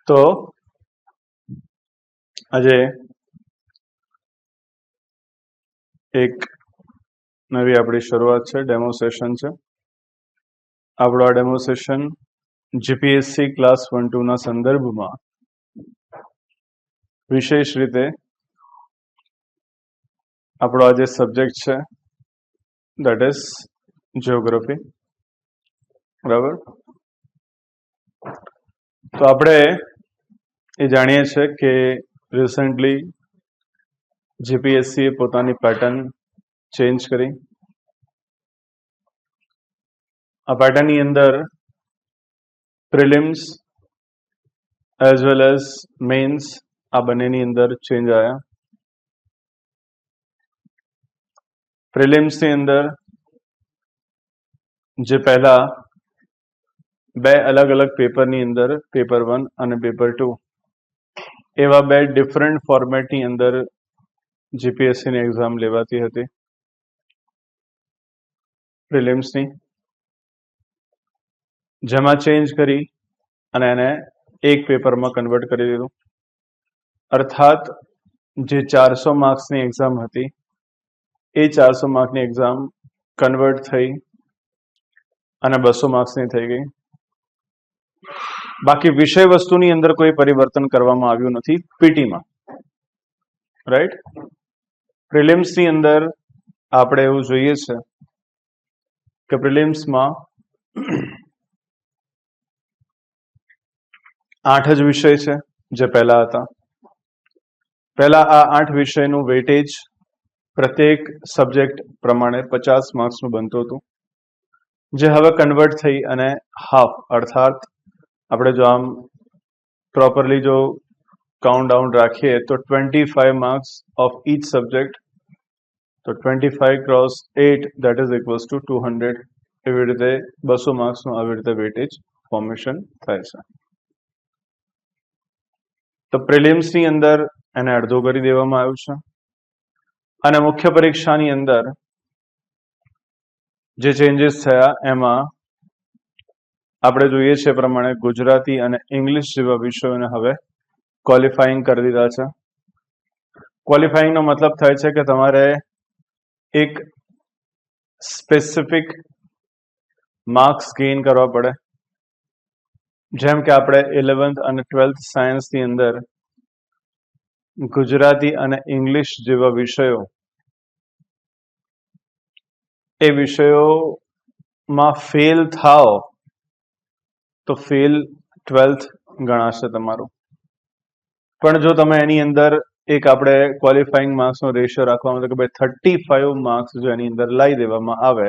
તો આજે એક નવી આપણી શરૂઆત છે, ડેમો સેશન છે. આપણો આ ડેમો સેશન જીપીએસસી ક્લાસ 1-2 ના સંદર્ભમાં વિશેષ રીતે આપણો આ જે સબ્જેક્ટ છે દેટ ઇઝ જિયોગ્રાફી. બરાબર. તો આપણે એ જાણીએ છીએ કે રિસેન્ટલી જીપીએસસી એ પોતાની પેટર્ન ચેન્જ કરી. આ પેટર્નની અંદર prelims as well as mains આ બંનેની અંદર ચેન્જ આવ્યા. પ્રિલિમ્સની અંદર જે પહેલા બે અલગ અલગ પેપરની અંદર પેપર 1 અને પેપર 2 એવા બે ડિફરન્ટ ફોર્મેટની અંદર જીપીએસસીની એક્ઝામ લેવાતી હતી પ્રિલિમ્સની, જેમાં ચેન્જ કરી અને એને એક પેપરમાં કન્વર્ટ કરી દીધું. અર્થાત જે 400 માર્ક્સની એક્ઝામ હતી એ 400 માર્કની એક્ઝામ કન્વર્ટ થઈ અને 200 માર્ક્સની થઈ ગઈ. બાકી વિષય વસ્તુની અંદર કોઈ પરિવર્તન કરવામાં આવ્યું નથી પીટીમાં. રાઈટ. પ્રિલિમ્સની અંદર આપણે એવું જોઈએ છે કે પ્રિલિમ્સમાં 8 જ વિષય છે જે પહેલા હતા. પહેલા આ 8 વિષયનું વેટેજ પ્રત્યેક સબ્જેક્ટ પ્રમાણે 50 માર્ક્સનું બનતું હતું, જે હવે કન્વર્ટ થઈ અને હાફ, અર્થાત આપણે જો આમ પ્રોપરલી જો કાઉન્ટ ડાઉન રાખીએ તો 25 માર્ક્સ ઓફ ઈચ સબ્જેક્ટ. તો 25 cross 8 that is equals to 200. એવી રીતે 200 માર્ક્સનું આવી રીતે વેટેજ ફોર્મેશન થાય છે. તો પ્રિલિમ્સની અંદર એને અડધો કરી દેવામાં આવ્યું છે અને મુખ્ય પરીક્ષાની અંદર જે ચેન્જીસ થયા એમાં આપણે જોઈએ છે પ્રમાણે ગુજરાતી અને ઇંગ્લિશ જેવા વિષયોને હવે ક્વોલિફાઈંગ કરી દીધા છે. ક્વોલિફાઈંગનો મતલબ થાય છે કે તમારે એક સ્પેસિફિક માર્ક્સ ગેઇન કરવા પડે. જેમ કે આપણે 11th અને 12th સાયન્સની અંદર ગુજરાતી અને ઇંગ્લિશ જેવા વિષયો, એ વિષયોમાં ફેલ થાઓ તો ફેલ 12th ગણાશે તમારું. પણ જો તમે એની અંદર એક આપણે ક્વોલિફાઈંગ માર્ક્સનો રેશિયો રાખવામાં આવે કે ભાઈ 35 માર્ક્સ જો એની અંદર લાવી દેવામાં આવે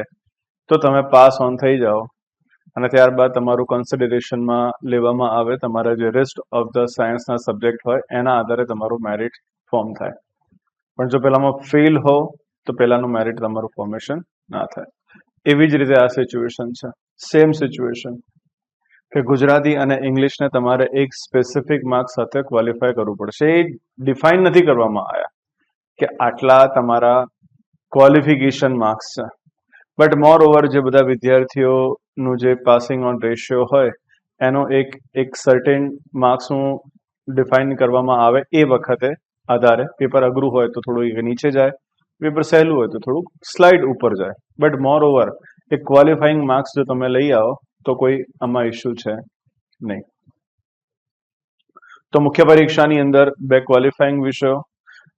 તો તમે પાસ ઓન થઈ જાઓ અને ત્યારબાદ તમારું કન્સિડરેશનમાં લેવામાં આવે તમારા જે રેસ્ટ ઓફ ધ સાયન્સના સબ્જેક્ટ હોય એના આધારે તમારું મેરિટ ફોર્મ થાય. પણ જો પેલામાં ફેલ હો તો પેલાનું મેરિટ તમારું ફોર્મેશન ના થાય. એવી જ રીતે આ સિચ્યુએશન છે, સેમ સિચ્યુએશન કે ગુજરાતી અને ઇંગ્લિશને તમારે એક સ્પેસિફિક માર્ક્સ સાથે ક્વોલિફાય કરવું પડશે. એ ડિફાઇન નથી કરવામાં આવ્યા કે આટલા તમારા ક્વોલિફિકેશન માર્ક્સ છે, બટ મોર ઓવર જે બધા વિદ્યાર્થીઓનું જે પાસિંગ ઓન રેશિયો હોય એનો એક સર્ટેન માર્ક્સનું ડિફાઇન કરવામાં આવે. એ વખતે આધારે પેપર અઘરું હોય તો થોડું નીચે જાય, પેપર સહેલું હોય તો થોડુંક સ્લાઇડ ઉપર જાય, બટ મોર ઓવર એક ક્વોલિફાઈંગ માર્ક્સ જો તમે લઈ આવો તો કોઈ આમાં ઇશ્યુ છે નહીં. તો મુખ્ય પરીક્ષાની અંદર બે ક્વોલિફાઈંગ વિષયો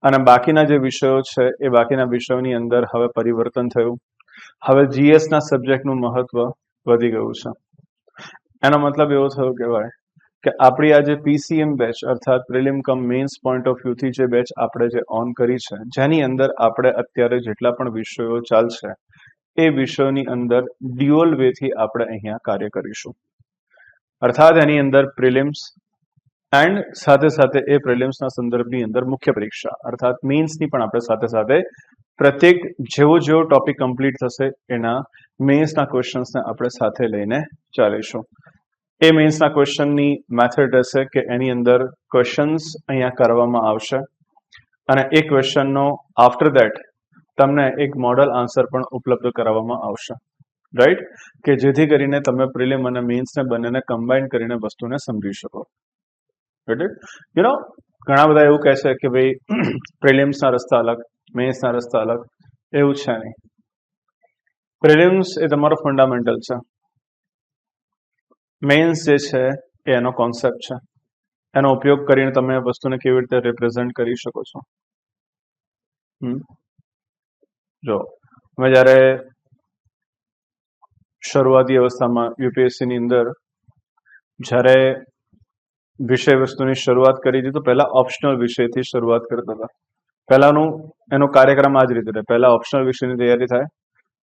અને બાકીના જે વિષયો છે એ બાકીના વિષયોની અંદર હવે પરિવર્તન થયું. હવે જીએસના સબ્જેક્ટનું મહત્વ વધી ગયું છે. એનો મતલબ એવો થયો કહેવાય કે આપણી આ જે પીસીએમ બેચ અર્થાત prelim cum mains point of વ્યૂથી જે બેચ આપણે જે ઓન કરી છે, જેની અંદર આપણે અત્યારે જેટલા પણ વિષયો ચાલશે એ વિષયોની અંદર ડ્યુઅલ વેથી આપણે અહીંયા કાર્ય કરીશું. અર્થાત એની અંદર પ્રિલિમ્સ એન્ડ સાથે સાથે એ પ્રિલિમ્સના સંદર્ભની અંદર મુખ્ય પરીક્ષા અર્થાત મેન્સની પણ આપણે સાથે સાથે પ્રત્યેક જેવો ટોપિક કમ્પ્લીટ થશે એના મેન્સના ક્વેશ્ચન્સને આપણે સાથે લઈને ચાલીશું. એ મેન્સના ક્વેશ્ચનની મેથડ રહેશે કે એની અંદર ક્વેશ્ચન્સ અહીંયા કરવામાં આવશે અને એ ક્વેશ્ચનનો આફ્ટર દેટ તમને એક મોડલ આન્સર પણ ઉપલબ્ધ કરાવવામાં આવશે. રાઈટ, કે જેથી કરીને તમે પ્રિલિમ અને મેન્સને બંનેને કમ્બાઈન કરીને વસ્તુને સમજી શકો. યુ નો ઘણા બધા એવું કહે છે કે ભાઈ પ્રિલિમ્સના રસ્તા અલગ, મેન્સના રસ્તા અલગ. એવું છે નહીં. પ્રિલિમ્સ એ તમારો ફંડામેન્ટલ છે. મેન્સ જે છે એ એનો કોન્સેપ્ટ છે. એનો ઉપયોગ કરીને તમે વસ્તુને કેવી રીતે રિપ્રેઝેન્ટ કરી શકો છો. જો અમે જ્યારે શરૂઆતી અવસ્થામાં યુપીએસસીની અંદર જ્યારે વિષય વસ્તુની શરૂઆત કરી હતી તો પહેલા ઓપ્શનલ વિષયથી શરૂઆત કરતા હતા. પહેલાનું એનો કાર્યક્રમ આ જ રીતે રહે. પહેલા ઓપ્શનલ વિષયની તૈયારી થાય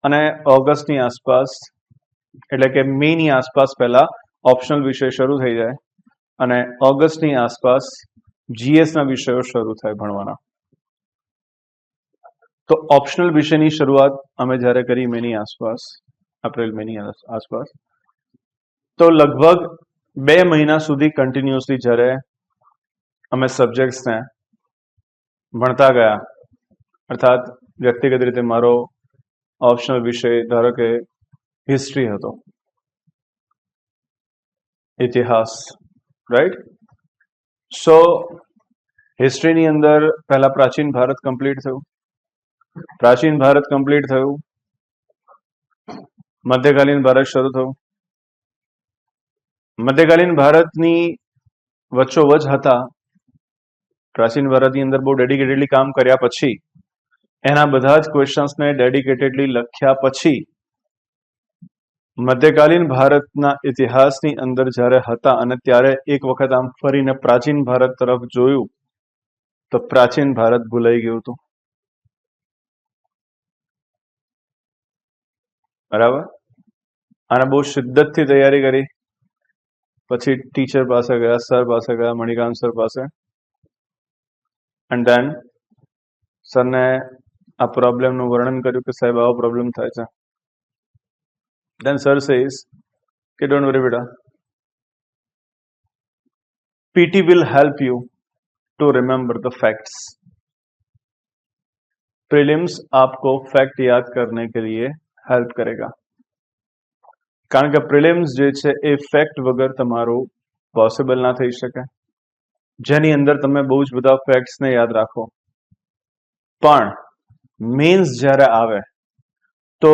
અને ઓગસ્ટની આસપાસ એટલે કે મેની આસપાસ પહેલા ઓપ્શનલ વિષય શરૂ થઈ જાય અને ઓગસ્ટની આસપાસ જીએસના વિષયો શરૂ થાય ભણવાના. તો ઓપ્શનલ વિષયની શરૂઆત અમે જ્યારે કરી મેની આસપાસ, એપ્રિલ મેની આસપાસ, તો લગભગ 2 મહિના સુધી કન્ટિન્યુઅસલી જ્યારે અમે સબ્જેક્ટ્સને ભણતા ગયા, અર્થાત વ્યક્તિગત રીતે મારો ઓપ્શનલ વિષય ધારો કે હિસ્ટ્રી હતો, ઇતિહાસ, રાઈટ. સો હિસ્ટ્રીની અંદર પહેલા પ્રાચીન ભારત કમ્પ્લીટ થયું. પ્રાચીન ભારત કમ્પ્લીટ થયું, મધ્યકાલીન ભારત શરૂ થયું. મધ્યકાલીન ભારતની વચ્ચોવચ હતા. પ્રાચીન ભારતની અંદર બહુ ડેડિકેટેડલી કામ કર્યા પછી એના બધા જ ક્વેશ્ચન્સને ડેડિકેટેડલી લખ્યા પછી મધ્યકાલીન ભારતના ઇતિહાસની અંદર જ્યારે હતા અને ત્યારે એક વખત આમ ફરીને પ્રાચીન ભારત તરફ જોયું તો પ્રાચીન ભારત ભૂલાઈ ગયું હતું. બરાબર. અને બહુ શિદ્દતથી તૈયારી કરી. પછી ટીચર પાસે ગયા, સર પાસે ગયા, મણિકાંત સર પાસે, એન્ડ ધેન સરને આ પ્રોબ્લેમનું વર્ણન કર્યું કે સાહેબ આવો પ્રોબ્લેમ થાય છે. ધેન સર સેઝ કે ડોન્ટ વરી બેટા, PT will help you to remember the facts. Prelims आपको फैक्ट याद करने के लिए हेल्प करेगा. કારણ કે પ્રિલિમ્સ જે છે એ ફેક્ટ વગર તમારું પોસિબલ ના થઈ શકે, જેની અંદર તમે બહુ જ બધા ફેક્ટ્સને યાદ રાખો. પણ મેન્સ જ્યારે આવે તો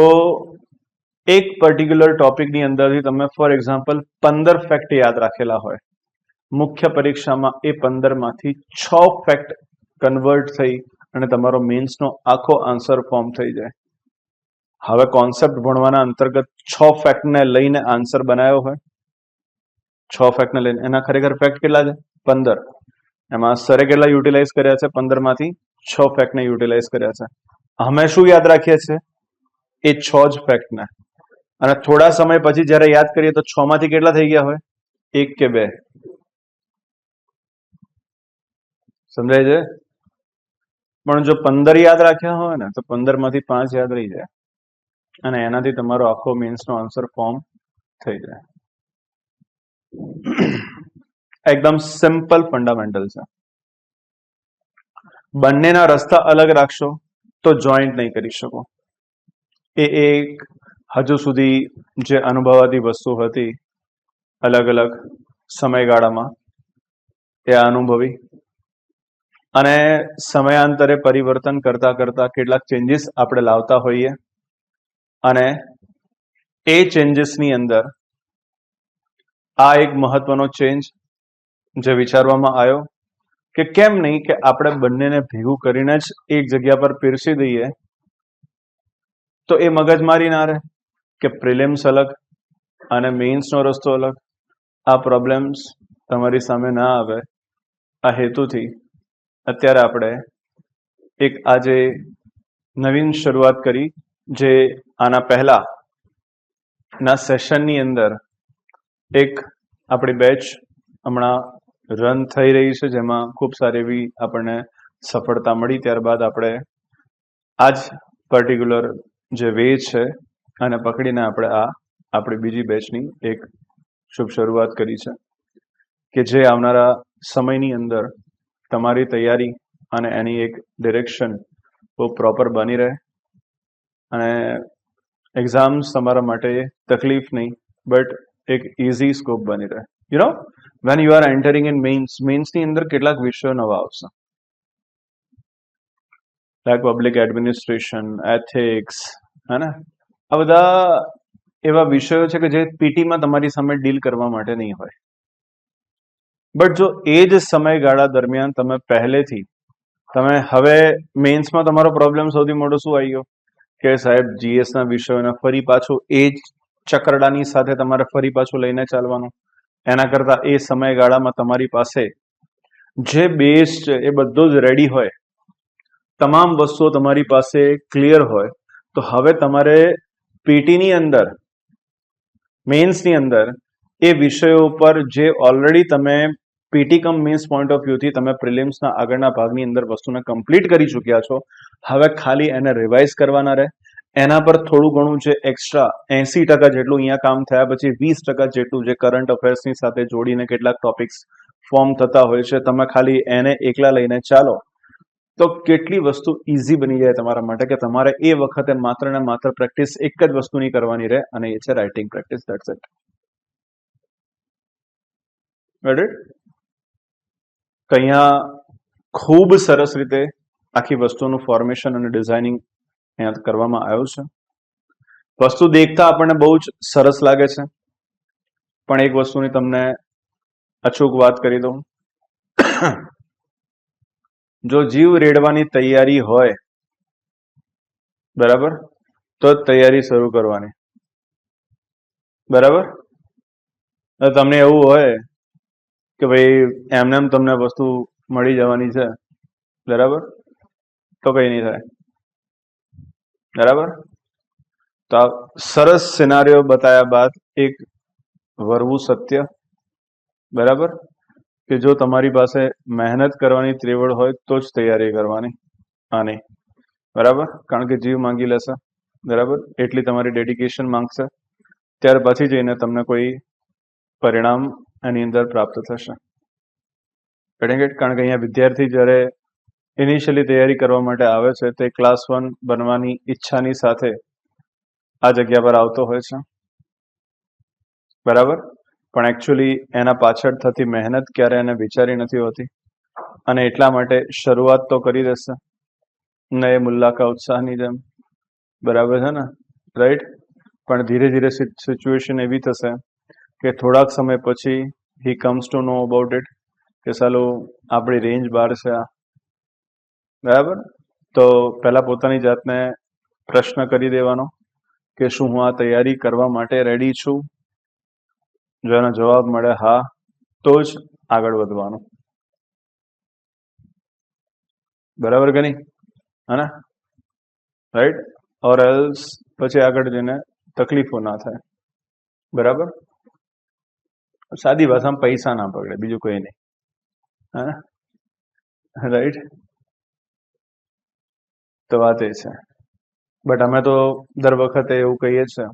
એક પર્ટિક્યુલર ટોપિકની અંદરથી તમે ફોર એક્ઝામ્પલ 15 ફેક્ટ યાદ રાખેલા હોય, મુખ્ય પરીક્ષામાં એ 15માંથી 6 ફેક્ટ કન્વર્ટ થઈ અને તમારો મેન્સનો આખો આન્સર ફોર્મ થઈ જાય. હવે કોન્સેપ્ટ ભણવાના અંતર્ગત 6 ફેક્ટને લઈને આન્સર બનાવ્યો હોય, 6 ફેક્ટને લઈને, એના ખરેખર ફેક્ટ કેટલા છે? 15. એમાં સરે કેટલા યુટિલાઇઝ કર્યા છે? 15માંથી 6 ફેક્ટને યુટિલાઇઝ કર્યા છે. અમે શું યાદ રાખીએ છીએ? એ 6 જ ફેક્ટને. અને થોડા સમય પછી જ્યારે યાદ કરીએ તો 6 માંથી કેટલા થઈ ગયા હોય? 1 કે 2. સમજાય છે? પણ જો 15 યાદ રાખ્યા હોય ને તો 15માંથી 5 યાદ રહી જાય અને એનાથી તમારો આખો મેન્સનો આન્સર ફોર્મ થઈ જાય. એકદમ સિમ્પલ ફંડામેન્ટલ છે. બંનેના રસ્તા અલગ રાખશો તો જોઈન્ટ નહીં કરી શકો. એ એક હજુ સુધી જે અનુભવાતી વસ્તુ હતી અલગ અલગ સમયગાળામાં એ અનુભવી અને સમયાંતરે પરિવર્તન કરતા કરતા કેટલાક ચેન્જીસ આપણે લાવતા હોઈએ અને એ ચેન્જીસની અંદર આ એક મહત્વનો ચેન્જ જે વિચારવામાં આવ્યો કે કેમ નહીં કે આપણે બંનેને ભેગું કરીને જ એક જગ્યા પર પીરસી દઈએ તો એ મગજમારી ના રહે કે પ્રિલિમ્સ અલગ અને મેઇન્સનો રસ્તો અલગ. આ પ્રોબ્લેમ્સ તમારી સામે ના આવે. આ હેતુથી અત્યારે આપણે એક આજે નવીન શરૂઆત કરી, જે આના પહેલાના સેશનની અંદર એક આપણી બેચ હમણાં રન થઈ રહી છે, જેમાં ખૂબ સારી એવી આપણને સફળતા મળી. ત્યારબાદ આપણે આ જ પર્ટિક્યુલર જે વે છે અને પકડીને આપણે આ આપણી બીજી બેચની એક શુભ શરૂઆત કરી છે કે જે આવનારા સમયની અંદર તમારી તૈયારી અને એની એક ડિરેક્શન બહુ પ્રોપર બની રહે અને એક્ઝામ્સ તમારા માટે તકલીફ નહીં બટ એક ઇઝી સ્કોપ બની રહે. You know when you are entering in મેઇન્સની અંદર કેટલાક વિષયો નવા આવશે, લાઈક પબ્લિક એડમિનિસ્ટ્રેશન, એથિક્સ, હે ને, આ બધા એવા વિષયો છે કે જે પીટીમાં તમારી સામે ડીલ કરવા માટે નહીં હોય. બટ જો એ જ સમયગાળા દરમિયાન તમે પહેલેથી હવે મેઇન્સમાં તમારો પ્રોબ્લેમ સૌથી મોટો શું આવી ગયો કે સાહેબ જીએસના વિષયોને ફરી પાછું એ જ ચક્રડાની સાથે તમારે ફરી પાછું લઈને ચાલવાનું. એના કરતા એ સમયગાળામાં તમારી પાસે જે બેઝ છે એ બધો જ રેડી હોય, તમામ વસ્તુઓ તમારી પાસે ક્લિયર હોય, તો હવે તમારે પીટીની અંદર, મેઇન્સની અંદર એ વિષયો પર જે ઓલરેડી તમે PT cum mains point of વ્યૂથી તમે પ્રિલિમ્સના આગળના ભાગની અંદર વસ્તુને કમ્પ્લીટ કરી ચૂક્યા છો, હવે ખાલી એને રિવાઇઝ કરવાના રહે. એના પર થોડું ઘણું જે એક્સ્ટ્રા 80% જેટલું અહીંયા કામ થયા પછી 20% જેટલું જે કરંટ અફેર્સની સાથે જોડીને કેટલાક ટોપિક્સ ફોર્મ થતા હોય છે, તમે ખાલી એને એકલા લઈને ચાલો તો કેટલી વસ્તુ ઇઝી બની જાય તમારા માટે કે તમારે એ વખતે માત્ર ને માત્ર પ્રેક્ટિસ એક જ વસ્તુની કરવાની રહે અને એ છે writing practice. That's it. Right? તો અહીંયા ખૂબ સરસ રીતે આખી વસ્તુનું ફોર્મેશન અને ડિઝાઇનિંગ અહીંયા કરવામાં આવ્યું છે. વસ્તુ દેખતા આપણને બહુ જ સરસ લાગે છે, પણ એક વસ્તુની તમને અચૂક વાત કરી દઉં. જો જીવ રેડવાની તૈયારી હોય, બરાબર, તો જ તૈયારી શરૂ કરવાની. બરાબર? તમને એવું હોય કે ભાઈ એમને એમ તમને વસ્તુ મળી જવાની છે, બરાબર, તો કઈ નહીં થાય. બરાબર? તો આ સરસ સિનારીઓ બતાવ્યા બાદ એક વરવું સત્ય, બરાબર, કે જો તમારી પાસે મહેનત કરવાની ત્રેવડ હોય તો જ તૈયારી કરવાની, આ નહીં. બરાબર? કારણ કે જીવ માંગી લેશે, બરાબર, એટલી તમારી ડેડિકેશન માંગશે, ત્યાર પછી જઈને તમને કોઈ પરિણામ એની અંદર પ્રાપ્ત થશે. કારણ કે અહીંયા વિદ્યાર્થી જ્યારે ઇનિશિયલી તૈયારી કરવા માટે આવે છે તે ક્લાસ 1 બનવાની ઈચ્છાની સાથે આ જગ્યા પર આવતો હોય છે, બરાબર, પણ એકચ્યુઅલી એના પાછળ થતી મહેનત ક્યારે એને વિચારી નથી હોતી અને એટલા માટે શરૂઆત તો કરી દેશે ને એ મુલ્લા કા ઉત્સાહની જેમ, બરાબર છે ને, રાઈટ, પણ ધીરે ધીરે સિચ્યુએશન એવી થશે કે થોડાક સમય પછી he comes to know about it કે સાલું આપણી રેન્જ બહાર છે આ, બરાબર. તો પહેલા પોતાની જાતને પ્રશ્ન કરી દેવાનો કે શું હું આ તૈયારી કરવા માટે રેડી છું. જો એનો જવાબ મળે હા, તો જ આગળ વધવાનું. બરાબર કે નહીં? હે, રાઈટ? ઓર એલ્સ પછી આગળ જઈને તકલીફો ના થાય. બરાબર? સાદી ભાષામાં પૈસા ના પકડે, બીજું કોઈ નહીં. હે, રાઈટ? તો વાત એ છે. બટ અમે તો દર વખતે એવું કહીએ છીએ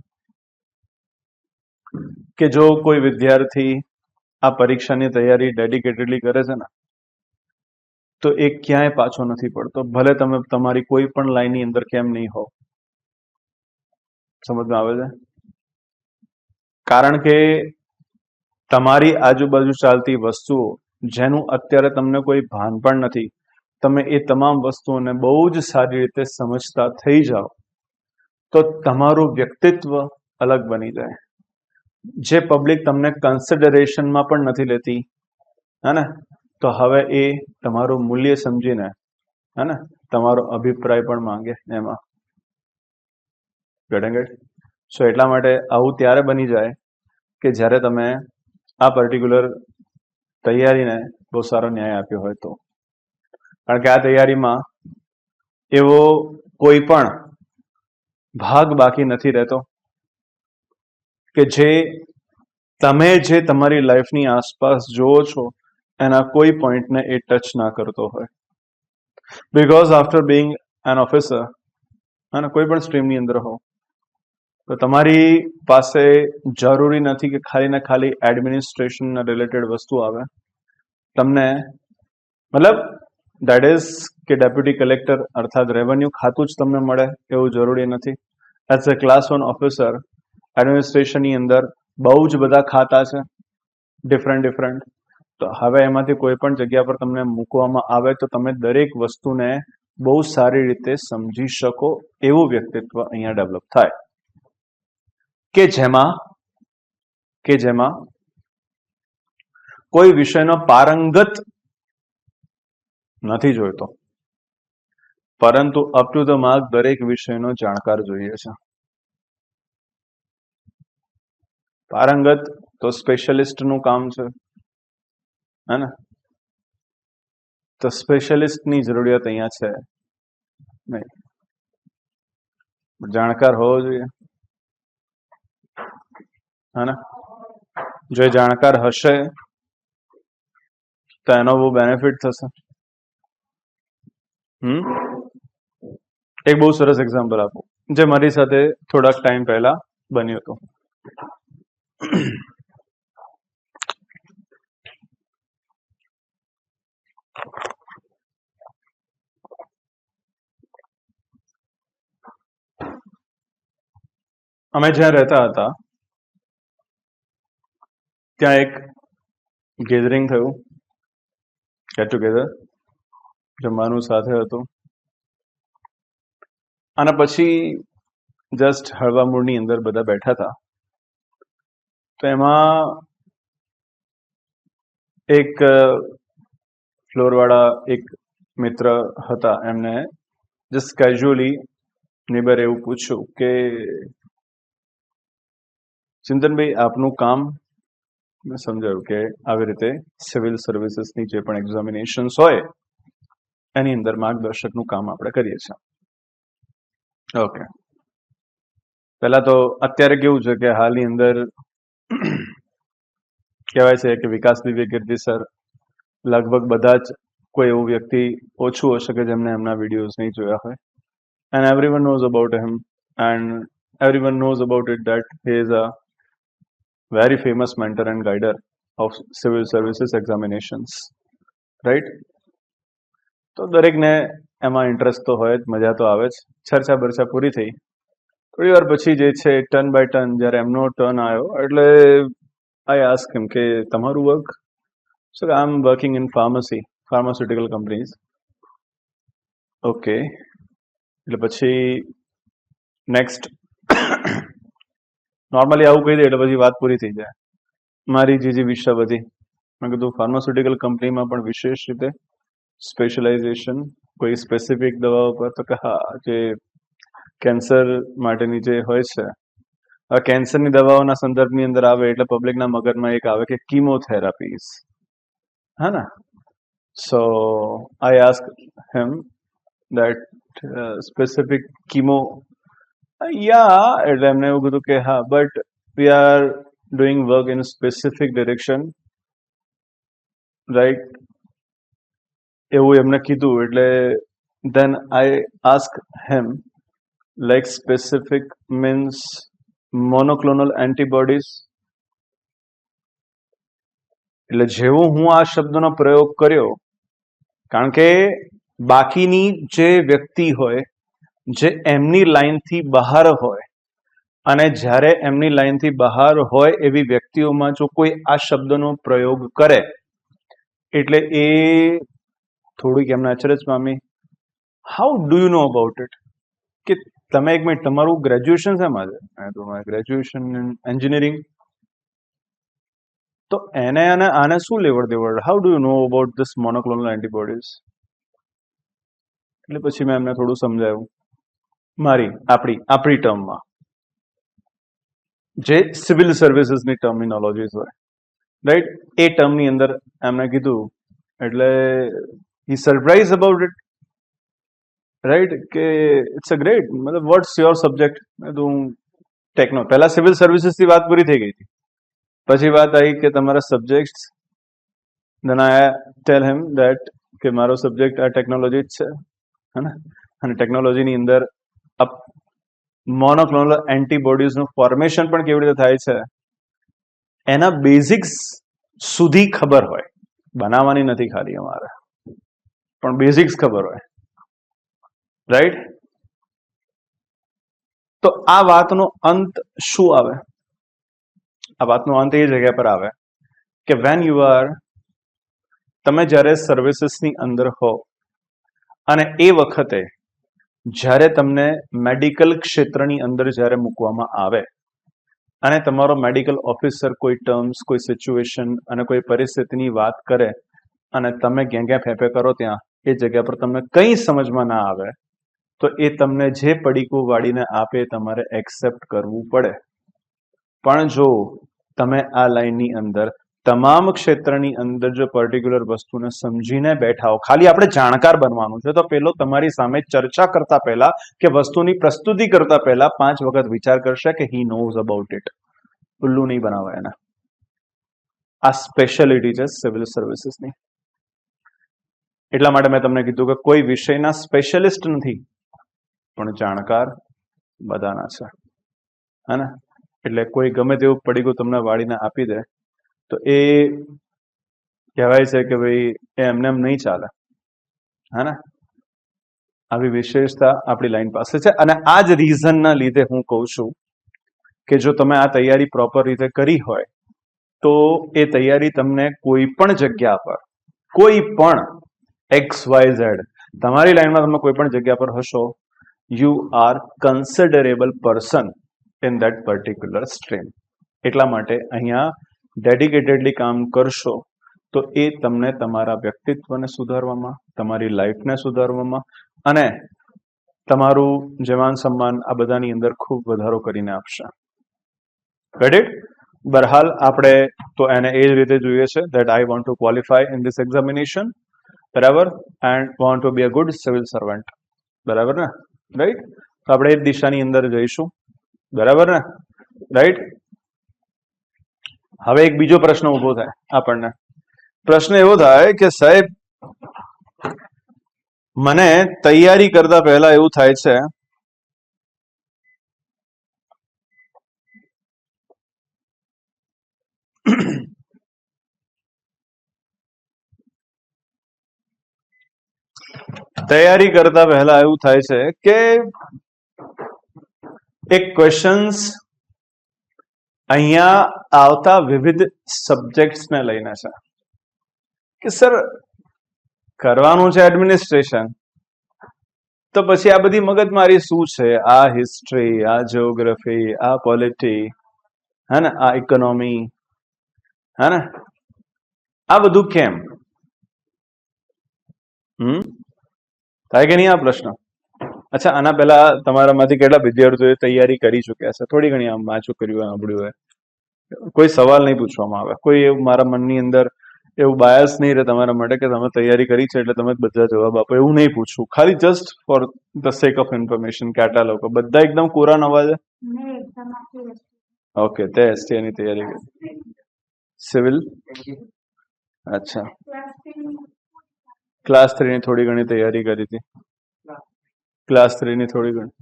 કે જો કોઈ વિદ્યાર્થી આ પરીક્ષાની તૈયારી ડેડિકેટેડલી કરે છે ને, તો એ ક્યાંય પાછો નથી પડતો, ભલે તમે તમારી કોઈ પણ લાઈનની અંદર કેમ નહીં હો. સમજમાં આવે છે? કારણ કે તમારી આજુબાજુ ચાલતી વસ્તુઓ જેનું અત્યારે તમને કોઈ ભાન પણ નથી, તમે એ તમામ વસ્તુઓને બહુ જ સારી રીતે સમજતા થઈ જાઓ તો તમારું વ્યક્તિત્વ અલગ બની જાય. જે પબ્લિક તમને કન્સિડરેશનમાં પણ નથી લેતી, હે ને, તો હવે એ તમારું મૂલ્ય સમજીને, હે ને, તમારો અભિપ્રાય પણ માંગે એમાં. Gating it? સો એટલા માટે આવું ત્યારે બની જાય કે જ્યારે તમે આ પર્ટિક્યુલર તૈયારીને બહુ સારો ન્યાય આપ્યો હોય તો. કારણ કે આ તૈયારીમાં એવો કોઈ પણ ભાગ બાકી નથી રહેતો કે જે તમે જે તમારી લાઈફની આસપાસ જોવો છો એના કોઈ પોઈન્ટને એ ટચ ના કરતો હોય. Because after being an officer, અને કોઈ પણ સ્ટ્રીમની અંદર હો, તો તમારી પાસે જરૂરી નથી કે ખાલી ને ખાલી એડમિનિસ્ટ્રેશનના રિલેટેડ વસ્તુ આવે. તમને મતલબ દેટ ઇઝ કે ડેપ્યુટી કલેક્ટર અર્થાત રેવન્યુ ખાતું જ તમને મળે એવું જરૂરી નથી. એઝ અ ક્લાસ 1 ઓફિસર એડમિનિસ્ટ્રેશનની અંદર બહુ જ બધા ખાતા છે, ડિફરન્ટ. તો હવે એમાંથી કોઈ પણ જગ્યા પર તમને મૂકવામાં આવે તો તમે દરેક વસ્તુને બહુ સારી રીતે સમજી શકો એવું વ્યક્તિત્વ અહીંયા ડેવલપ થાય કે જેમાં કોઈ વિષયનો પારંગત નથી જોઈતો, પરંતુ અપ ટુ ધ માર્ક દરેક વિષયનો જાણકાર જોઈએ છે. પારંગત તો સ્પેશિયલિસ્ટનું કામ છે, હે ને? તો સ્પેશિયલિસ્ટની જરૂરિયાત અહીંયા છે નહીં, જાણકાર હોવો જોઈએ, હે ને? જો એ જાણકાર હશે તો એનો બહુ બેનિફિટ થશે. એક બહુ સરસ એક્ઝામ્પલ આપો જે મારી સાથે થોડાક ટાઈમ પહેલા બન્યું હતું. અમે જ્યાં રહેતા હતા ત્યાં એક ગેધરિંગ થયું, ગેટ ટુગેધર, જમવાનું સાથે હતું, અને પછી જસ્ટ હળવા મૂડની અંદર બધા બેઠા હતા. તો એમાં એક ફ્લોરવાળા એક મિત્ર હતા, એમને જસ્ટ કેઝ્યુઅલી નેબરે એવું પૂછ્યું કે ચિંતનભાઈ આપનું કામ, મેં સમજાયું કે આવી રીતે સિવિલ સર્વિસીસની જે પણ એક્ઝામિનેશન્સ હોય એની અંદર માર્ગદર્શકનું કામ આપણે કરીએ છીએ. ઓકે, પહેલા તો અત્યારે કેવું છે કે હાલની અંદર કહેવાય છે કે વિકાસ દિવ્યકીર્તિ સર લગભગ બધા જ કોઈ એવું વ્યક્તિ ઓછું હશે કે જેમને એમના વિડીયોઝ નહીં જોયા હોય, and everyone knows about him, and everyone knows about it that he is a very famous mentor and guider of civil services examinations, right? તો દરેકને એમાં ઇન્ટરેસ્ટ તો હોય જ, મજા તો આવે જ. ચર્ચા બરચા પૂરી થઈ, થોડી વાર પછી જે છે ટર્ન બાય ટર્ન જ્યારે એમનો ટર્ન આવ્યો એટલે આઈ આસ્ક હિમ કે તમારું work? So I M working in pharmaceutical companies. Okay, એટલે પછી નેક્સ્ટ નોર્મલી આવું કહી દે એટલે પછી વાત પૂરી થઈ જાય. મારી જે વિષય બધી, મેં કીધું ફાર્માસ્યુટિકલ કંપનીમાં પણ વિશેષ રીતે સ્પેશિયલાઇઝેશન કોઈ સ્પેસિફિક દવાઓ પર? તો કે હા, જે કેન્સર માટેની જે હોય છે, હવે કેન્સરની દવાઓના સંદર્ભની અંદર આવે એટલે પબ્લિકના મગજમાં એક આવે કે કીમોથેરાપીઝ, હા ને? So I ask him that specific chemo, yeah, એટલે એમને એવું કીધું કે હા, but we are doing work in specific direction, right? એવું એમને કીધું એટલે then I ask him like specific means monoclonal antibodies. એટલે જેવું હું આ શબ્દનો પ્રયોગ કર્યો, કારણ કે બાકીની જે વ્યક્તિ હોય જે એમની લાઈનથી બહાર હોય, અને જ્યારે એમની લાઈનથી બહાર હોય એવી વ્યક્તિઓમાં જો કોઈ આ શબ્દનો પ્રયોગ કરે એટલે એ થોડીક એમને અચરજ પામી. How do you know about it? કે તમે એક મિનિટ, તમારું ગ્રેજ્યુએશન શેમાં છે? તો ગ્રેજ્યુએશન ઇન એન્જિનિયરિંગ. તો એને અને આને શું લેવડ દેવડ? How do you know about this monoclonal antibodies? એટલે પછી મેં એમને થોડું સમજાવ્યું આપણી ટર્મમાં, જે સિવિલ સર્વિસીસની ટર્મિનોલોજીસ હોય, રાઈટ? એ ટર્મની અંદર એમને કીધું એટલે he surprise about it, right? કે ઇટ્સ અ ગ્રેટ, મતલબ વોટ્સ યોર સબ્જેક્ટ? મેં તો હું ટેકનો, પહેલા સિવિલ સર્વિસીસથી વાત પૂરી થઈ ગઈ હતી, પછી વાત આવી કે તમારા subject. Then I tail him that કે મારો સબ્જેક્ટ આ ટેકનોલોજી જ છે, હે ને? અને ટેકનોલોજીની અંદર મોનોક્લોનલ એન્ટીબોડીઝનું ફોર્મેશન પણ કેવી રીતે થાય છે એના બેઝિક્સ સુધી ખબર હોય. બનાવવાની નથી ખાલી અમારે, પણ બેઝિક્સ ખબર હોય, રાઈટ? તો આ વાતનો અંત શું આવે? આ વાતનો અંત એ જગ્યા પર આવે કે વેન યુ આર, તમે જ્યારે સર્વિસીસની અંદર હો અને એ વખતે જ્યારે તમને મેડિકલ ક્ષેત્રની અંદર જ્યારે મૂકવામાં આવે અને તમારો મેડિકલ ઓફિસર કોઈ ટર્મ્સ, કોઈ સિચ્યુએશન અને કોઈ પરિસ્થિતિની વાત કરે અને તમે ગેંગે ફેંફે કરો ત્યાં એ જગ્યા પર તમને કંઈ સમજમાં ના આવે તો એ તમને જે પડીકું વાળીને આપે તમારે એક્સેપ્ટ કરવું પડે. પણ જો તમે આ લાઈનની અંદર તમામ ક્ષેત્રની અંદર જો પર્ટિક્યુલર વસ્તુને સમજીને બેઠા હો, ખાલી આપણે જાણકાર બનવાનું છે, તો પેલો તમારી સામે ચર્ચા કરતા પહેલા કે વસ્તુની પ્રસ્તુતિ કરતા પહેલા 5 વખત વિચાર કરશે કે હી નોઝ અબાઉટ ઇટ. ઉલ્લુ નહીં બનાવે એને. આ સ્પેશિયાલિટી છે સિવિલ સર્વિસીસની. એટલા માટે મેં તમને કીધું કે કોઈ વિષયના સ્પેશિયાલિસ્ટ નથી, પણ જાણકાર બધાના છે. હે ને? એટલે કોઈ ગમે તેવું પડીકું તમને વાળીને આપી દે તો એ કહેવાય છે કે ભાઈ એ એમને એમ નહીં ચાલે. હે ને? આવી વિશેષતા આપણી લાઈન પાસે છે અને આ જ રીઝનના લીધે હું કહું છું કે જો તમે આ તૈયારી પ્રોપર રીતે કરી હોય તો એ તૈયારી તમને કોઈ પણ જગ્યા પર, કોઈ પણ XYZ તમારી લાઈનમાં તમે કોઈ પણ જગ્યા પર હશો, you are considerable person in that particular stream. એટલા માટે અહીંયા ડેડિકેટેડલી કામ કરશો તો એ તમને તમારા વ્યક્તિત્વને સુધારવામાં, તમારી લાઈફને સુધારવામાં અને તમારું જવાન સન્માન આ બધાની અંદર ખૂબ વધારો કરીને આપશે. રેડી? બહરહાલ આપણે તો એને એ જ રીતે જોઈએ છે that I want to qualify in this examination, બરાબર, and want to be a good civil servant. બરાબર ને? રાઈટ? તો આપણે એ દિશાની અંદર જઈશું. બરાબર ને? રાઈટ? હવે એક બીજો પ્રશ્ન ઉભો થાય આપણને. પ્રશ્ન એવો થાય કે સાહેબ મને તૈયારી કરતા પહેલા એવું થાય છે તૈયારી કરતા પહેલા એવું થાય છે કે એક ક્વેશ્ચન્સ અહીંયા આવતા વિવિધ સબ્જેક્ટ્સને લઈને છે કે સર કરવાનું છે એડમિનિસ્ટ્રેશન, તો પછી આ બધી મગજમારી શું છે? આ હિસ્ટ્રી, આ જીઓગ્રાફી, આ પોલિટી, હે ને, આ ઇકોનોમી, હે ને, આ બધું કેમ? થાય કે નહીં આ પ્રશ્ન? અચ્છા, આના પહેલા તમારામાંથી કેટલા વિદ્યાર્થીઓએ તૈયારી કરી ચૂક્યા છે? થોડી ઘણી આમ વાંચું કર્યું હોય, સાંભળ્યું હોય. કોઈ સવાલ નહીં પૂછવામાં આવે, કોઈ એવું મારા મનની અંદર એવું બાયસ નહીં રહે તમારા માટે કે તમે તૈયારી કરી છે એટલે તમે બધા જવાબ આપો, એવું નહીં પૂછવું. ખાલી just for the sec of information કે આટલા લોકો બધા એકદમ કોરા નવા છે. ઓકે, તે એસટી ની તૈયારી કરી. સિવિલ? અચ્છા, ક્લાસ 3 ની થોડી ઘણી તૈયારી કરી હતી. ક્લાસ 3 ની થોડી ઘણી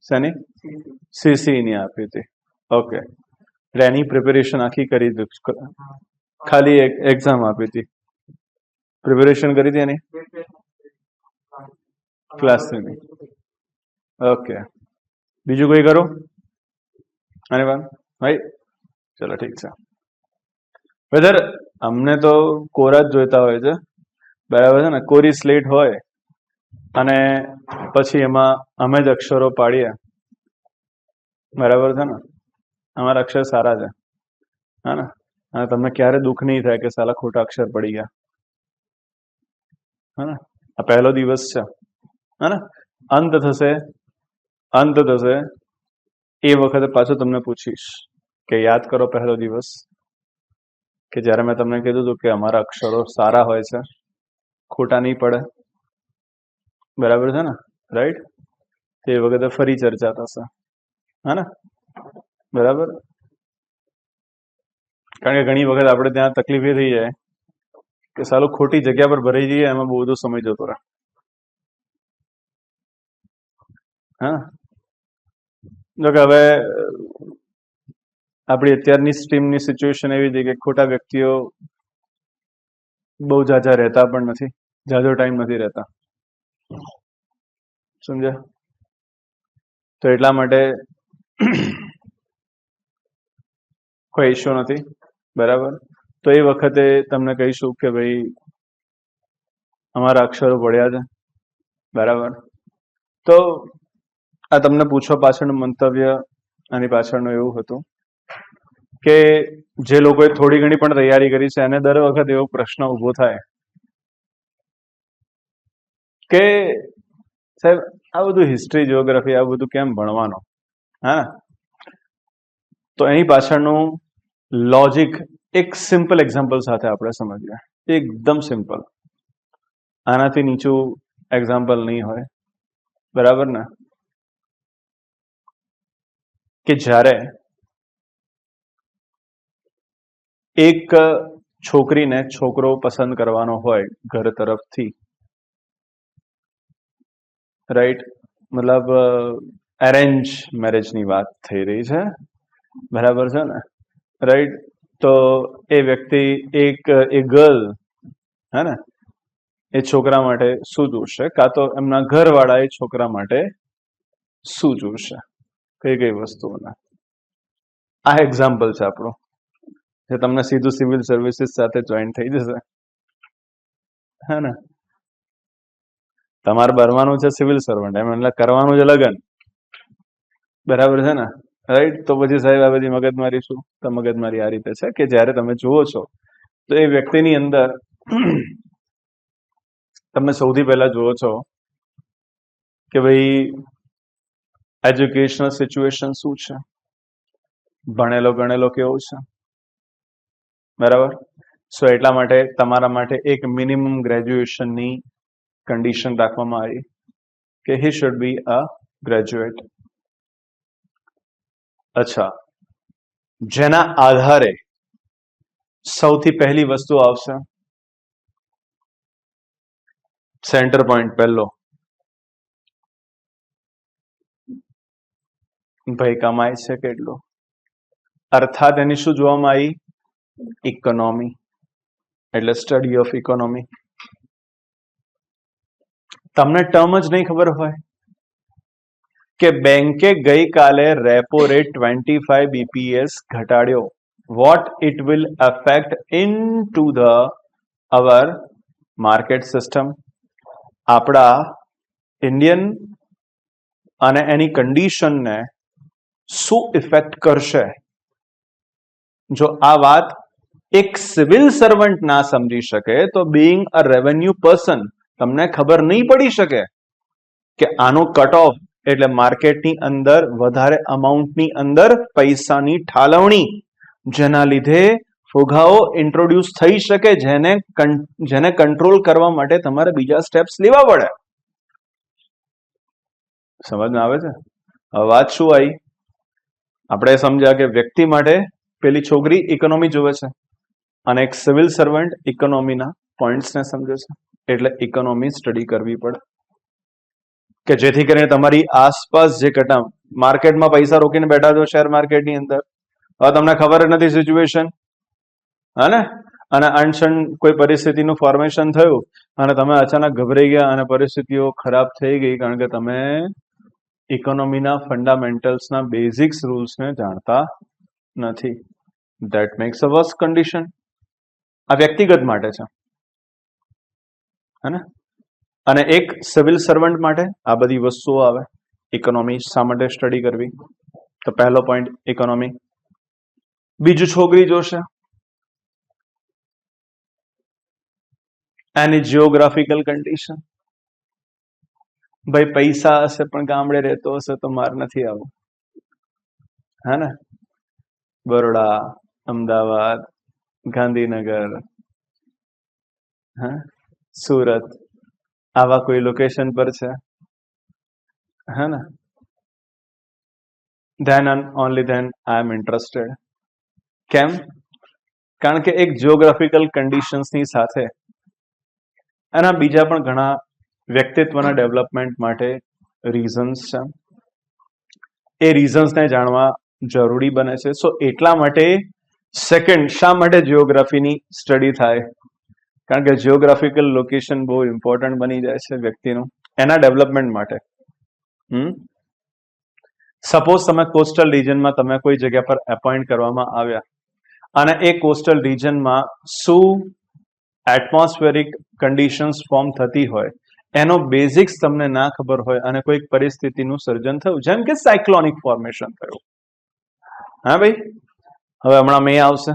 શેની? સીસી ની આપી હતી. ઓકે, એટલે એની પ્રિપેરેશન આખી કરી હતી, ખાલી એક એક્ઝામ આપી હતી. પ્રિપેરેશન કરી હતી એની ક્લાસ 3 ની. ઓકે, બીજું કોઈ કરો? અને ભાઈ ચલો ઠીક છે. વેધર અમને તો કોરા જ જોઈતા હોય છે, બરાબર છે ને? કોરી સ્લેટ હોય અને પછી એમાં અમે જ અક્ષરો પાડીએ, બરાબર છે ને? અમારા અક્ષર સારા છે, હા ને? અને તમને ક્યારે દુઃખ નહીં થાય કે સાલા ખોટા અક્ષર પડી ગયા, હા ને? આ પહેલો દિવસ છે, હા ને? અંત થશે એ વખતે પાછું તમને પૂછીશ કે યાદ કરો પહેલો દિવસ કે જ્યારે મેં તમને કીધું હતું કે અમારા અક્ષરો સારા હોય છે, ખોટા નહીં પડે, બરાબર છે ને? રાઈટ? તે વખતે ફરી ચર્ચા થશે, હા ને? બરાબર? કારણ કે ઘણી વખત આપણે ત્યાં તકલીફ એ થઈ જાય કે સાલું ખોટી જગ્યા પર ભરાઈ જઈએ, એમાં બહુ બધો સમય જતો રહે. હા, જો કે હવે આપણી અત્યારની સ્ટ્રીમની સિચ્યુએશન એવી છે કે ખોટા વ્યક્તિઓ બહુ ઝાઝા રહેતા પણ નથી, ઝાઝો ટાઈમ નથી રહેતા, સમજ્યા? તો એટલા માટે કોઈ ઇશ્યુ નથી, બરાબર? તો એ વખતે તમને કહીશું કે ભાઈ અમારા અક્ષરો પડ્યા છે, બરાબર. તો આ તમને પૂછવા પાછળનું મંતવ્ય આની પાછળનું એવું હતું કે જે લોકોએ થોડી ઘણી પણ તૈયારી કરી છે એને દર વખત એવો પ્રશ્ન ઉભો થાય કે સાહેબ આ બધું હિસ્ટ્રી, જિયોગ્રાફી આ બધું કેમ ભણવાનું? હા, તો એની પાછળનું લોજિક એક સિમ્પલ એક્ઝામ્પલ સાથે આપણે સમજીએ. એકદમ સિમ્પલ, આનાથી નીચું એક્ઝામ્પલ નહીં હોય, બરાબર ને? કે જ્યારે એક છોકરીને છોકરો પસંદ કરવાનો હોય ઘર તરફથી, રાઈટ, મતલબ અરેન્જ મેરેજની વાત થઈ રહી છે, બરાબર છે ને? રાઈટ. તો એ વ્યક્તિ એ ગર્લ હે ને એ છોકરા માટે શું જોશે, કાં તો એમના ઘરવાળા એ છોકરા માટે શું જોશે, કઈ કઈ વસ્તુઓના. આ એક્ઝામ્પલ છે આપણું, જે તમને સીધું સિવિલ સર્વિસીસ સાથે જોઈન થઈ જશે, હે ને? તમારે બનવાનું છે સિવિલ સર્વન્ટ, એમ એટલે કરવાનું છે લગ્ન, બરાબર છે ને? રાઈટ. તો પછી સાહેબ આ બધી મગજમારી શું? તો મગજમારી આ રીતે છે કે જ્યારે તમે જુઓ છો તો એ વ્યક્તિની અંદર તમે સૌથી પહેલા જુઓ છો કે ભાઈ એજ્યુકેશનલ સિચ્યુએશન શું છે, ભણેલો ગણેલો કેવો છે, બરાબર. સો એટલા માટે તમારા માટે એક મિનિમમ ગ્રેજ્યુએશનની કન્ડિશન રાખવામાં આવી કે he should be a graduate. અચ્છા, જેના આધારે સૌથી પહેલી વસ્તુ આવશે સેન્ટર પોઈન્ટ પહેલો, ભાઈ કમાય છે કેટલો, અર્થાત એની શું જોવામાં આવી? ઇકોનોમી, એટલે સ્ટડી ઓફ ઇકોનોમી. તમને ટર્મ જ નહીં ખબર હોય કે બેંકે ગઈકાલે રેપો રેટ 25 BPS ઘટાડ્યો, what it will affect in to the our market system, આપણા ઇન્ડિયન અને એની કન્ડિશનને શું ઇફેક્ટ કરશે? જો આ વાત એક સિવિલ સર્વન્ટ ના સમજી શકે તો બીઇંગ અ રેવન્યુ પર્સન તમને ખબર નહીં પડી શકે કે આનો કટ ઓફ એટલે માર્કેટની અંદર વધારે અમાઉન્ટની અંદર પૈસાની ઠાલવણી, જેના લીધે ફુગાવો ઇન્ટ્રોડ્યુસ થઈ શકે, જેને કંટ્રોલ કરવા માટે તમારે બીજા સ્ટેપ્સ લેવા પડે. સમજમાં આવે છે? વાત શું આવી? આપણે સમજ્યા કે વ્યક્તિ માટે પેલી છોકરી ઇકોનોમી જોવે છે અને એક સિવિલ સર્વન્ટ ઇકોનોમીના પોઈન્ટ્સને સમજે છે, એટલે ઇકોનોમી સ્ટડી કરવી પડે કે જેથી કરીને તમારી આસપાસ જે માર્કેટમાં પૈસા રોકીને બેઠા છો શેર માર્કેટની અંદર, હવે તમને ખબર જ નથી સિચ્યુએશન, હા ને? અને અનશન કોઈ પરિસ્થિતિનું ફોર્મેશન થયું અને તમે અચાનક ગભરાઈ ગયા અને પરિસ્થિતિઓ ખરાબ થઈ ગઈ કારણ કે તમે ઇકોનોમીના ફંડામેન્ટલ્સના બેઝિક્સ રૂલ્સને જાણતા નથી. That makes a worse condition. આ વ્યક્તિગત માટે છે, હે ને? અને એક સિવિલ સર્વન્ટ માટે આ બધી વસ્તુઓ આવે. ઇકોનોમી શા માટે સ્ટડી કરવી? તો પહેલો પોઈન્ટ ઇકોનોમી. બીજું છોકરી જોશે એની જીઓગ્રાફિકલ કન્ડિશન. ભાઈ પૈસા હશે પણ ગામડે રહેતો હશે તો માર નથી આવું, હે ને? બરોડા, અમદાવાદ, ગાંધીનગર, સુરત, આવા કોઈ લોકેશન પર છે, હે ને? Then and only then I am interested. કેમ? કારણ કે એક જીઓગ્રાફિકલ કન્ડિશન્સની સાથે એના બીજા પણ ઘણા વ્યક્તિત્વના ડેવલપમેન્ટ માટે રીઝન્સ છે. એ રીઝન્સને જાણવા જરૂરી બને છે. સો એટલા માટે સેકન્ડ, શા માટે જીઓગ્રાફીની સ્ટડી થાય? કારણ કે જીઓગ્રાફિકલ લોકેશન બહુ ઇમ્પોર્ટન્ટ બની જાય છે વ્યક્તિનું એના ડેવલપમેન્ટ માટે. સપોઝ તમે કોસ્ટલ રિજનમાં તમે કોઈ જગ્યા પર એપોઇન્ટ કરવામાં આવ્યા અને એ કોસ્ટલ રિજનમાં શું એટમોસ્ફેરિક કન્ડિશન્સ ફોર્મ થતી હોય એનો બેઝિક્સ તમને ના ખબર હોય અને કોઈક પરિસ્થિતિનું સર્જન થયું, જેમ કે સાયક્લોનિક ફોર્મેશન થયું. હા ભાઈ, હવે હમણાં મે આવશે.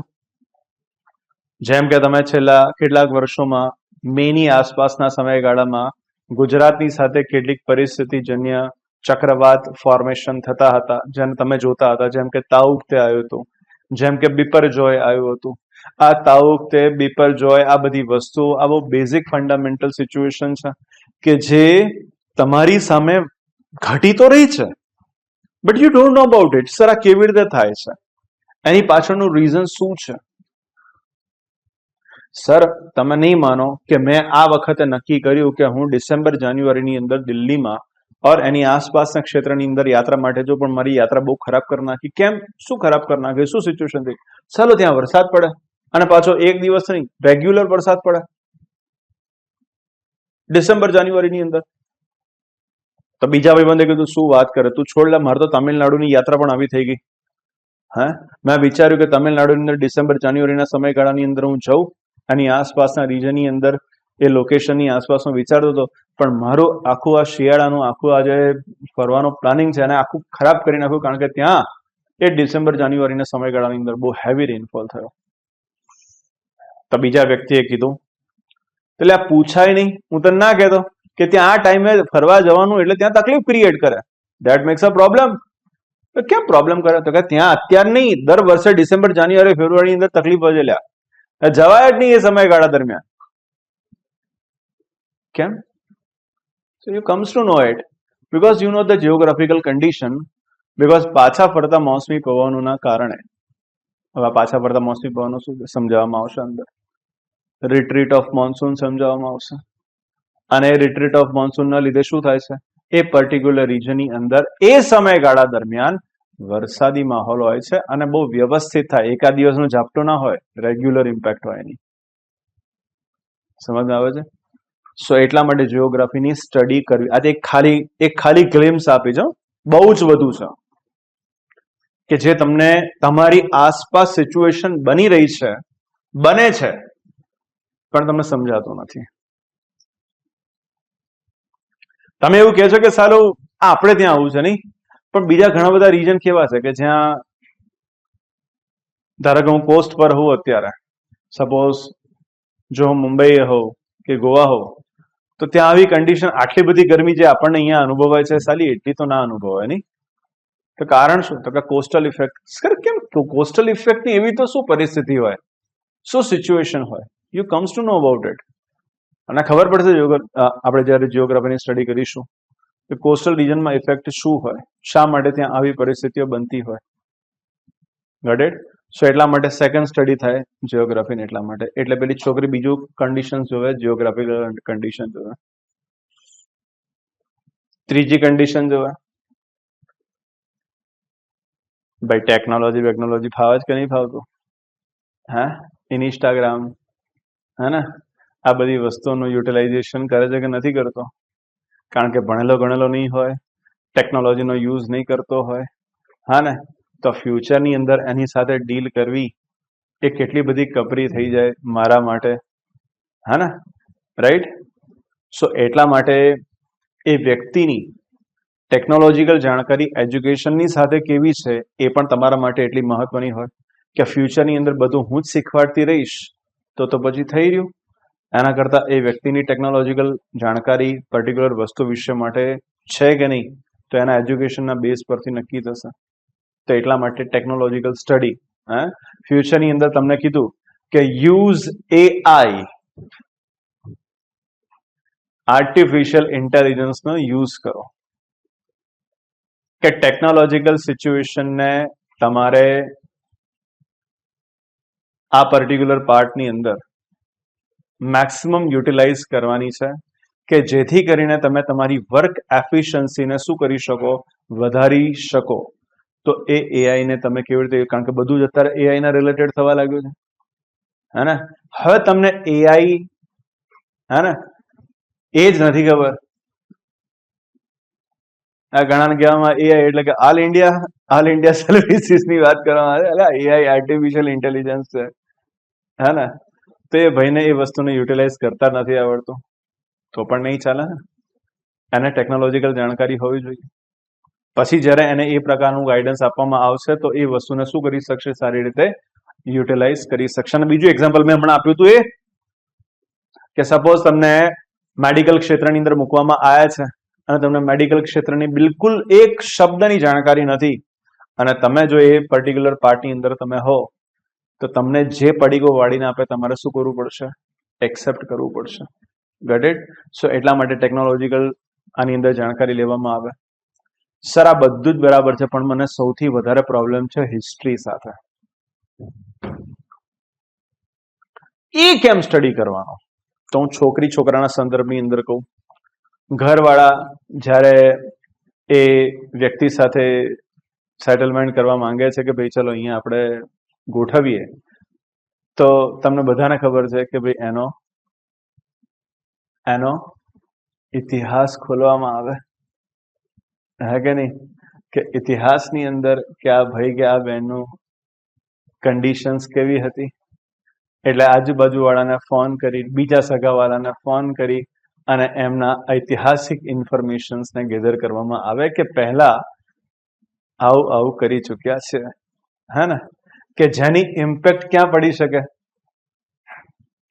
જેમ કે તમે છેલ્લા કેટલાક વર્ષોમાં મેની આસપાસના સમયગાળામાં ગુજરાતની સાથે કેટલીક પરિસ્થિતિજન્ય ચક્રવાત ફોર્મેશન થતા હતા, જેને તમે જોતા હતા. જેમ કે તાઉતે આવ્યું હતું, જેમ કે બિપરજોય આવ્યું હતું. આ તાઉતે, બિપરજોય, આ બધી વસ્તુઓ, આ બહુ બેઝિક ફંડામેન્ટલ સિચ્યુએશન છે કે જે તમારી સામે ઘટી તો રહી છે, but you don't know about it. Sir, આ કેવી રીતે થાય છે, એની પાછળનું રીઝન શું છે? સર, તમે નહીં માનો કે મેં આ વખતે નક્કી કર્યું કે હું ડિસેમ્બર જાન્યુઆરીની અંદર દિલ્હીમાં ઓર એની આસપાસના ક્ષેત્રની અંદર યાત્રા માટે જો, પણ મારી યાત્રા બહુ ખરાબ કરી નાખી. કેમ? શું ખરાબ કરી નાખી? શું સિચ્યુએશન થઈ? ચાલો, ત્યાં વરસાદ પડે અને પાછો એક દિવસ નહીં, રેગ્યુલર વરસાદ પડે ડિસેમ્બર જાન્યુઆરીની અંદર. તો બીજા ભાઈબંધે કીધું, શું વાત કરે તું, છોડ લે, મારે તો તમિલનાડુની યાત્રા પણ આવી થઈ ગઈ. હા, મેં વિચાર્યું કે તમિલનાડુની અંદર ડિસેમ્બર જાન્યુઆરીના સમયગાળાની અંદર હું જઉં, એની આસપાસના રીજનની અંદર, એ લોકેશનની આસપાસ હું વિચારતો હતો, પણ મારું આખું આ શિયાળાનું આખું આ જે ફરવાનું પ્લાનિંગ છે એને આખું ખરાબ કરી નાખ્યું, કારણ કે ત્યાં એ ડિસેમ્બર જાન્યુઆરીના સમયગાળાની અંદર બહુ હેવી રેનફોલ થયો. તો બીજા વ્યક્તિએ કીધું, એટલે આ પૂછાય નહીં, હું તને ના કહેતો કે ત્યાં આ ટાઈમે ફરવા જવાનું એટલે ત્યાં તકલીફ ક્રિએટ કરે. That makes a problem. તો કેમ પ્રોબ્લેમ કરે? તો કે ત્યાં અત્યાર નહીં, દર વર્ષે ડિસેમ્બર જાન્યુઆરી ફેબ્રુઆરીની અંદર તકલીફ હોય છે લ્યા, જવાય જ નહીં એ સમયગાળા દરમિયાન. કેમ? So you comes to know it because you know the geographical condition, because પાછા ફરતા મોસમી પવનોના કારણે. હવે પાછા ફરતા મોસમી પવનો શું સમજાવવામાં આવશે અંદર? રિટ્રીટ ઓફ મોન્સૂન સમજાવવામાં આવશે. અને રિટ્રીટ ઓફ મોન્સૂનના લીધે શું થાય છે? એ પર્ટિક્યુલર રીજનની અંદર એ સમયગાળા દરમિયાન વરસાદી માહોલ હોય છે અને બહુ વ્યવસ્થિત થાય. એકાદ દિવસનું ઝાપટું ના હોય, રેગ્યુલર ઇમ્પેક્ટ હોય એની. સમજ આવે છે? સો એટલા માટે જીઓગ્રાફીની સ્ટડી કરવી. આજે એક ખાલી ગ્લિમ્સ આપી છે, બહુ જ વધુ છે, કે જે તમને તમારી આસપાસ સિચ્યુએશન બની રહી છે, બને છે, પણ તમને સમજાતું નથી. તમે એવું કહે છો કે સાલું આપણે ત્યાં આવું છે નહીં, પણ બીજા ઘણા બધા રીજન કેવા છે કે જ્યાં, ધારો કે હું કોસ્ટ પર હોઉં અત્યારે, સપોઝ જો હું મુંબઈ હોઉં કે ગોવા હોઉં, તો ત્યાં આવી કન્ડિશન, આટલી બધી ગરમી જે આપણને અહીંયા અનુભવાય છે, સાલી એટલી તો ના અનુભવાય નહીં. તો કારણ શું? તો કે કોસ્ટલ ઇફેક્ટ. સર, કેમ કોસ્ટલ ઇફેક્ટની એવી તો શું પરિસ્થિતિ હોય, શું સિચ્યુએશન હોય? You comes to know about it. અને ખબર પડશે આપણે જ્યારે જીઓગ્રાફીની સ્ટડી કરીશું કે કોસ્ટલ રિજનમાં ઇફેક્ટ શું હોય, શા માટે ત્યાં આવી પરિસ્થિતિઓ બનતી હોય. Got it? સો એટલા માટે સેકન્ડ સ્ટડી થાય જીઓગ્રાફીની. એટલા માટે, એટલે પેલી છોકરી બીજું કન્ડિશન જોવે, જીઓગ્રાફિકલ કન્ડિશન જોવે. ત્રીજી કન્ડિશન જોવે, ભાઈ ટેકનોલોજી ફાવે જ કે નહીં ફાવતું? હા, ઇન્સ્ટાગ્રામ, હે ને, આ બધી વસ્તુઓનું યુટિલાઇઝેશન કરે છે કે નથી કરતો? કારણ કે ભણેલો ગણેલો નહીં હોય, ટેકનોલોજીનો યુઝ નહીં કરતો હોય, હા ને, તો ફ્યુચરની અંદર એની સાથે ડીલ કરવી એ કેટલી બધી કપરી થઈ જાય મારા માટે, હા ને, રાઈટ? સો એટલા માટે એ વ્યક્તિની ટેકનોલોજીકલ જાણકારી એજ્યુકેશનની સાથે કેવી છે એ પણ તમારા માટે એટલી મહત્વની હોય કે ફ્યુચરની અંદર બધું હું જ શીખવાડતી રહીશ તો પછી થઈ રહ્યું. એના કરતાં એ વ્યક્તિની ટેકનોલોજીકલ જાણકારી પર્ટિક્યુલર વસ્તુ વિશે માટે છે કે નહીં, તો એના એજ્યુકેશનના બેઝ પરથી નક્કી થશે. તો એટલા માટે ટેકનોલોજીકલ સ્ટડી, ફ્યુચરની અંદર તમને કીધું કે યુઝ એઆઈ, આર્ટિફિશિયલ ઇન્ટેલિજન્સનો યુઝ કરો, કે ટેકનોલોજીકલ સિચ્યુએશનને તમારે આ પર્ટિક્યુલર પાર્ટની અંદર મેક્સિમમ યુટિલાઇઝ કરવાની છે, કે જેથી કરીને તમે તમારી વર્ક એફિશિયન્સીને શું કરી શકો, વધારી શકો. તો એ એઆઈને તમે કેવી રીતે, કારણ કે બધું જ અત્યારે એઆઈના રિલેટેડ થવા લાગ્યું છે, હે ને. હવે તમને એઆઈ, હે ને, એ જ નથી ખબર આ ઘણા કહેવામાં એઆઈ એટલે કે ઓલ ઇન્ડિયા સર્વિસીસ ની વાત કરવામાં આવે. એટલે એઆઈ આર્ટિફિશિયલ ઇન્ટેલિજન્સ છે, હે ને? તો એ ભાઈને એ વસ્તુને યુટિલાઇઝ કરતા નથી આવડતું, તો પણ નહીં ચાલે ને. એને ટેકનોલોજીકલ જાણકારી હોવી જોઈએ. પછી જ્યારે એને એ પ્રકારનું ગાઈડન્સ આપવામાં આવશે તો એ વસ્તુને શું કરી શકશે? સારી રીતે યુટિલાઇઝ કરી શકશે. અને બીજું એક્ઝામ્પલ મેં હમણાં આપ્યું હતું એ કે સપોઝ તમને મેડિકલ ક્ષેત્રની અંદર મૂકવામાં આવ્યા છે અને તમને મેડિકલ ક્ષેત્રની બિલકુલ એક શબ્દની જાણકારી નથી, અને તમે જો એ પર્ટિક્યુલર પાર્ટની અંદર તમે હો, તો તમને જે પડીકો વાળીને આપે તમારે શું કરવું પડશે? એક્સેપ્ટ કરવું પડશે. Get it? સો એટલા માટે ટેકનોલોજીકલ આની અંદર જાણકારી લેવામાં આવે. સર આ બધું જ બરાબર છે, પણ મને સૌથી વધારે પ્રોબ્લેમ છે હિસ્ટ્રી સાથે. એ કેમ સ્ટડી કરવાનો? તો હું છોકરાના સંદર્ભની અંદર કહું. ઘરવાળા જ્યારે એ વ્યક્તિ સાથે સેટલમેન્ટ કરવા માંગે છે કે ભાઈ ચલો અહીંયા આપણે ગોઠવીએ, તો તમને બધાને ખબર છે કે ભાઈ એનો ઇતિહાસ ખોલવામાં આવે, હે કે નહીં? કે ઇતિહાસની અંદર કે આ ભાઈ કે આ બહેનનું કન્ડિશન્સ કેવી હતી. એટલે આજુબાજુ વાળાને ફોન કરી, બીજા સગાવાળાને ફોન કરી અને એમના ઐતિહાસિક ઇન્ફોર્મેશન્સને ગેધર કરવામાં આવે કે પહેલા આવું કરી ચૂક્યા છે, હે ને? કે જેની ઇમ્પેક્ટ ક્યાં પડી શકે?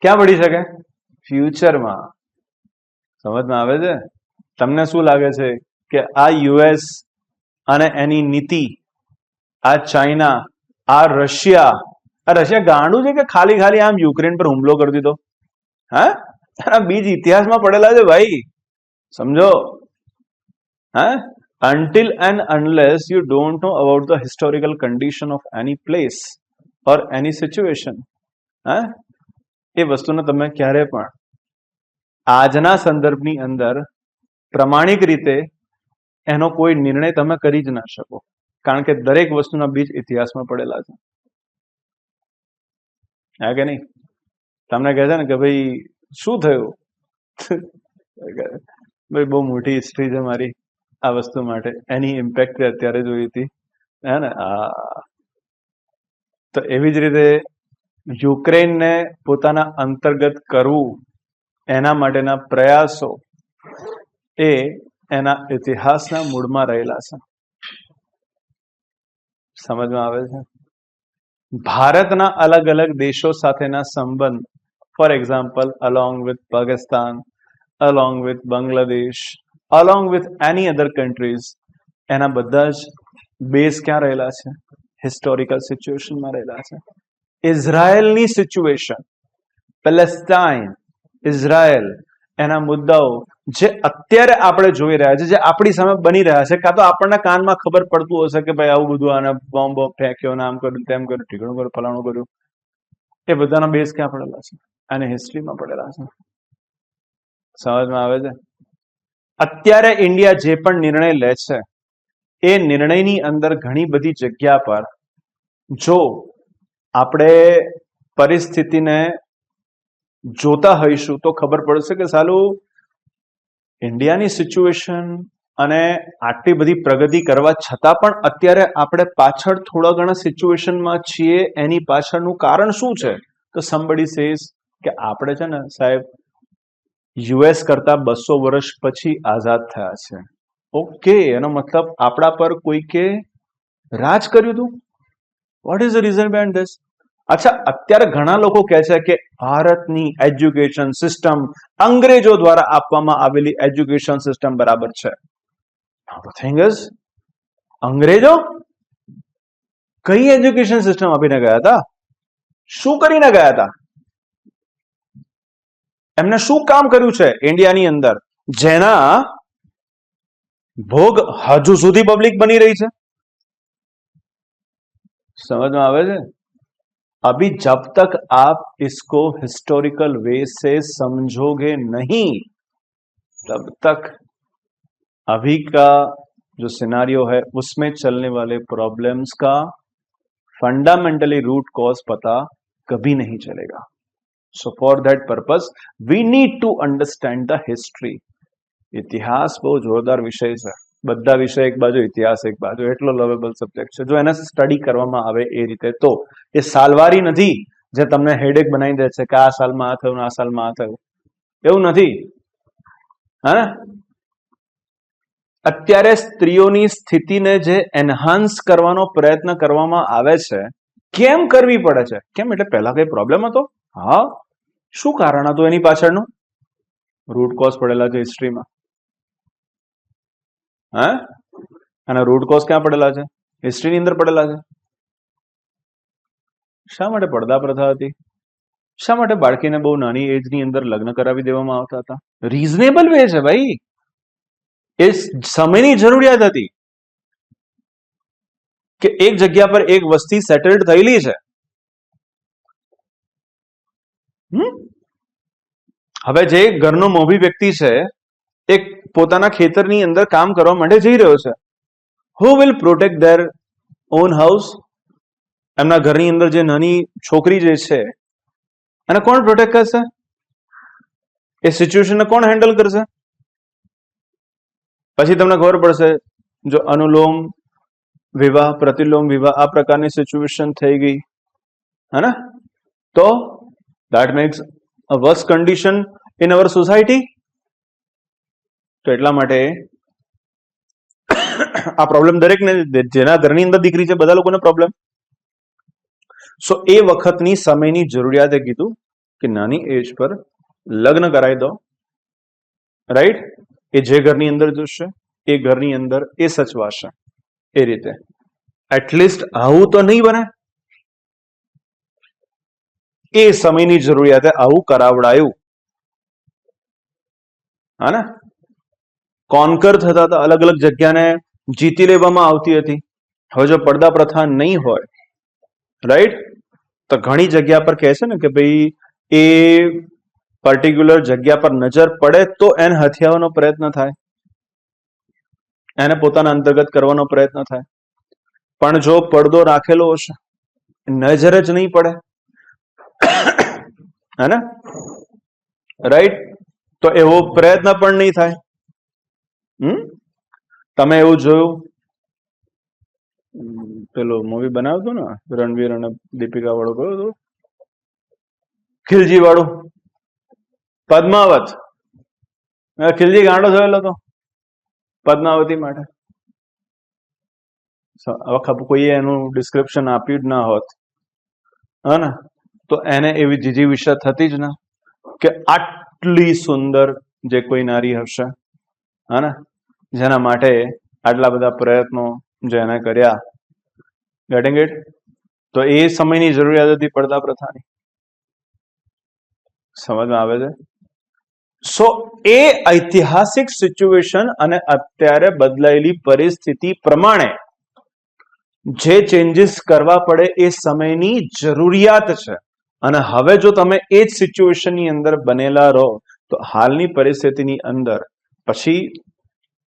ક્યાં પડી શકે? ફ્યુચરમાં. સમજમાં આવે છે? તમને શું લાગે છે કે આ યુએસ અને એની નીતિ, આ ચાઇના, આ રશિયા ગાંડું છે કે ખાલી આમ યુક્રેન પર હુમલો કરી દીધો? હા, બીજ ઇતિહાસમાં પડેલા છે ભાઈ, સમજો. હા, until and unless you don't know about the historical condition of any place or any situation, હા, એ વસ્તુને તમે ક્યારે પણ આજના સંદર્ભની અંદર પ્રમાણિક રીતે એનો કોઈ નિર્ણય તમે કરી જ ના શકો, કારણ કે દરેક વસ્તુના બીજ ઇતિહાસમાં પડેલા છે, હા કે નહીં? તમને કહે છે ને કે ભાઈ શું થયું? ભાઈ બહુ મોટી હિસ્ટ્રી છે મારી આ વસ્તુ માટે, એની ઇમ્પેક્ટ અત્યારે જોઈ હતી, હે ને? તો એવી જ રીતે યુક્રેનને પોતાના અંતર્ગત કરવું, એના માટેના પ્રયાસો એ એના ઇતિહાસના મૂળમાં રહેલા છે. સમજમાં આવે છે? ભારતના અલગ અલગ દેશો સાથેના સંબંધ, for example along with Pakistan, along with Bangladesh, along with any other countries, એના બધા જ બેઝ ક્યાં રહેલા છે? હિસ્ટોરિકલ સિચ્યુએશનમાં રહેલા છે. ઇઝરાયલની સિચ્યુએશન, પેલેસ્ટાઇન, ઇઝરાયલ, એના મુદ્દાઓ જે અત્યારે આપણે જોઈ રહ્યા છે, જે આપણી સામે બની રહ્યા છે, કાં તો આપણના કાનમાં ખબર પડતું હશે કે ભાઈ આવું બધું, આને બોમ્બ ફેંક્યો, આમ કર્યું, તેમ કર્યું, ઠીકણું કર્યું, ફલાણું કર્યું, એ બધાના બેઝ ક્યાં પડેલા છે? અને હિસ્ટ્રીમાં પડેલા છે. સમજમાં આવે છે? અત્યારે ઇન્ડિયા જે પણ નિર્ણય લે છે, એ નિર્ણયની અંદર ઘણી બધી જગ્યા પર જો આપણે પરિસ્થિતિને જોતા હોઈશું તો ખબર પડશે કે સાલું ઇન્ડિયાની સિચ્યુએશન અને આટલી બધી પ્રગતિ કરવા છતાં પણ અત્યારે આપણે પાછળ થોડા ઘણા સિચ્યુએશનમાં છીએ. એની પાછળનું કારણ શું છે? તો somebody says કે આપણે છે ને સાહેબ યુએસ કરતા 200 વર્ષ પછી આઝાદ થયા છે. ઓકે, એનો મતલબ આપણા પર કોઈકે રાજ કર્યું હતું. Vote is the reason behind this? અચ્છા, અત્યારે ઘણા લોકો કહે છે કે ભારતની એજ્યુકેશન સિસ્ટમ અંગ્રેજો દ્વારા આપવામાં આવેલી એજ્યુકેશન સિસ્ટમ બરાબર છે. The thing is, અંગ્રેજો કઈ એજ્યુકેશન સિસ્ટમ આપીને ગયા હતા? શું કરીને ગયા હતા? એમને શું કામ કર્યું છે ઇન્ડિયાની અંદર જેના ભોગ હજુ સુધી પબ્લિક બની રહી છે? समझ में आवे? अभी जब तक आप इसको हिस्टोरिकल वे से समझोगे नहीं, तब तक अभी का जो सिनारियो है उसमें चलने वाले प्रॉब्लम्स का फंडामेंटली रूट कॉज पता कभी नहीं चलेगा. So for that purpose we need to understand the history. इतिहास बहुत जोरदार विषय है. બધા વિષય એક બાજુ, ઇતિહાસ એક બાજુ, એટલો લવેબલ સબ્જેક્ટ છે. જો એને સ્ટડી કરવામાં આવે એ રીતે તો એ સાલવારી નથી જે તમને હેડેક બનાવી દે છે કે આ સાલમાં આ થયું, આ સાલમાં આ થયું. એવું નથી. હા, અત્યારે સ્ત્રીઓની સ્થિતિને જે એનહાન્સ કરવાનો પ્રયત્ન કરવામાં આવે છે, કેમ કરવી પડે છે? કેમ એટલે પહેલા કઈ પ્રોબ્લેમ હતો? હા, શું કારણ હતું એની પાછળનું? રૂટ કોઝ પડેલા છે હિસ્ટ્રીમાં. હા, અને રૂટ કોઝ ક્યાં પડેલા છે? હિસ્ટ્રીની અંદર પડેલા છે. શા માટે પડદા પ્રથા હતી? શા માટે બાળકીને બહુ નાની એજની અંદર લગ્ન કરાવી દેવામાં આવતા હતા? રીઝનેબલ વે છે ભાઈ, એ સમયની જરૂરિયાત હતી કે એક જગ્યા પર એક વસ્તી સેટલડ થયેલી છે. હવે જે ઘરનો મોભી વ્યક્તિ છે, એક પોતાના ખેતરની અંદર કામ કરવા માટે જઈ રહ્યો છે. Who will protect there on house? એમના ઘરની અંદર જે નાની છોકરી જે છે એને કોણ પ્રોટેક્ટ કરશે? એ સિચ્યુએશનને કોણ હેન્ડલ કરશે? પછી તમને ખબર પડશે, જો અનુલોમ વિવાહ, પ્રતિલોમ વિવાહ આ પ્રકારની સિચ્યુએશન થઈ ગઈ, હે ને, તો that makes a worse condition in our society. તો એટલા માટે આ પ્રોબ્લેમ દરેકને, જેના ઘરની અંદર દીકરી છે બધા લોકોને પ્રોબ્લેમ. સો એ વખતની સમયની જરૂરિયાતે કીધું કે નાની એજ પર લગ્ન કરાવી દો, રાઈટ? એ જે ઘરની અંદર જશે એ ઘરની અંદર એ સચવાશે એ રીતે. એટલીસ્ટ આવું તો નહીં બને. એ સમયની જરૂરિયાતે આવું કરાવડાયું. હા ને, કોન્કર થતા હતા, અલગ અલગ જગ્યાને જીતી લેવામાં આવતી હતી. હવે જો પડદા પ્રથા નહીં હોય, રાઈટ, તો ઘણી જગ્યા પર કહે છે ને કે ભાઈ એ પર્ટિક્યુલર જગ્યા પર નજર પડે તો એને હથિયાવાનો પ્રયત્ન થાય, એને પોતાના અંતર્ગત કરવાનો પ્રયત્ન થાય. પણ જો પડદો રાખેલો હશે, નજર જ નહીં પડે, હે ને, રાઈટ, તો એવો પ્રયત્ન પણ નહીં થાય. તમે એવું જોયું, પેલો મૂવી બનાવ્યો હતો ને રણવીર અને દીપિકા વાળો, કયો હતો? ખિલજી વાળું, પદ્માવત. ખિલજી ગાંડો થયેલો હતો પદ્માવતી માટે. કોઈએ એનું ડિસ્ક્રિપ્શન આપ્યું જ ના હોત, હા ને, તો એને એવી જીજીવિષા થતી જ ના કે આટલી સુંદર જે કોઈ નારી હશે, હા ને, જેના માટે આટલા બધા પ્રયત્નો જેને કર્યા, ગેટિંગ ઇટ? તો એ સમયની જરૂરિયાત હતી પડદા પ્રથાની. સમજમાં આવે છે? સો એ ઐતિહાસિક સિચ્યુએશન અને અત્યારે બદલાયેલી પરિસ્થિતિ પ્રમાણે જે ચેન્જીસ કરવા પડે એ સમયની જરૂરિયાત છે. અને હવે જો તમે એ જ સિચ્યુએશનની અંદર બનેલા રહો તો હાલની પરિસ્થિતિની અંદર પછી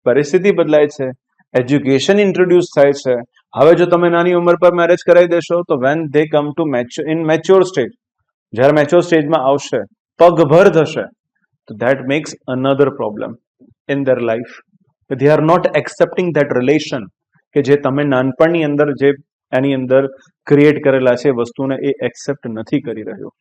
પરિસ્થિતિ બદલાય છે, એજ્યુકેશન ઇન્ટ્રોડ્યુસ થાય છે. હવે જો તમે નાની ઉંમર પર મેરેજ કરાવી દેશો તો when they come to mature stage, જ્યારે મેચ્યોર સ્ટેજમાં આવશે, પગભર થશે, તો that makes another problem in their life. They are not accepting that relation કે જે તમે નાનપણની અંદર જે એની અંદર ક્રિએટ કરેલા છે વસ્તુને એ એક્સેપ્ટ નથી કરી રહ્યો.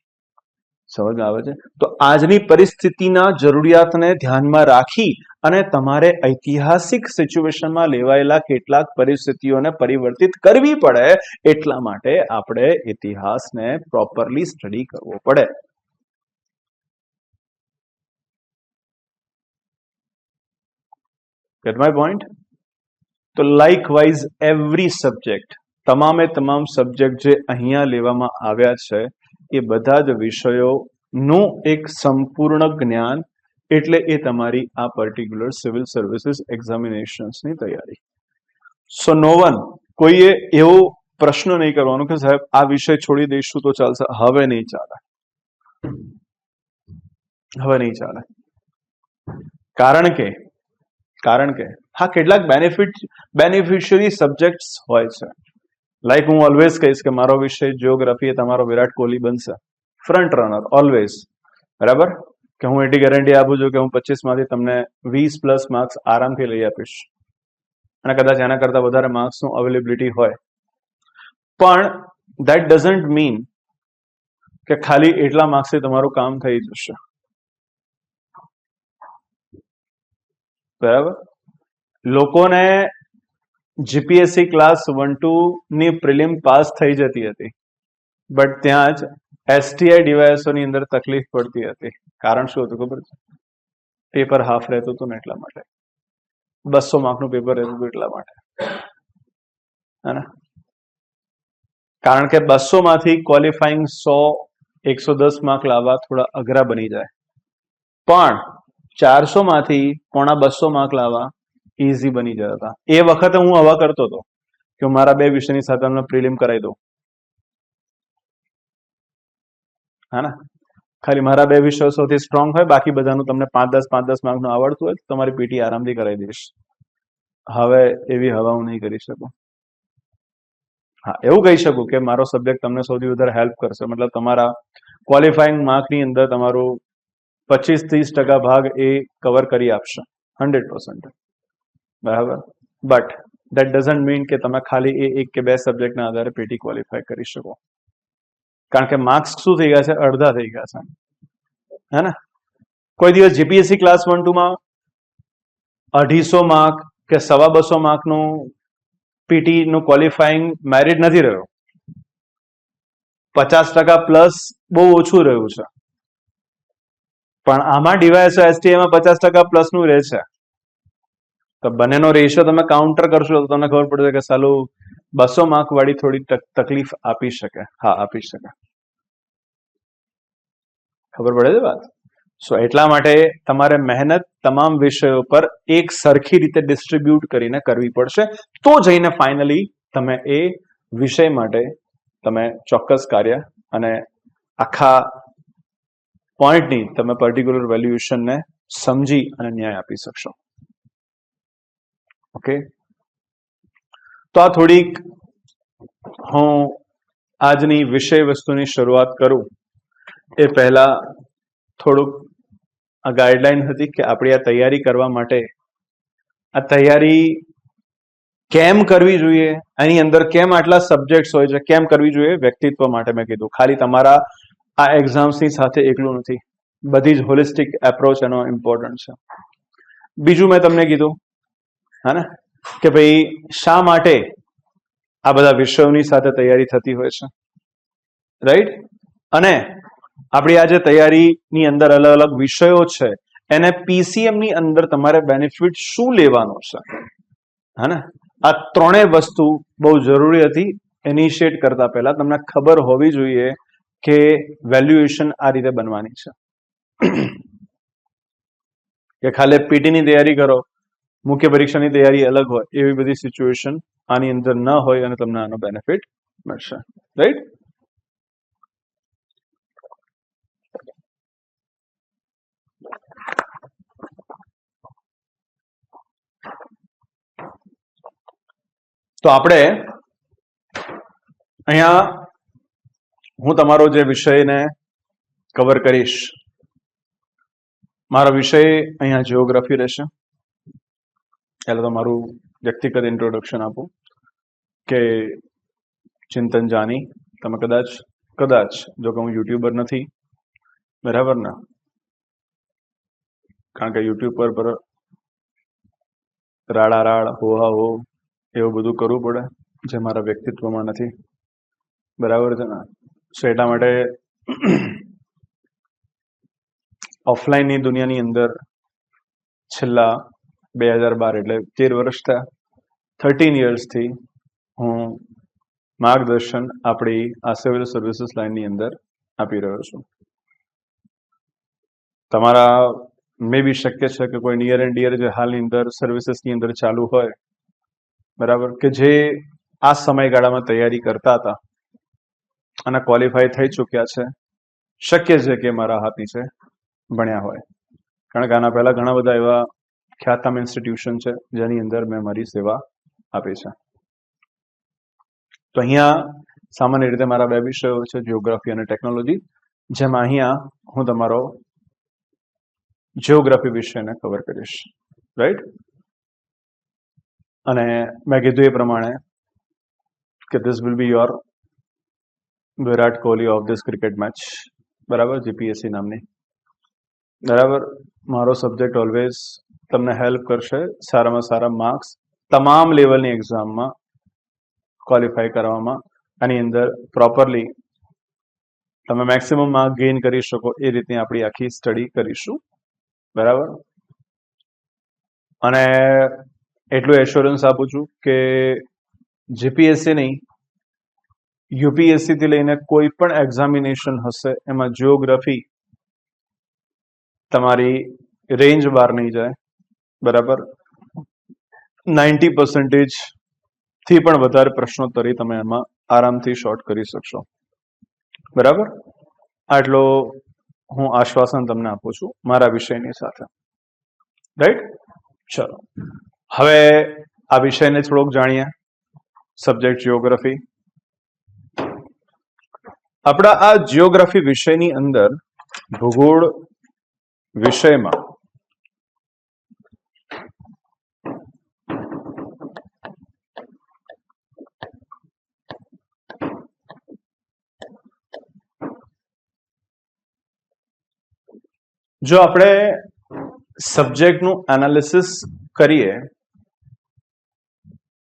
સમજ આવે છે? તો આજની પરિસ્થિતિના જરૂરિયાતને ધ્યાનમાં રાખી અને તમારે ઐતિહાસિક સિચ્યુએશનમાં લેવાયેલા કેટલાક પરિસ્થિતિઓને પરિવર્તિત કરવી પડે, એટલા માટે આપણે ઇતિહાસને પ્રોપરલી સ્ટડી કરવો પડે. Get my point? તો લાઇકવાઇઝ એવરી સબ્જેક્ટ, તમામે તમામ સબ્જેક્ટ જે અહીંયા લેવામાં આવ્યા છે એ બધા જ વિષયોનું એક સંપૂર્ણ જ્ઞાન, એટલે એ તમારી આ પર્ટિક્યુલર સિવિલ સર્વિસીસ એક્ઝામિનેશન્સની તૈયારી. સો નો વન, કોઈએ એવો પ્રશ્ન નહીં કરવાનો કે સાહેબ આ વિષય છોડી દઈશું તો ચાલશે. હવે નહીં ચાલે, હવે નહીં ચાલે. કારણ કે હા, કેટલાક બેનિફિશિયરી સબ્જેક્ટ્સ હોય છે. લાઈક હું ઓલવેઝ કહીશ કે મારો વિષય જીઓગ્રાફી એ તમારો વિરાટ કોહલી બનશે, ફ્રન્ટ રનર ઓલવેઝ, બરાબર? કે હું એટલી ગેરંટી આપું છું કે હું 25 માંથી તમને 20+ માર્ક્સ આરામથી લઈ આપીશ. અને કદાચ એના કરતા વધારે માર્ક્સનું અવેલેબિલિટી હોય, પણ દેટ ડઝન્ટ મીન કે ખાલી એટલા માર્ક્સથી તમારું કામ થઈ જશે. બરાબર. લોકોને જીપીએસસી ક્લાસ 1-2 ની પ્રિલિમ પાસ થઈ જતી હતી, બટ ત્યાં જ એસટીઆઈ ડીવાયએસઓની અંદર તકલીફ પડતી હતી. કારણ શું હતું ખબર છે? પેપર હાફ રહેતું હતું ને એટલા માટે. 200 માર્કનું પેપર રહેતું હતું એટલા માટે. હે? કારણ કે 200 માંથી ક્વોલિફાઈંગ 100-110 માર્ક લાવવા થોડા અઘરા બની જાય, પણ 400 માંથી પોણા 200 માર્ક લાવવા ઈઝી બની જતા હતા. એ વખતે હું આવા કરતો હતો કે મારા 2 વિષયની સાથે અમને પ્રિલિમ કરાવી દઉં. હા ને, ખાલી મારા 2 વિષયો સૌથી સ્ટ્રોંગ હોય, બાકી બધાનું તમને 5-10 માર્કનું આવડતું હોય તો તમારી પીટી આરામથી કરાવી દઈશ. હવે એવી હવા હું નહીં કરી શકું. હા, એવું કહી શકું કે મારો સબ્જેક્ટ તમને સૌથી વધારે હેલ્પ કરશે, મતલબ તમારા ક્વોલિફાઈંગ માર્કની અંદર તમારું 25-30% ભાગ એ કવર કરી આપશે 100%. બરાબર. બટ દેટ ડઝન્ટ મીન કે તમે ખાલી એ 1 કે 2 સબ્જેક્ટના આધારે પીટી ક્વોલિફાય કરી શકો. કારણ કે માર્ક્સ શું થઈ ગયા છે? અડધા થઈ ગયા છે. હે ને? કોઈ દિવસ જીપીએસસી ક્લાસ 1-2 માં 250 માર્ક કે 250 માર્કનું પીટી નું ક્વોલિફાઈંગ મેરિટ નથી રહ્યો. 50% પ્લસ બહુ ઓછું રહ્યું છે. પણ આમાં ડીવાયએસઓ એસટીએમાં 50% પ્લસ નું રહે છે. તો બંનેનો રેશિયો તમે કાઉન્ટર કરશો તો તમને ખબર પડશે કે સાલું 200 માર્ક વાળી થોડી તકલીફ આપી શકે. હા, આપી શકે. ખબર પડે છે વાત? સો એટલા માટે તમારે મહેનત તમામ વિષયો પર એક સરખી રીતે ડિસ્ટ્રીબ્યુટ કરીને કરવી પડશે, તો જઈને ફાઇનલી તમે એ વિષય માટે તમે ચોક્કસ કાર્ય અને આખા પોઈન્ટની તમે પર્ટિક્યુલર વેલ્યુએશનને સમજી અને ન્યાય આપી શકશો. ઓકે, તો આ થોડીક હું આજની વિષય વસ્તુની શરૂઆત કરું એ પહેલા થોડુંક આ ગાઈડલાઈન હતી કે આપણી આ તૈયારી કરવા માટે આ તૈયારી કેમ કરવી જોઈએ, એની અંદર કેમ આટલા સબ્જેક્ટ્સ હોય છે, કેમ કરવી જોઈએ, વ્યક્તિત્વ માટે મેં કીધું. ખાલી તમારા આ એક્ઝામ્સની સાથે એકલું નથી, બધી જ હોલિસ્ટિક એપ્રોચ એનો ઇમ્પોર્ટન્ટ છે. બીજું મેં તમને કીધું હા ને કે ભાઈ શા માટે આ બધા વિષયોની સાથે તૈયારી થતી હોય છે, રાઈટ? અને આપણી આ જે તૈયારીની અંદર અલગ અલગ વિષયો છે એને પીસીએમ ની અંદર તમારે બેનિફિટ શું લેવાનું છે, હા ને? આ ત્રણેય વસ્તુ બહુ જરૂરી હતી. ઇનિશિયેટ કરતા પહેલા તમને ખબર હોવી જોઈએ કે વેલ્યુએશન આ રીતે બનવાની છે કે ખાલી પીટીની તૈયારી કરો, મુખ્ય પરીક્ષાની તૈયારી અલગ હોય, એવી બધી સિચ્યુએશન આની અંદર ન હોય અને તમને આનો બેનિફિટ મળશે, રાઈટ? તો આપણે અહીંયા હું તમારો જે વિષયને કવર કરીશ, મારો વિષય અહીંયા જીઓગ્રાફી રહેશે. એટલે તો મારું વ્યક્તિગત ઇન્ટ્રોડક્શન આપું કે ચિંતન જાની, તમે કદાચ જો કે હું યુટ્યુબર નથી, બરાબર ને? કારણ કે યુટ્યુબ પર રાડ હોહા હો એવું બધું કરવું પડે જે મારા વ્યક્તિત્વમાં નથી, બરાબર છે ને? સો એટલા માટે ઓફલાઈનની દુનિયાની અંદર છેલ્લા 2012 એટલે 13 વર્ષ થયા, 13 યર્સથી હું માર્ગદર્શન આપણી આ સિવિલ સર્વિસીસ લાઇનની અંદર આપી રહ્યો છું. તમારા મે બી શક્ય છે કે કોઈ નિયર એન્ડ ડિયર જે હાલની અંદર સર્વિસીસની અંદર ચાલુ હોય, બરાબર, કે જે આ સમયગાળામાં તૈયારી કરતા હતા અને ક્વોલિફાય થઈ ચૂક્યા છે, શક્ય છે કે મારા હાથ નીચે ભણ્યા હોય. કારણ કે આના પહેલા ઘણા બધા એવા ખ્યાતનામ ઇન્સ્ટિટ્યુશન છે જેની અંદર મેં મારી સેવા આપી છે. તો અહીંયા સામાન્ય રીતે મારા 2 વિષયો છે, જીઓગ્રાફી અને ટેકનોલોજી, જેમાં અહીંયા હું તમારો જીઓગ્રાફી વિષયને કવર કરીશ, રાઈટ? અને મેં કીધું એ પ્રમાણે કે this will be your Virat Kohli of this cricket match, બરાબર, જીપીએસસી નામની. બરાબર, મારો સબ્જેક્ટ ઓલવેઝ તમને હેલ્પ કરશે સારામાં સારા માર્ક્સ તમામ લેવલની એક્ઝામમાં ક્વોલિફાય કરવામાં. આની અંદર પ્રોપરલી તમે મેક્સિમમ માર્ક ગેઇન કરી શકો એ રીતની આપણી આખી સ્ટડી કરીશું. બરાબર, અને એટલું એશ્યોરન્સ આપું છું કે જીપીએસસી નહીં, યુપીએસસી થી લઈને કોઈ પણ એક્ઝામિનેશન હશે એમાં જિયોગ્રાફી તમારી રેન્જ બહાર નહીં જાય. બરાબર, 90% થી પણ વધારે પ્રશ્નોત્તરી તમે એમાં આરામથી શોર્ટ કરી શકશો. બરાબર, આટલો હું આશ્વાસન તમને આપું છું મારા વિષયની સાથે. રાઈટ, ચલો હવે આ વિષયને થોડોક જાણીએ. Subject geography. આપણા આ જિયોગ્રાફી વિષયની અંદર ભૂગોળ વિષયમાં જો આપણે સબ્જેક્ટનું એનાલિસિસ કરીએ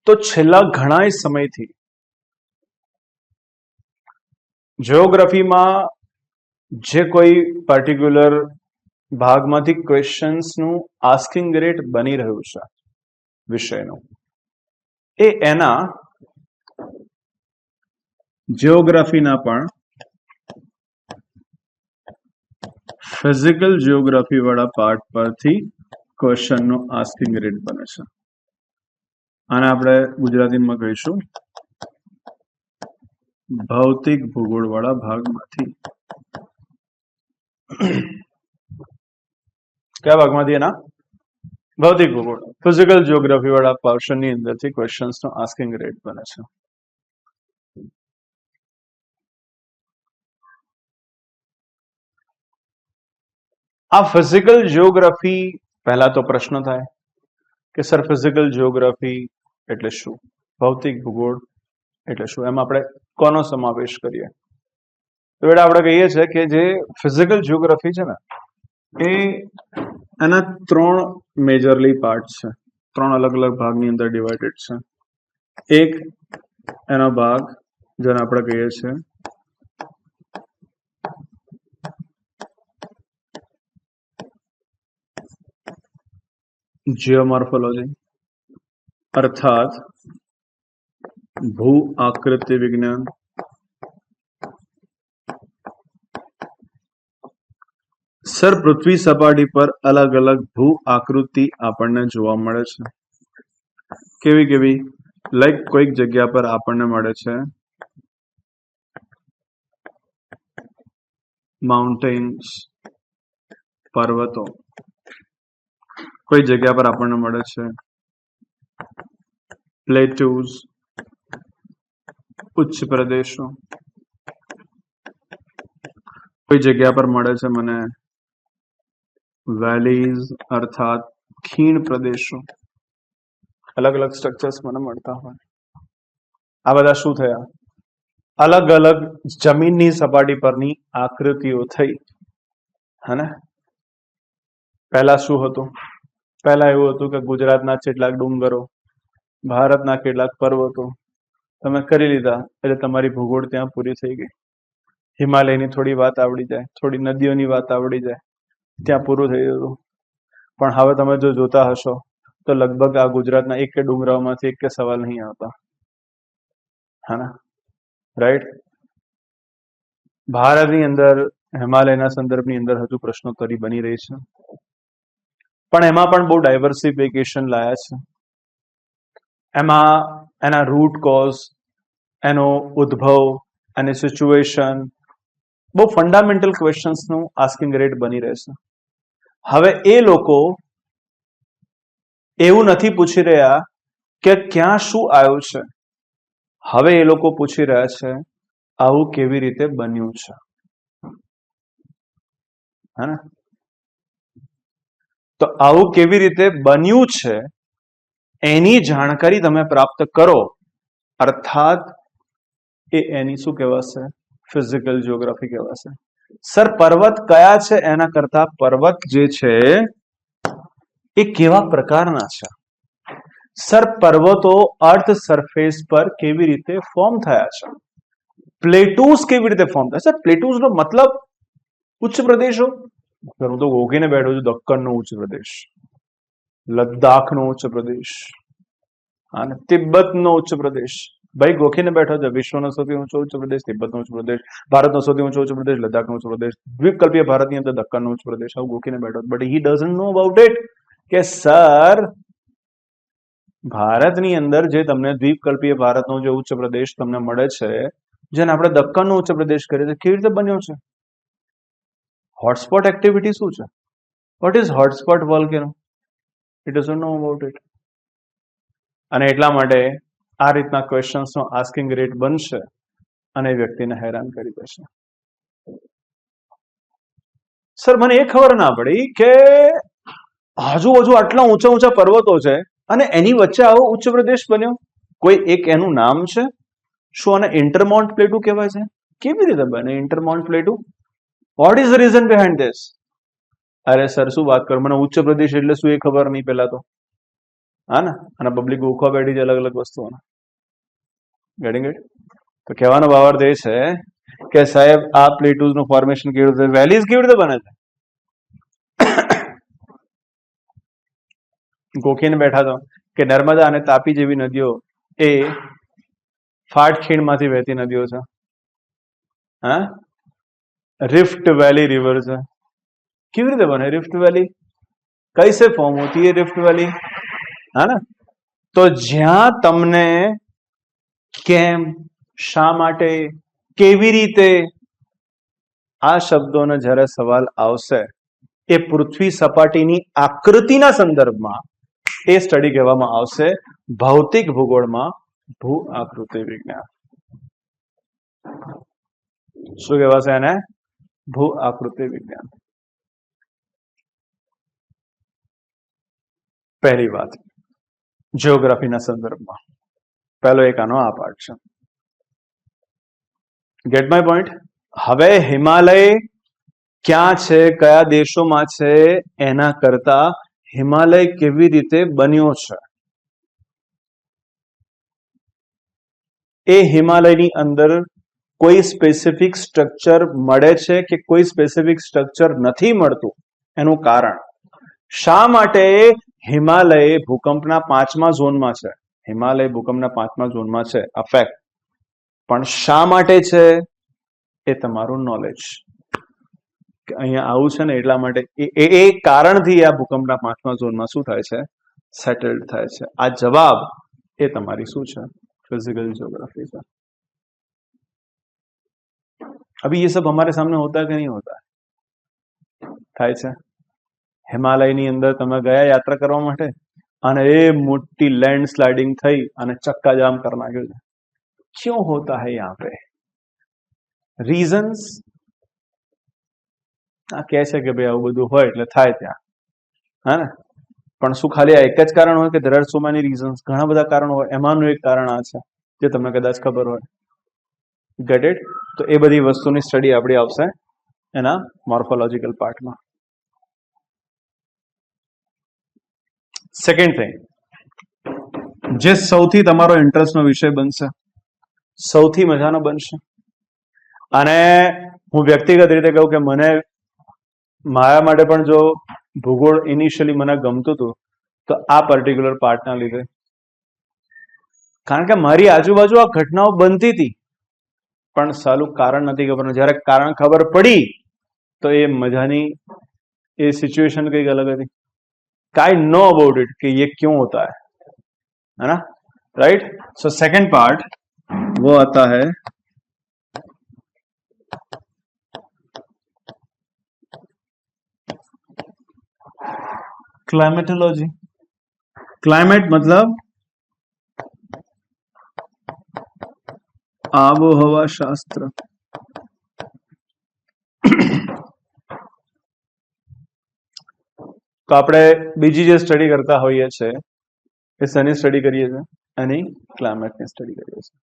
તો છેલ્લા ઘણા સમયથી જિયોગ્રાફીમાં જે કોઈ પર્ટિક્યુલર ભાગમાંથી ક્વેશ્ચન્સનું આસ્કિંગ રેટ બની રહ્યું છે વિષયનું, એ એના જિયોગ્રાફીના પણ ફિઝિકલ જિયોગ્રાફી વાળા પાર્ટ પરથી ક્વેશ્ચનનું આસ્કિંગ રેટ બને છે. આને આપણે ગુજરાતીમાં કહીશું ભૌતિક ભૂગોળ વાળા ભાગમાંથી. કયા ભાગમાંથી? એના ભૌતિક ભૂગોળ, ફિઝિકલ જિયોગ્રાફી વાળા પોર્શનની અંદરથી ક્વેશ્ચન્સનો આસ્કિંગ રેટ બને છે. આ ફિઝિકલ જિયોગ્રાફી, પહેલા તો પ્રશ્ન થાય કે સર ફિઝિકલ જિયોગ્રાફી એટલે શું, ભૌતિક ભૂગોળ એટલે શું, એમાં આપણે કોનો સમાવેશ કરીએ? તો એટલે આપણે કહીએ છીએ કે જે ફિઝિકલ જિયોગ્રાફી છે ને એ એના 3 મેજરલી પાર્ટ છે, 3 અલગ અલગ ભાગની અંદર ડિવાઇડેડ છે. એક એનો ભાગ જેને આપણે કહીએ છીએ जियोमॉर्फोलॉजी, अर्थात भू आकृति विज्ञान. સર પૃથ્વી સપાટી પર અલગ અલગ ભૂ આકૃતિ આપણને જોવા મળે છે. કેવી કેવી? લાઈક કોઈક જગ્યા પર આપણને મળે છે માઉન્ટેન્સ, પર્વતો. કોઈ જગ્યા પર આપણને મળે છે પ્લેટૂઝ, ઉચ્ચ પ્રદેશો. કોઈ જગ્યા પર મળે છે મને વેલીઝ, અર્થાત ખીણ પ્રદેશો. અલગ અલગ સ્ટ્રક્ચર્સ મને મળતા હોય. આ બધા શું થયા? અલગ અલગ જમીનની સપાટી પરની આકૃતિઓ થઈ. હે, પહેલા શું હતું? પહેલા એવું હતું કે ગુજરાતના કેટલાક ડુંગરો, ભારતના કેટલાક પર્વતો તમે કરી લીધા એટલે તમારી ભૂગોળ ત્યાં પૂરી થઈ ગઈ. હિમાલયની થોડી વાત આવડી જાય, થોડી નદીઓની વાત આવડી જાય, ત્યાં પૂરું થઈ જતું. પણ હવે તમે જો જોતા હશો તો લગભગ આ ગુજરાતના એક કે ડુંગરાઓમાંથી એક કે સવાલ નહીં આવતા. હા ને, રાઈટ? ભારતની અંદર હિમાલયના સંદર્ભની અંદર હજુ પ્રશ્નોત્તરી બની રહી છે, પણ એમાં પણ બહુ ડાયવર્સિફિકેશન લાયા છે. એમાં એના રૂટ કોઝ, એનો ઉદ્ભવ, એની સિચ્યુએશન, બહુ ફંડામેન્ટલ ક્વેશ્ચન્સનું આસ્કિંગ રેટ બની રહેશે. હવે એ લોકો એવું નથી પૂછી રહ્યા કે ક્યાં શું આવ્યું છે, હવે એ લોકો પૂછી રહ્યા છે આવું કેવી રીતે બન્યું છે. હે ને? તો આવું કેવી રીતે બન્યું છે એની જાણકારી તમે પ્રાપ્ત કરો, અર્થાત એની શું કહેવાશે? ફિઝિકલ જીઓગ્રાફી કહેવાશે. સર પર્વત કયા છે એના કરતા પર્વત જે છે એ કેવા પ્રકારના છે? સર પર્વતો અર્થ સરફેસ પર કેવી રીતે ફોર્મ થયા છે? પ્લેટુસ કેવી રીતે ફોર્મ થાય? સર પ્લેટુસ નો મતલબ ઉચ્ચ પ્રદેશો. હું તો ગોખીને બેઠો છું. દક્કનનો ઉચ્ચ પ્રદેશ, લદ્દાખનો ઉચ્ચ પ્રદેશ અને તિબ્બતનો ઉચ્ચ પ્રદેશ. ભાઈ ગોખીને બેઠો છે. વિશ્વનો સૌથી ઊંચો ઉચ્ચ પ્રદેશ તિબ્બતનો ઉચ્ચ પ્રદેશ, ભારતનો સૌથી ઊંચો ઉચ્ચ પ્રદેશ લદ્દાખનો ઉચ્ચ પ્રદેશ, દ્વીપકલ્પીય ભારતની અંદર દક્કનનો ઉચ્ચ પ્રદેશ. આવું ગોખીને બેઠો, but he doesn't no about it કે સર ભારતની અંદર જે તમને દ્વીપકલ્પીય ભારતનો જે ઉચ્ચ પ્રદેશ તમને મળે છે, જેને આપણે દક્કનનો ઉચ્ચ પ્રદેશ કરીએ છીએ, કેવી રીતે બન્યો છે? હોટસ્પોટ એક્ટિવિટી શું છે? What is hotspot volcano? It doesn't no about it. અને એટલા માટે આ રીતના ક્વેશ્ચન્સનો આસ્કિંગ રેટ બનશે અને વ્યક્તિને હેરાન કરી દેશે. સર મને એ ખબર ના પડી કે આજુબાજુ આટલા ઊંચા ઊંચા પર્વતો છે અને એની વચ્ચે આવો ઉચ્ચ પ્રદેશ બન્યો. કોઈ એક એનું નામ છે? શું આને ઇન્ટરમોન્ટ પ્લેટુ કહેવાય છે? કેવી રીતે બને intermont plateau? What is the reason behind this? અરે સર શું વાત કરો, મને ઉચ્ચ પ્રદેશ એટલે શું એ ખબર નહીં પેલા તો. હા ને, અને પબ્લિક ગોખવા બેઠી છે અલગ અલગ વસ્તુઓને. Getting it? તો કહેવાનો ભાવાર્થ એ છે કે સાહેબ આ પ્લેટુઝ નું ફોર્મેશન કેવી રીતે, વેલીઝ કેવી રીતે બને છે? ગોખીને બેઠા તો કે નર્મદા અને તાપી જેવી નદીઓ એ ફાટ ખીણમાંથી વહેતી નદીઓ છે. હા, रिफ्ट वैली रिवर है. કેવી રીતે બને रिफ्ट वैली? कैसे फॉर्म होती है रिफ्ट वैली? है ना? તો જ્યાં તમને કેમ, શા માટે, કેવી રીતે આ શબ્દોનો જ્યારે સવાલ આવશે, એ પૃથ્વી સપાટીની આકૃતિના સંદર્ભમાં એ સ્ટડી કહેવામાં આવશે ભૌતિક ભૂગોળમાં ભૂ આકૃતિ વિજ્ઞાન. શું કહેવાશે એને? ભૂ આકૃતિ વિજ્ઞાન. પહેલી વાત જીઓગ્રાફીના સંદર્ભમાં પહેલો એક આનો આ પાર્ટ છે. Gate my point? હવે હિમાલય ક્યાં છે, કયા દેશોમાં છે એના કરતા હિમાલય કેવી રીતે બન્યો છે, એ હિમાલયની અંદર કોઈ સ્પેસિફિક સ્ટ્રક્ચર મળે છે કે કોઈ સ્પેસિફિક સ્ટ્રક્ચર નથી મળતું, એનું કારણ શા માટે હિમાલય ભૂકંપના 5મા ઝોનમાં છે. હિમાલય ભૂકંપના 5મા ઝોનમાં છે, આ ફેક્ટ. પણ શા માટે છે એ તમારું નોલેજ. અહીંયા આવું છે ને એટલા માટે એ કારણથી આ ભૂકંપના 5મા ઝોનમાં શું થાય છે? સેટલડ થાય છે. આ જવાબ એ તમારી શું છે? फिजिकल ज्योग्राफी का. अभी ये सब हमारे सामने होता है कि नहीं होता है? થાય છે. હિમાલયની અંદર તમે ગયા યાત્રા કરવા માટે અને એ મોટી લેન્ડસ્લાઇડિંગ થઈ અને ચક્કા જામ કરી નાખ્યું છે. ક્यों होता है यहाँ पे? રીઝન્સ આ કહે છે કે ભાઈ આવું બધું હોય એટલે થાય ત્યાં, હા ને? પણ શું ખાલી આ એક જ કારણ હોય કે there are so many reasons? ઘણા બધા કારણો હોય, એમાંનું એક કારણ આ છે જે તમને કદાચ ખબર હોય. Get it? તો એ બધી વસ્તુની સ્ટડી આપણી આવશે એના મોર્ફોલોજીકલ પાર્ટમાં. સેકન્ડ થિંગ, જે સૌથી તમારો ઇન્ટરેસ્ટનો વિષય બનશે, સૌથી મજાનો બનશે, અને હું વ્યક્તિગત રીતે કહું કે મને મારા માટે પણ જો ભૂગોળ ઇનિશિયલી મને ગમતું હતું તો આ પર્ટિક્યુલર પાર્ટના લીધે, કારણ કે મારી આજુબાજુ આ ઘટનાઓ બનતી હતી પણ સાલું કારણ નથી ખબર. જ્યારે કારણ ખબર પડી તો એ મજાની એ सिचुएशन કંઈક અલગ હતી. કાઈ नो अबाउट इट कि ये क्यों होता है ना? राइट? सो सेकंड पार्ट वो आता है क्लाइमेटोलॉजी. क्लाइमेट मतलब આબોહવા શાસ્ત્ર. તો આપણે બીજી જે સ્ટડી કરતા હોઈએ છીએ એ શેની સ્ટડી કરીએ છીએ? એની ક્લાઇમેટની સ્ટડી કરીએ છીએ.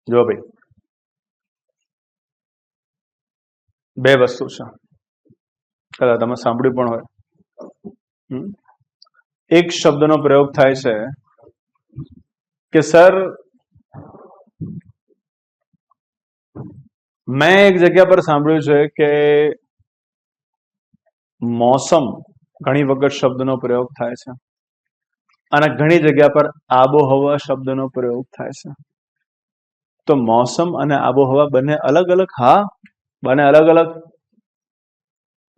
જો ભાઈ, બે વસ્તુ છે, કદાચ તમે સાંભળ્યું પણ હોય. એક શબ્દનો પ્રયોગ થાય છે કે સર, મેં એક જગ્યા પર સાંભળ્યું છે કે મોસમ ઘણી વખત શબ્દનો પ્રયોગ થાય છે અને ઘણી જગ્યા પર આબોહવા શબ્દનો પ્રયોગ થાય છે. તો મોસમ અને આબોહવા બંને અલગ અલગ? હા, બંને અલગ અલગ.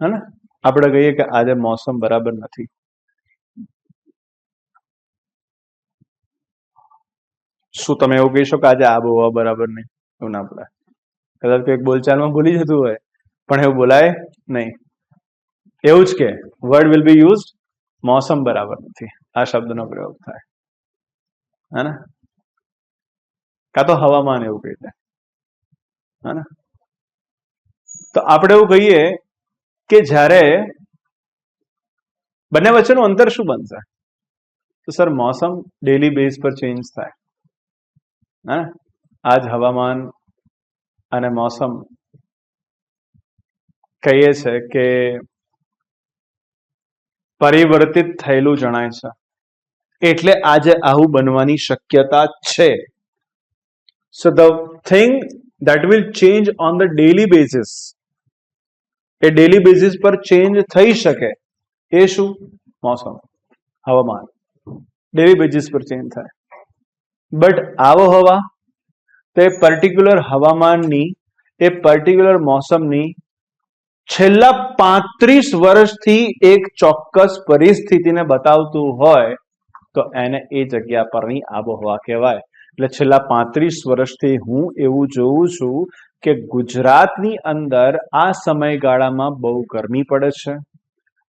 હે ને? આપણે કહીએ કે આજે મોસમ બરાબર નથી, શું તમે એવું કહી શકો આજે આબોહવા બરાબર નહીં? એવું ના બોલાય. કદાચ કંઈક બોલચાલમાં ભૂલી જતું હોય પણ એવું બોલાય નહીં. એવું જ કે વર્ડ વિલ બી યુઝડ, મોસમ બરાબર નથી, આ શબ્દનો પ્રયોગ થાય. હે ને? કાં તો હવામાન એવું કહી દે. હે ને? તો આપણે એવું કહીએ કે જ્યારે બંને વચ્ચેનું અંતર શું બનશે? તો સર, મોસમ ડેલી બેઝ પર ચેન્જ થાય. હે? આજ હવામાન અને મોસમ કહીએ છે કે પરિવર્તિત થયેલું જણાય છે, એટલે આજે આવું બનવાની શક્યતા છે. So the thing that will change on the daily basis, એ ડેલી બેઝિસ પર ચેન્જ થઈ શકે, એ શું? મોસમ, હવામાન ડેલી બેઝિસ પર ચેન્જ થાય. બટ આબોહવા તો એ પર્ટિક્યુલર હવામાનની, એ પર્ટિક્યુલર મોસમની છેલ્લા 35 વર્ષથી એક ચોક્કસ પરિસ્થિતિને બતાવતું હોય તો એને એ જગ્યા પરની આબોહવા કહેવાય. એટલે છેલ્લા 35 વર્ષથી હું એવું જોઉં છું કે ગુજરાતની અંદર આ સમયગાળામાં બહુ ગરમી પડે છે,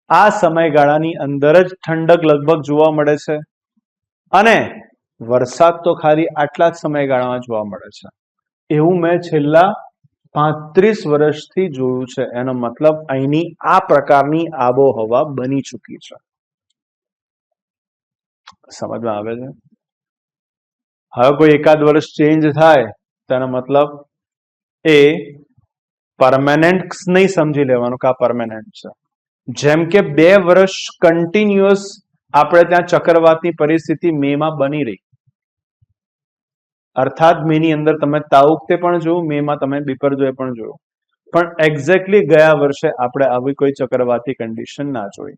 આ સમયગાળાની અંદર જ ઠંડક લગભગ જોવા મળે છે અને વરસાદ તો ખાલી આટલા જ સમયગાળામાં જોવા મળે છે. એવું મેં છેલ્લા 35 વર્ષથી જોયું છે. એનો મતલબ અહીંની આ પ્રકારની આબોહવા બની ચૂકી છે. સમજમાં આવે છે? હવે કોઈ એકાદ વર્ષ ચેન્જ થાય તો એનો મતલબ એ પરમાનન્ટ નહીં સમજી લેવાનું કે આ પરમાનન્ટ છે. જેમ કે 2 વર્ષ કન્ટિન્યુઅસ આપણે ત્યાં ચક્રવાતની પરિસ્થિતિ મેમાં બની રહી, અર્થાત મેની અંદર તમે તાઉકતે પણ જોયું, મેમાં તમે બિપરજોય પણ જોયું, પણ એક્ઝેક્ટલી ગયા વર્ષે આપણે આવી કોઈ ચક્રવાતી કન્ડિશન ના જોઈ.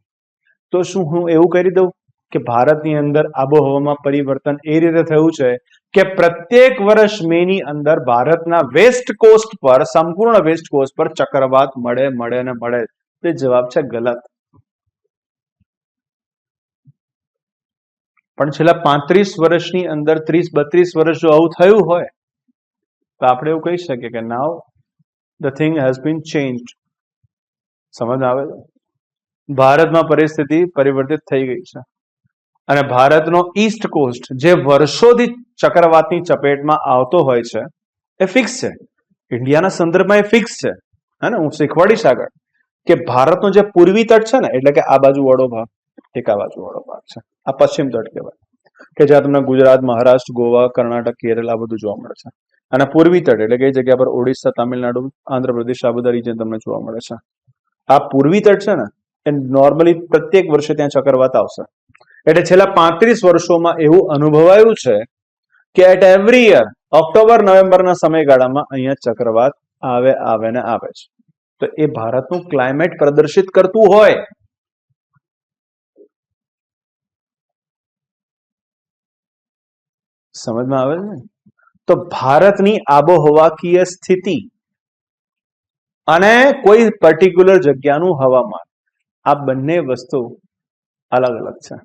તો શું હું એવું કરી દઉં કે ભારતની અંદર આબોહવામાં પરિવર્તન એ રીતે થયું છે કે પ્રત્યેક વર્ષ મેની અંદર ભારતના વેસ્ટ કોસ્ટ પર, સંપૂર્ણ વેસ્ટ કોસ્ટ પર ચક્રવાત મળે ને મળે? તે જવાબ છે ગલત. પણ છેલ્લા 35 વર્ષની અંદર 30-32 વર્ષ જો આવું થયું હોય તો આપણે એવું કહી શકીએ કે નાઉ the thing has been changed. સમજ આવે છે? ભારતમાં પરિસ્થિતિ પરિવર્તિત થઈ ગઈ છે અને ભારતનો ઈસ્ટ કોસ્ટ જે વર્ષોથી ચક્રવાતની ચપેટમાં આવતો હોય છે એ ફિક્સ છે. ઇન્ડિયાના સંદર્ભમાં એ ફિક્સ છે. હે ને? હું શીખવાડીશ આગળ કે ભારતનો જે પૂર્વી તટ છે ને, એટલે કે આ બાજુ વાળો ભાગ, એક આ બાજુ વાળો ભાગ છે, આ પશ્ચિમ તટ કહેવાય, કે જ્યાં તમને ગુજરાત, મહારાષ્ટ્ર, ગોવા, કર્ણાટક, કેરળ આ બધું જોવા મળે છે. અને પૂર્વી તટ એટલે કે જગ્યા પર ઓડિશા, તામિલનાડુ, આંધ્રપ્રદેશ આ બધા રીજન તમને જોવા મળે છે. આ પૂર્વી તટ છે ને, એ નોર્મલી પ્રત્યેક વર્ષે ત્યાં ચક્રવાત આવશે. એટલે છેલ્લા 35 વર્ષોમાં એવું અનુભવાયું છે કે એટ એવરી યર ઓક્ટોબર નવેમ્બરના સમયગાળામાં અહીંયા ચક્રવાત આવે ને આવે છે. તો એ ભારતનું ક્લાઇમેટ પ્રદર્શિત કરતું હોય. સમજમાં આવે છે? તો ભારતની આબોહવાકીય સ્થિતિ અને કોઈ પર્ટિક્યુલર જગ્યાનું હવામાન, આ બંને વસ્તુ અલગ અલગ છે.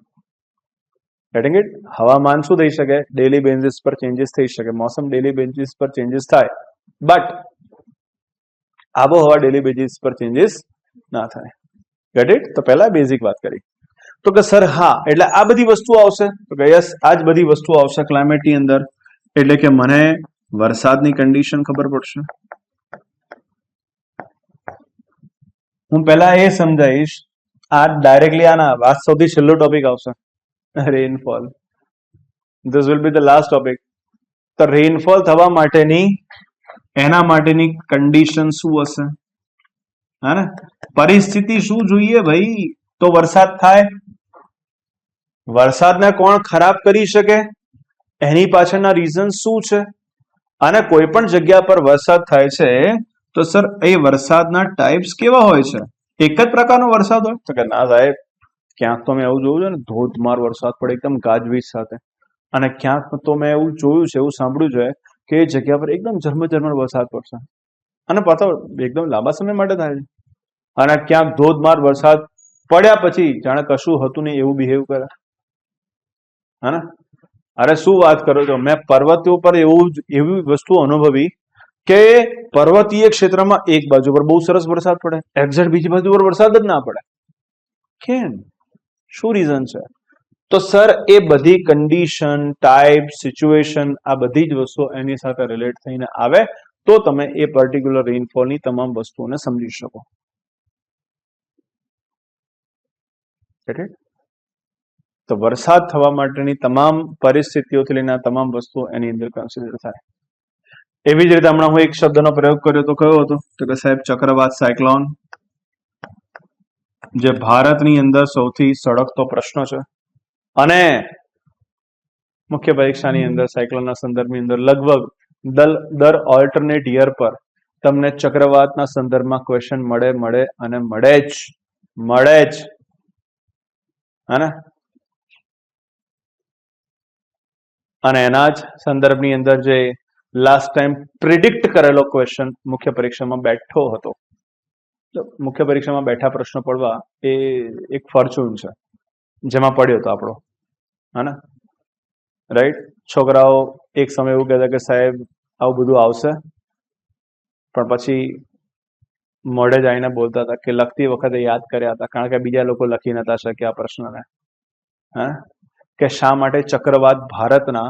Getting it? હવામાન શું થઈ શકે? ડેલી બેઝિસ પર ચેન્જીસ થઈ શકે, મોસમ ડેલી બેઝિસ પર ચેન્જીસ થાય, બટ આબોહવા ડેલી બેઝિસ પર ચેન્જીસ ના થાય. Get it? તો પહેલા બેઝિક વાત કરી. તો કે સર હા, એટલે આ બધી વસ્તુઓ આવશે? તો કે યસ, આ જ બધી વસ્તુઓ આવશે ક્લાઇમેટની અંદર. એટલે કે મને વરસાદની કન્ડિશન ખબર પડશે. હું પહેલા એ સમજાવીશ આ ડાયરેક્ટલી આ સૌથી છેલ્લો ટોપિક આવશે, rainfall. This will be the last topic. તો રેનફોલ થવા માટેની એના માટેની કન્ડિશન શું હશે, હે ને? પરિસ્થિતિ શું જોઈએ ભાઈ તો વરસાદ થાય? વરસાદને કોણ ખરાબ કરી શકે? એની પાછળના રીઝન શું છે? અને કોઈ પણ જગ્યા પર વરસાદ થાય છે તો સર એ વરસાદના ટાઈપ્સ કેવા હોય છે? એક જ પ્રકારનો વરસાદ હોય? તો કે ના સાહેબ, ક્યાંક તો મેં એવું જોયું છે ને, ધોધમાર વરસાદ પડે એકદમ ગાજવીજ સાથે, અને ક્યાંક તો મેં એવું જોયું છે, એવું સાંભળ્યું છે કે એ જગ્યા પર એકદમ ઝરમર વરસાદ પડશે, અને પાછો એકદમ લાંબા સમય માટે થાય છે. અને ક્યાંક ધોધમાર વરસાદ પડ્યા પછી જાણે કશું હતું નહીં એવું બિહેવ કરે, હે ને? અરે શું વાત કરો છો? મેં પર્વતો પર એવી વસ્તુ અનુભવી કે પર્વતીય ક્ષેત્રમાં એક બાજુ પર બહુ સરસ વરસાદ પડે, એક્ઝેક્ટ બીજી બાજુ પર વરસાદ જ ના પડે. કેમ? શું રીઝન છે? તો સર એ બધી કન્ડિશન, ટાઈપ, સિચ્યુએશન, આ બધી જ વસ્તુઓ એની સાથે રિલેટ થઈને આવે તો તમે એ પર્ટિક્યુલર રેનફોલની તમામ વસ્તુઓને સમજી શકો. તો વરસાદ થવા માટેની તમામ પરિસ્થિતિઓથી લઈને તમામ વસ્તુઓ એની અંદર કન્સિડર થાય. એવી જ રીતે હમણાં હું એક શબ્દનો પ્રયોગ કર્યો તો કયો હતો? તો કે સાહેબ ચક્રવાત, સાયક્લોન, જે ભારતની અંદર સૌથી સળગતો પ્રશ્ન છે. અને મુખ્ય પરીક્ષાની અંદર સાયક્લોનના સંદર્ભની અંદર લગભગ દર ઓલ્ટરનેટ યર પર તમને ચક્રવાતના સંદર્ભમાં ક્વેશ્ચન મળે અને મળે જ, હે ને? અને એના જ સંદર્ભની અંદર જે લાસ્ટ ટાઈમ પ્રિડિક્ટ કરેલો ક્વેશ્ચન મુખ્ય પરીક્ષામાં બેઠો હતો, મુખ્ય પરીક્ષામાં બેઠા પ્રશ્નો પડવા એ એક ફોર્ચ્યુન છે જેમાં પડ્યો હતો આપણો, હે ને? રાઈટ? છોકરાઓ એક સમય એવું કહેતા કે સાહેબ આવું બધું આવશે, પણ પછી મોઢે જઈને બોલતા હતા કે લખતી વખતે યાદ કર્યા હતા, કારણ કે બીજા લોકો લખી નતા શક્યા પ્રશ્નને, હે? કે શા માટે ચક્રવાત ભારતના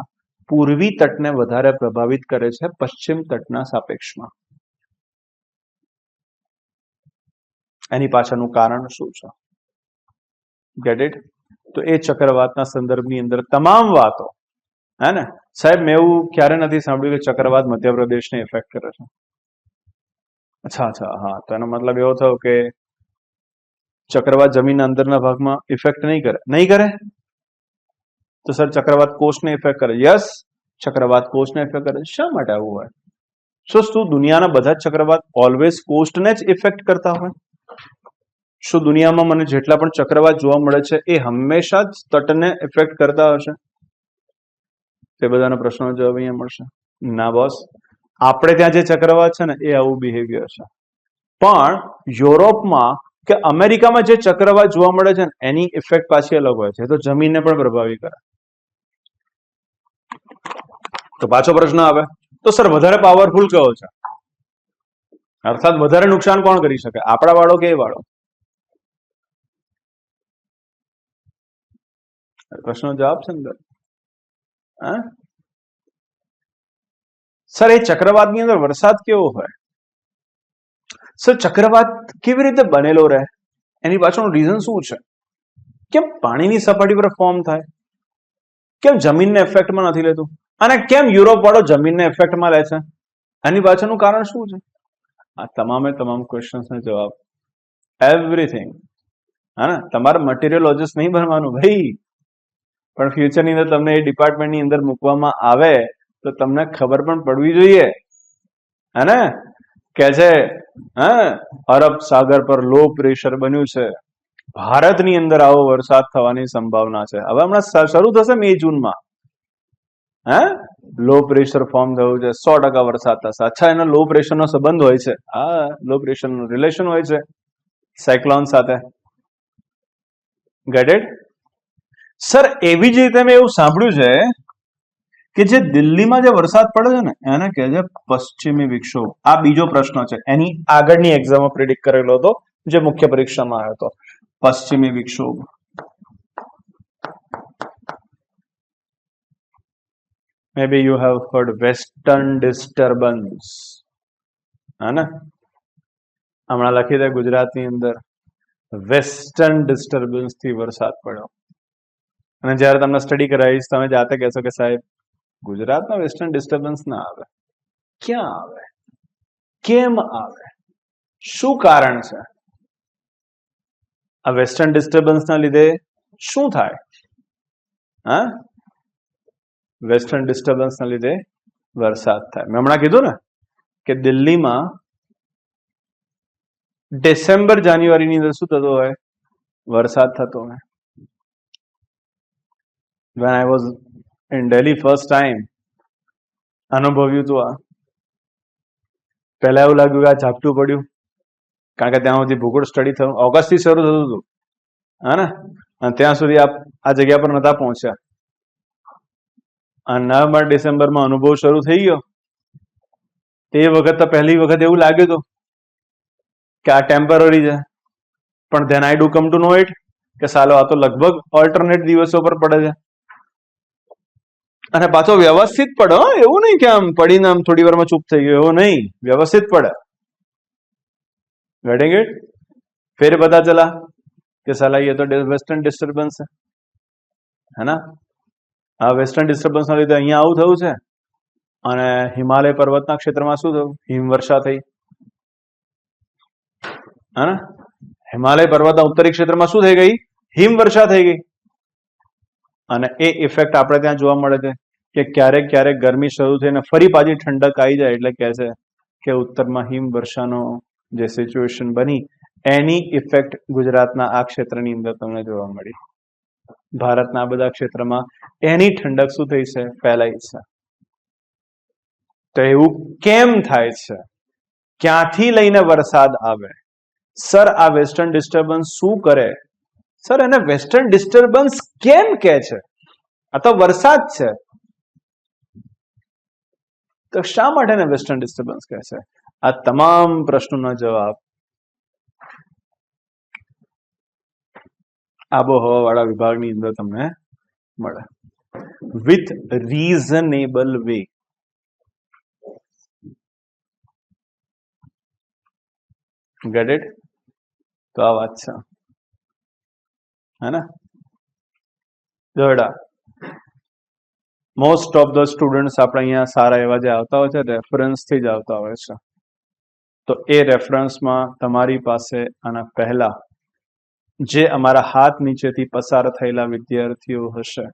પૂર્વી તટને વધારે પ્રભાવિત કરે છે પશ્ચિમ તટના સાપેક્ષમાં? એની પાછળનું કારણ શું છે? Get it? તો એ ચક્રવાતના સંદર્ભની અંદર તમામ વાતો, હે ને? સાહેબ મેં એવું ક્યારે નથી સાંભળ્યું કે ચક્રવાત મધ્યપ્રદેશને ઇફેક્ટ કરે છે. અચ્છા, હા, તો એનો મતલબ એવો થયો કે ચક્રવાત જમીનના અંદરના ભાગમાં ઇફેક્ટ નહીં કરે. તો સર ચક્રવાત કોષને ઇફેક્ટ કરે? યસ, ચક્રવાત કોષને ઇફેક્ટ કરે. શા માટે આવું હોય? શું દુનિયાના બધા જ ચક્રવાત ઓલવેઝ કોસ્ટને જ ઇફેક્ટ કરતા હોય? શું દુનિયામાં મને જેટલા પણ ચક્રવાત જોવા મળે છે એ હંમેશા જ તટને ઇફેક્ટ કરતા હશે? તે બધાના પ્રશ્નનો જવાબ અહીંયા મળશે. ના બોસ, આપણે ત્યાં જે ચક્રવાત છે ને એ આવું બિહેવિયર છે, પણ યુરોપમાં કે અમેરિકામાં જે ચક્રવાત જોવા મળે છે ને એની ઇફેક્ટ પાછી અલગ હોય છે, તો જમીનને પણ પ્રભાવિત કરે. તો પાછો પ્રશ્ન આવે, તો સર વધારે પાવરફુલ કયો છે? અર્થાત વધારે નુકસાન કોણ કરી શકે, આપણા વાળો કે એ વાળો? પ્રશ્નનો જવાબ છે અંદર. સર એ ચક્રવાતની અંદર વરસાદ કેવો હોય? સર ચક્રવાત કેવી રીતે બનેલો રહે? એની પાછળનું રીઝન શું છે? કેમ પાણીની સપાટી પર ફોર્મ થાય? કેમ જમીનને ઇફેક્ટમાં નથી લેતું? અને કેમ યુરોપ વાળો જમીનને ઇફેક્ટમાં લે છે? એની પાછળનું કારણ શું છે? આ તમામ ક્વેશ્ચન્સનો જવાબ, એવરીથિંગ, હા ને? તમારે મટીરિયોલોજીસ્ટ નહીં બનવાનું ભાઈ, પણ ફ્યુચરની અંદર તમને એ ડિપાર્ટમેન્ટની અંદર મૂકવામાં આવે તો તમને ખબર પણ પડવી જોઈએ, હે ને? કે છે અરબ સાગર પર લો પ્રેશર બન્યું છે, ભારતની અંદર આવો વરસાદ થવાની સંભાવના છે. હવે હમણાં શરૂ થશે મે જૂનમાં, લો પ્રેશર ફોર્મ થયું છે, 100% વરસાદ થશે. અચ્છા, એનો લો પ્રેશરનો સંબંધ હોય છે? હા, લો પ્રેશરનું રિલેશન હોય છે સાયક્લોન સાથે. Get it? સર એવી જ રીતે મેં એવું સાંભળ્યું છે કે જે દિલ્હીમાં જે વરસાદ પડે છે ને એને કહે છે પશ્ચિમી વિક્ષોભ. આ બીજો પ્રશ્ન છે, એની આગળની એક્ઝામમાં પ્રિડિક્ટ કરેલો હતો જે મુખ્ય પરીક્ષામાં આવ્યો હતો. પશ્ચિમી વિક્ષોભ. Maybe you have heard western disturbance, હે ને? હમણાં લખી દે ગુજરાતની અંદર વેસ્ટર્ન ડિસ્ટર્બન્સ થી વરસાદ પડ્યો. અને જ્યારે તમને સ્ટડી કરાવીશ તમે જાતે કહેશો કે સાહેબ ગુજરાતમાં વેસ્ટર્ન ડિસ્ટર્બન્સ ના આવે. ક્યાં આવે, કેમ આવે, શું કારણ છે? આ વેસ્ટર્ન ડિસ્ટર્બન્સના લીધે શું થાય? હા, વેસ્ટર્ન ડિસ્ટર્બન્સના લીધે વરસાદ થાય. મેં હમણાં કીધું ને કે દિલ્હીમાં ડિસેમ્બર જાન્યુઆરીની અંદર શું થતું હોય? વરસાદ થતો હોય. when I was in Delhi first time અનુભવ્યું હતું. આ પહેલા એવું લાગ્યું કે આ ઝાપટું પડ્યું, કારણ કે ત્યાં સુધી ભૂગોળ સ્ટડી થયું, ઓગસ્ટથી શરૂ થતું હતું, હા ને, અને ત્યાં સુધી આ જગ્યા પર નતા પહોંચ્યા. અને નવેમ્બર ડિસેમ્બરમાં અનુભવ શરૂ થઈ ગયો. તે વખત તો પહેલી વખત એવું લાગ્યું હતું કે આ ટેમ્પરરી છે, પણ then I do come to know it કે સાલો આ તો લગભગ ઓલ્ટરનેટ દિવસો પર પડે છે. અને પાછો વ્યવસ્થિત પડે, એવું નહીં કે આમ પડીને આમ થોડી વારમાં ચૂપ થઈ ગયો, એવું નહીં, વ્યવસ્થિત પડે. Getting it? फिर पता चला कि साला ये तो वेस्टर्न डिस्टर्बન્સ है ना. આ વેસ્ટર્ન ડિસ્ટર્બન્સના લીધે અહીંયા આવું થયું છે. અને હિમાલય પર્વતના ક્ષેત્રમાં શું થયું? હિમવર્ષા થઈ, હે ને. હિમાલય પર્વતના ઉત્તરી ક્ષેત્રમાં શું થઈ ગઈ? હિમવર્ષા થઈ ગઈ. અને એ ઇફેક્ટ આપણે ત્યાં જોવા મળે છે કે ક્યારેક ક્યારેક ગરમી શરૂ થઈને ફરી પાછી ઠંડક આવી જાય એટલે કહે છે કે ઉત્તરમાં હિમવર્ષાનો જે સિચ્યુએશન બની એની ઇફેક્ટ ગુજરાતના આ ક્ષેત્રની અંદર તમને જોવા મળી. ભારતના બધા ક્ષેત્રમાં એની ઠંડક શું થઈ છે? ફેલાઈ છે. તો એવું કેમ થાય છે? ક્યાંથી લઈને વરસાદ આવે? સર આ વેસ્ટર્ન ડિસ્ટર્બન્સ શું કરે? સર એને વેસ્ટર્ન ડિસ્ટર્બન્સ કેમ કહે છે? આ તો વરસાદ છે, તો શા માટે એને વેસ્ટર્ન ડિસ્ટર્બન્સ કહે છે? આ તમામ પ્રશ્નોના જવાબ આબોહવા વાળા વિભાગની અંદર તમને મળે, with reasonable way. Get it? તો આ વાત છે, હે ને. જોડા મોસ્ટ ઓફ ધ સ્ટુડન્ટ્સ આપણે અહીંયા સારા એવા જે આવતા હોય છે રેફરન્સથી જ આવતા હોય છે. તો એ રેફરન્સમાં તમારી પાસે આના પહેલા જે અમારા હાથ નીચેથી પસાર થયેલા વિદ્યાર્થીઓ હશે,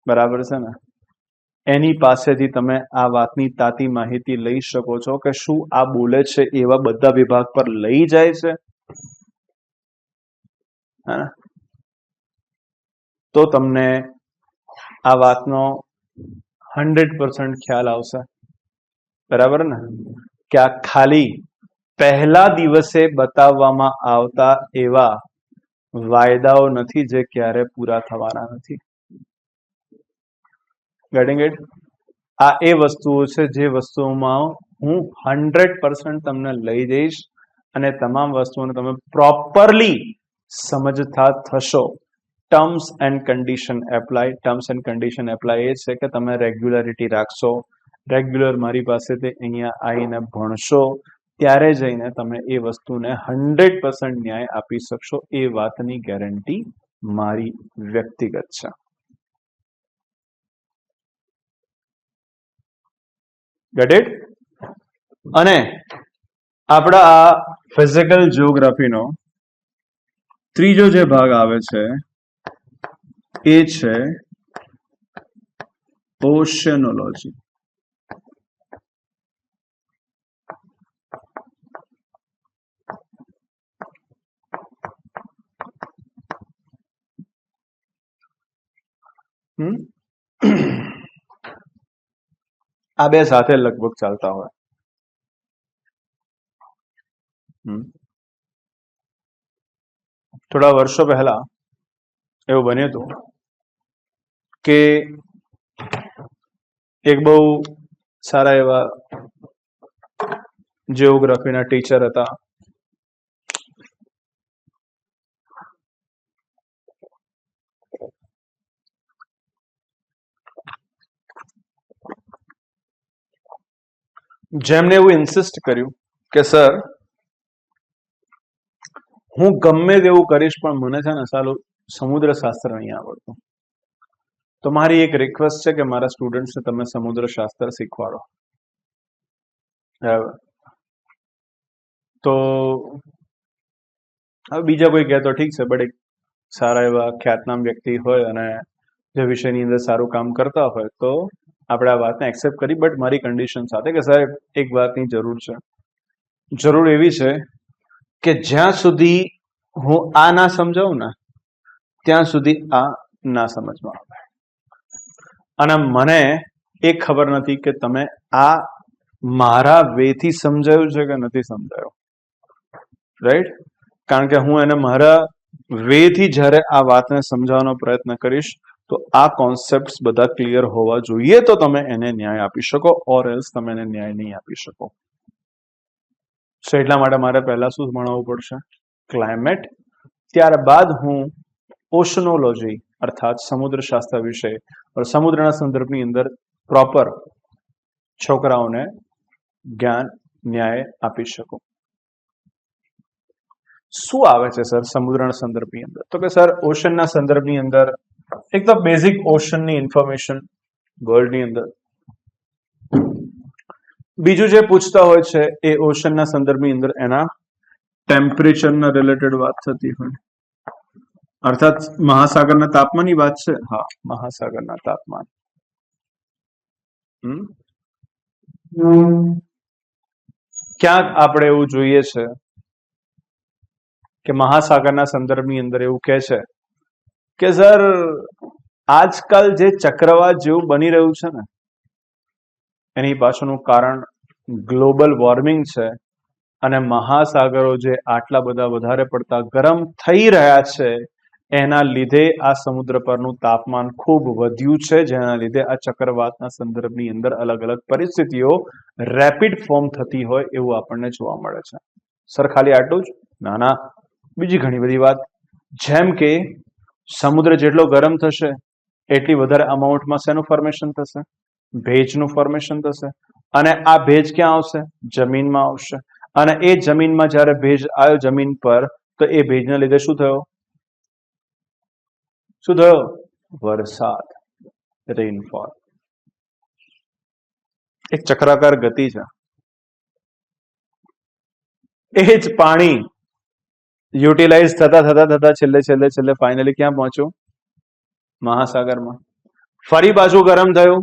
બરાબર છે ને, એની પાસેથી તમે આ વાતની તાતી માહિતી લઈ શકો છો કે શું આ બોલે છે એવા બધા વિભાગ પર લઈ જાય છે, તો તમને આ વાતનો 100% ખ્યાલ આવશે. બરાબર ને, કે આ ખાલી પહેલા દિવસે બતાવવામાં આવતા એવા વાયદાઓ નથી જે ક્યારે પૂરા થવાના નથી. Getting it? આ એ વસ્તુઓ છે જે વસ્તુઓમાં હું 100% તમને લઈ જઈશ અને તમામ વસ્તુઓને તમે પ્રોપરલી સમજતા થશો. Terms and condition apply. Terms and condition apply એ છે કે તમે રેગ્યુલરિટી રાખશો, રેગ્યુલર મારી પાસેથી અહીંયા આવીને ભણશો, ત્યારે જઈને તમે એ વસ્તુને 100% ન્યાય આપી શકશો. એ વાતની ગેરંટી મારી વ્યક્તિગત છે. Get it? અને આપણા આ ફિઝિકલ જીઓગ્રાફીનો ત્રીજો જે ભાગ આવે છે એ છે ઓશિયનોલોજી. આ બે સાથે લગભગ ચાલતા હોય. થોડા વર્ષો પહેલા એવું બન્યું હતું કે એક બહુ સારા એવા જીઓગ્રાફીના ટીચર હતા. જેમને એવું ઇન્સિસ્ટ કર્યું કે સર હું ગમે તેવું કરીશ પણ મને છે ને સાલું સમુદ્ર શાસ્ત્ર નહીં આવડતું. તો મારી એક રિક્વેસ્ટ છે કે મારા સ્ટુડન્ટ્સને તમે સમુદ્ર શાસ્ત્ર શીખવાડો. બરાબર. તો હવે બીજા કોઈ કહે તો ઠીક છે, બટ એક સારા એવા ખ્યાતનામ વ્યક્તિ હોય અને જે વિષયની અંદર સારું કામ કરતા હોય તો આપણે આ વાતને એક્સેપ્ટ કરી, બટ મારી કન્ડિશન સાથે કે સાહેબ એક વાતની જરૂર છે. જરૂર એવી છે કે જ્યાં સુધી હું આ ના સમજાવું ને ત્યાં સુધી આ ના સમજમાં આવે. અને મને એ ખબર નથી કે તમે આ મારા વેથી સમજાયું છે કે નથી સમજાયું. રાઈટ? કારણ કે હું એને મારા વેથી જ્યારે આ વાતને સમજાવવાનો પ્રયત્ન કરીશ તો આ કોન્સેપ્ટ બધા ક્લિયર હોવા જોઈએ તો તમે એને ન્યાય આપી શકો, ઓર એલ્સ તમે એને ન્યાય નહીં આપી શકો. સો એટલા માટે મારે પહેલા શું ભણાવવું પડશે? ક્લાઇમેટ. ત્યારબાદ હું ઓશનોલોજી અર્થાત સમુદ્ર શાસ્ત્ર વિષય સમુદ્રના સંદર્ભની અંદર પ્રોપર છોકરાઓને જ્ઞાન ન્યાય આપી શકું. શું આવે છે સર સમુદ્રના સંદર્ભની અંદર? તો કે સર ઓશનના સંદર્ભની અંદર એક તો બેઝિક ઓશનની ઇન્ફોર્મેશન વર્લ્ડની અંદર. બીજું જે પૂછતા હોય છે એ ઓશનના સંદર્ભની અંદર એના ટેમ્પરેચરના રિલેટેડ વાત થતી હોય, અર્થાત મહાસાગરના તાપમાનની વાત છે. હા, મહાસાગરના તાપમાન. ક્યાંક આપણે એવું જોઈએ છે કે મહાસાગરના સંદર્ભની અંદર એવું કહે છે કે સર આજકાલ જે ચક્રવાત જેવું બની રહ્યું છે ને એની પાછળનું કારણ ગ્લોબલ વોર્મિંગ છે. અને મહાસાગરો જે આટલા બધા વધારે પડતા ગરમ થઈ રહ્યા છે એના લીધે આ સમુદ્ર પરનું તાપમાન ખૂબ વધ્યું છે, જેના લીધે આ ચક્રવાતના સંદર્ભની અંદર અલગ અલગ પરિસ્થિતિઓ રેપિડ ફોર્મ થતી હોય એવું આપણને જોવા મળે છે. સર ખાલી આટલું જ? ના ના, બીજી ઘણી બધી વાત. જેમ કે સમુદ્ર જેટલો ગરમ થશે એટલી વધારે અમાઉન્ટમાં શેનું ફોર્મેશન થશે? ભેજનું ફોર્મેશન થશે. અને આ ભેજ ક્યાં આવશે? જમીનમાં આવશે. અને એ જમીનમાં જ્યારે ભેજ આવ્યો જમીન પર તો એ ભેજના લીધે શું થયો? શું થયો? વરસાદ, રેનફોલ. એક ચક્રાકાર ગતિ છે. એ જ પાણી યુટિલાઇઝ થતા થતા થતા છેલ્લે ફાઇનલી ક્યાં પહોંચ્યું? મહાસાગરમાં. ફરી પાછું ગરમ થયું,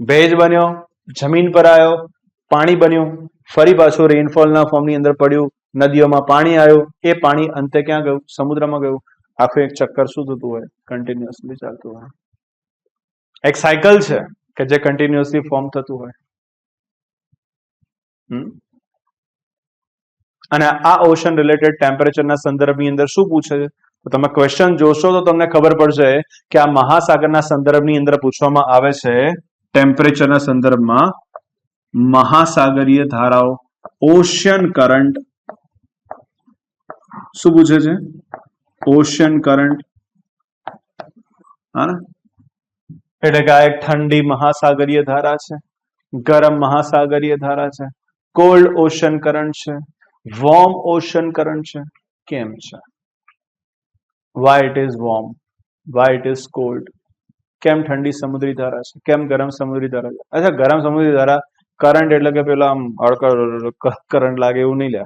ભેજ બન્યો, જમીન પર આવ્યો, પાણી બન્યું, ફરી પાછું રેનફોલના ફોર્મની અંદર પડ્યું, નદીઓમાં પાણી આવ્યું, એ પાણી અંતે ક્યાં ગયું? સમુદ્રમાં ગયું. આખું એક ચક્કર શું થતું હોય? કન્ટિન્યુઅસલી ચાલતું હોય. એક સાયકલ છે કે જે કન્ટિન્યુઅસલી ફોર્મ થતું હોય. અને આ ઓશન રિલેટેડ ટેમ્પરેચરના સંદર્ભની અંદર શું પૂછે છે? તો તમે ક્વેશ્ચન જોશો તો તમને ખબર પડશે કે આ મહાસાગરના સંદર્ભની અંદર પૂછવામાં આવે છે ટેમ્પરેચરના સંદર્ભમાં મહાસાગરીય ધારાઓ, ઓશિયન કરંટ. શું પૂછે છે? Ocean current. હા, એટલે કે આ એક ઠંડી મહાસાગરીય ધારા છે, ગરમ મહાસાગરીય ધારા છે, કોલ્ડ ઓશન કરંટ છે, વોર્મ ઓશન કરંટ છે. કેમ છે? Y it is warm, Y it is called? કેમ ઠંડી સમુદ્રી ધારા છે, કેમ ગરમ સમુદ્રી ધારા છે? અચ્છા, ગરમ સમુદ્રી ધારા કરંટ એટલે કે પેલા આમ કરંટ લાગે એવું નહીં લે,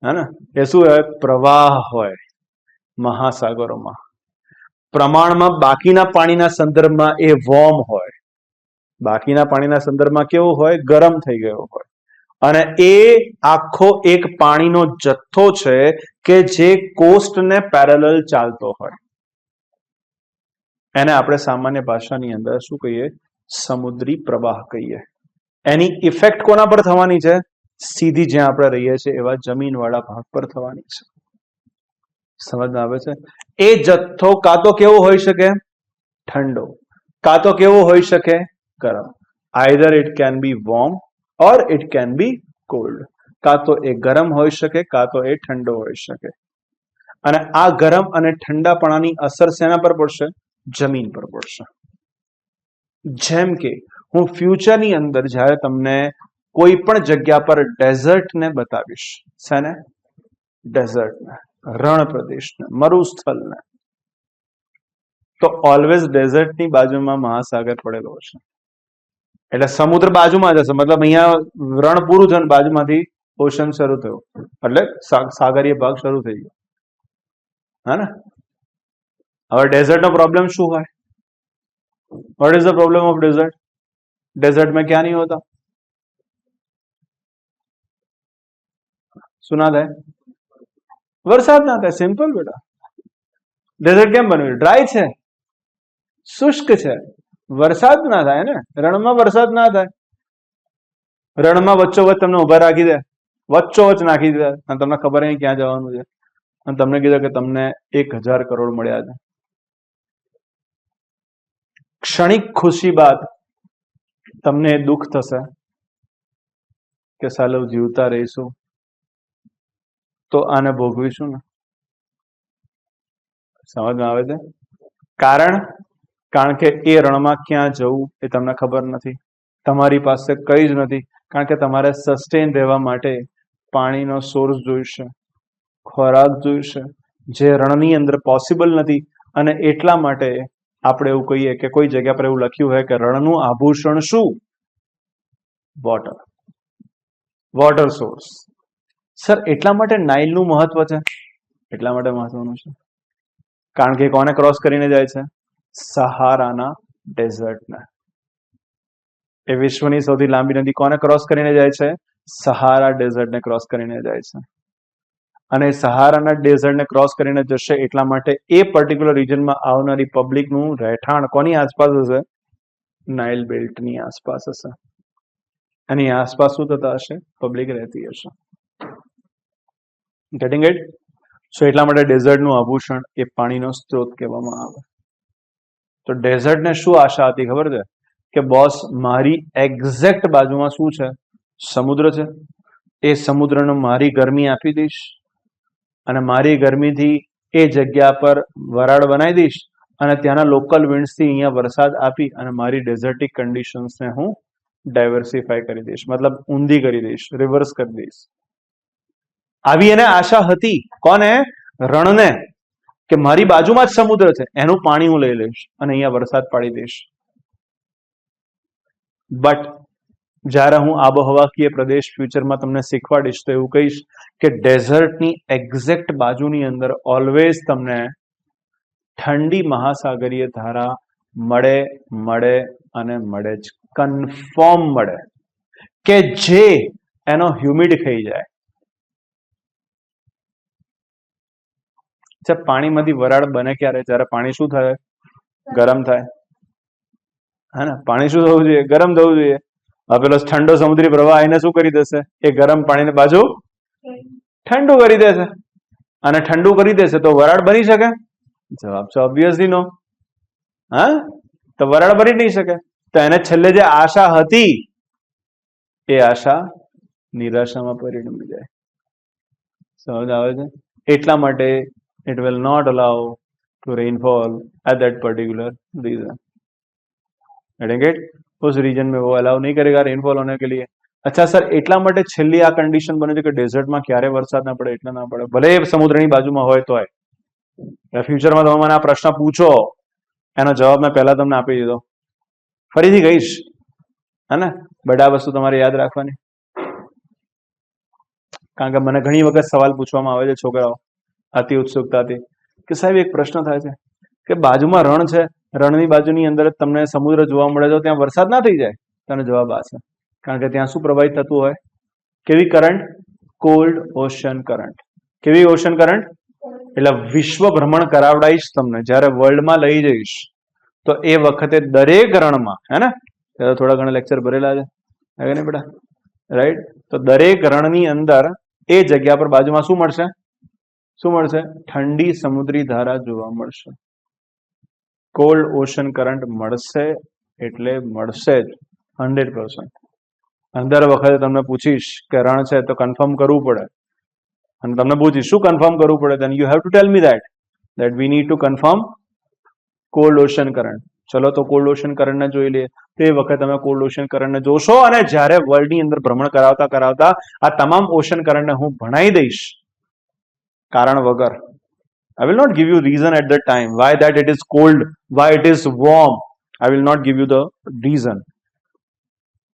હે ને? એ શું હોય? પ્રવાહ હોય મહાસાગરોમાં. પ્રમાણમાં બાકીના પાણીના સંદર્ભમાં એ વોર્મ હોય, બાકીના પાણીના સંદર્ભમાં કેવું હોય? ગરમ થઈ ગયો હોય. અને એ આખો એક પાણીનો જથ્થો છે કે જે કોસ્ટને પેરેલલ ચાલતો હોય. એને આપણે સામાન્ય ભાષાની અંદર શું કહીએ? સમુદ્રી પ્રવાહ કહીએ. એની ઇફેક્ટ કોના પર થવાની છે? સીધી જ્યાં આપણે રહીએ છીએ એવા જમીનવાળા ભાગ પર થવાની છે. સમજમાં આવે છે? એ જથ્થો કાં તો કેવો હોઈ શકે? ઠંડો. કાં તો કેવો હોઈ શકે? ગરમ. Either it can be warm or it can be cold. કાં તો એ ગરમ હોઈ શકે, કાં તો એ ઠંડો હોઈ શકે. અને આ ગરમ અને ઠંડાપણાની અસર શેના પર પડશે? જમીન પર પડશે. જેમ કે હું ફ્યુચરની અંદર જ્યારે તમને કોઈ પણ જગ્યા પર ડેઝર્ટને બતાવીશ, શેને? ડેઝર્ટને. રણ પ્રદેશને, મરુસ્થળને, તો ઓલવેઝ ડેઝર્ટની બાજુમાં મહાસાગર પડેલો હશે. એટલે સમુદ્ર બાજુમાં જ હશે, મતલબ અહીંયા રણ પૂરું છે ને બાજુમાંથી ઓશન શરૂ થયું, એટલે સાગરીય ભાગ શરૂ થઈ ગયો. હા ને? હવે डेजर्ट નો प्रॉब्लम શું હોય? What is the problem of desert? Desert में क्या नहीं होता? શું ના થાય? વરસાદ ના થાય. સિમ્પલ બેટા. ડેઝર્ટ કેમ બન્યું? ડ્રાય છે, શુષ્ક છે, વરસાદ ના થાય ને. રણમાં વરસાદ ના થાય. રણમાં વચ્ચોવચ્ચ તમને ઉભા રાખી દે, વચ્ચોવચ્ચ નાખી દે, અને તમને ખબર નહીં ક્યાં જવાનું છે, અને તમને કીધું કે તમને 1000 કરોડ મળ્યા છે. ક્ષણિક ખુશી બાદ તમને દુઃખ થશે કે સાલો જીવતા રહીશું તો આને ભોગવીશું ને. સમજમાં આવે છે? કારણ કે એ રણમાં ક્યાં જવું એ તમને ખબર નથી, તમારી પાસે કઈ જ નથી. કારણ કે તમારે સસ્ટેન રહેવા માટે પાણીનો સોર્સ જોઈશે, ખોરાક જોઈશે, જે રણની અંદર પોસિબલ નથી. અને એટલા માટે આપણે એવું કહીએ કે કોઈ જગ્યા પર એવું લખ્યું હોય કે રણનું આભૂષણ શું? Water, water source. સર એટલા માટે નાઇલનું મહત્વ છે, એટલા માટે મહત્વનું છે કારણ કે કોને ક્રોસ કરીને જાય છે? સહારાના ડેઝર્ટને. એ વિશ્વની સૌથી લાંબી નદી કોને ક્રોસ કરીને જાય છે? સહારા ડેઝર્ટને ક્રોસ કરીને જાય છે. અને સહારાના ડેઝર્ટને ક્રોસ કરીને જશે એટલા માટે એ પર્ટિક્યુલર રિજનમાં આવનારી પબ્લિકનું રહેઠાણ કોની આસપાસ હશે? નાઇલ બેલ્ટની આસપાસ હશે. અને આસપાસ શું થતા હશે? પબ્લિક રહેતી હશે. Gating it? સો એટલા માટે ડેઝર્ટનું આભૂષણ એ પાણીનો સ્ત્રોત કહેવામાં આવે. તો ડેઝર્ટને શું આશા હતી ખબર છે? કે બોસ મારી એક્ઝેક્ટ બાજુમાં શું છે? સમુદ્ર છે. એ સમુદ્રનો મારી ગરમી આપી દઈશ, અને મારી ગરમીથી એ જગ્યા પર વરાળ બનાવી દઈશ, અને ત્યાંના લોકલ વિન્ડ્સથી અહીંયા વરસાદ આપી અને મારી ડેઝર્ટિક કન્ડિશન્સને હું ડાયવર્સિફાય કરી દઈશ, મતલબ ઊંધી કરી દઈશ, રિવર્સ કરી દઈશ. આવી એને આશા હતી. કોને? રણને. કે મારી બાજુમાં જ સમુદ્ર છે, એનું પાણી હું લઈ લઈશ અને અહીંયા વરસાદ પાડી દઈશ. બટ જ્યારે હું આબોહવાકીય પ્રદેશ ફ્યુચરમાં તમને શીખવાડીશ તો એવું કહીશ કે ડેઝર્ટની એક્ઝેક્ટ બાજુની અંદર ઓલવેઝ તમને ઠંડી મહાસાગરીય ધારા મળે મળે અને મળે જ, કન્ફર્મ મળે, કે જે એનો હ્યુમિડ ખાઈ જાય. પાણીમાંથી વરાળ બને ક્યારે? જ્યારે પાણી શું થાય? ગરમ થાય. હા ને? પાણી શું થવું જોઈએ? ગરમ થવું જોઈએ. હવે પેલો ઠંડો સમુદ્રી પ્રવાહ આવીને શું કરી દેશે? એ ગરમ પાણીને બાજુ ઠંડુ કરી દેશે. અને ઠંડુ કરી દેશે તો વરાળ બની શકે? જવાબ છે ઓબ્વિયસલી નો. હા, તો વરાળ બની નહીં શકે. તો એને છેલ્લે જે આશા હતી એ આશા નિરાશામાં પરિણમી જાય. સમજ આવે છે? એટલા માટે it will not allow to rainfall at that particular region. getting it? उस रीजन में वो अलाउ नहीं करेगा रेनफॉल होने के लिए. अच्छा सर, એટલા માટે છેલ્લી આ કન્ડિશન બને છે કે ડેઝર્ટમાં ક્યારે વરસાદ ના પડે, એટલે ના પડે, ભલે સમુદ્રની બાજુમાં હોય તોય. ફ્યુચરમાં તમે મને આ પ્રશ્ન પૂછો, એનો જવાબ મેં પહેલા તમને આપી દીધો, ફરીથી કહીશ. હે ને? બટ આ વસ્તુ તમારે યાદ રાખવાની, કારણ કે મને ઘણી વખત સવાલ પૂછવામાં આવે છે છોકરાઓ અતિ ઉત્સુકતાથી કે સાહેબ એક પ્રશ્ન થાય છે કે બાજુમાં રણ છે, રણની બાજુની અંદર તમને સમુદ્ર જોવા મળે તો ત્યાં વરસાદ ના થઈ જાય? તેનો જવાબ આ છે, કારણ કે ત્યાં શું પ્રવાહિત થતું હોય? કેવી કરંટ? Cold ocean current. કેવી ઓશન કરંટ? એટલે વિશ્વ ભ્રમણ કરાવડાવીશ તમને, જ્યારે વર્લ્ડમાં લઈ જઈશ તો એ વખતે દરેક રણમાં, હે ને, થોડા ઘણા લેક્ચર ભરેલા છે ને બેટા, રાઈટ? તો દરેક રણની અંદર એ જગ્યા પર બાજુમાં શું મળશે? શું મળશે? ઠંડી સમુદ્રી ધારા જોવા મળશે. કોલ્ડ ઓશન કરંટ મળશે એટલે મળશે જ, 100%. અંદર વખતે તમને પૂછીશ કે રણ છે તો કન્ફર્મ કરવું પડે, અને તમને પૂછીશ શું કન્ફર્મ કરવું પડે, then you have to tell me that we need to confirm cold ocean current. ચલો તો કોલ્ડ ઓશન કરંટને જોઈ લઈએ. તો એ વખતે તમે કોલ્ડ ઓશન કરંટને જોશો, અને જ્યારે વર્લ્ડની અંદર ભ્રમણ કરાવતા કરાવતા આ તમામ ઓશન કરંટને હું ભણાવી દઈશ, કારણ વગર. I will not give you reason at that time why that it is cold, why it is warm. I will not give you the reason.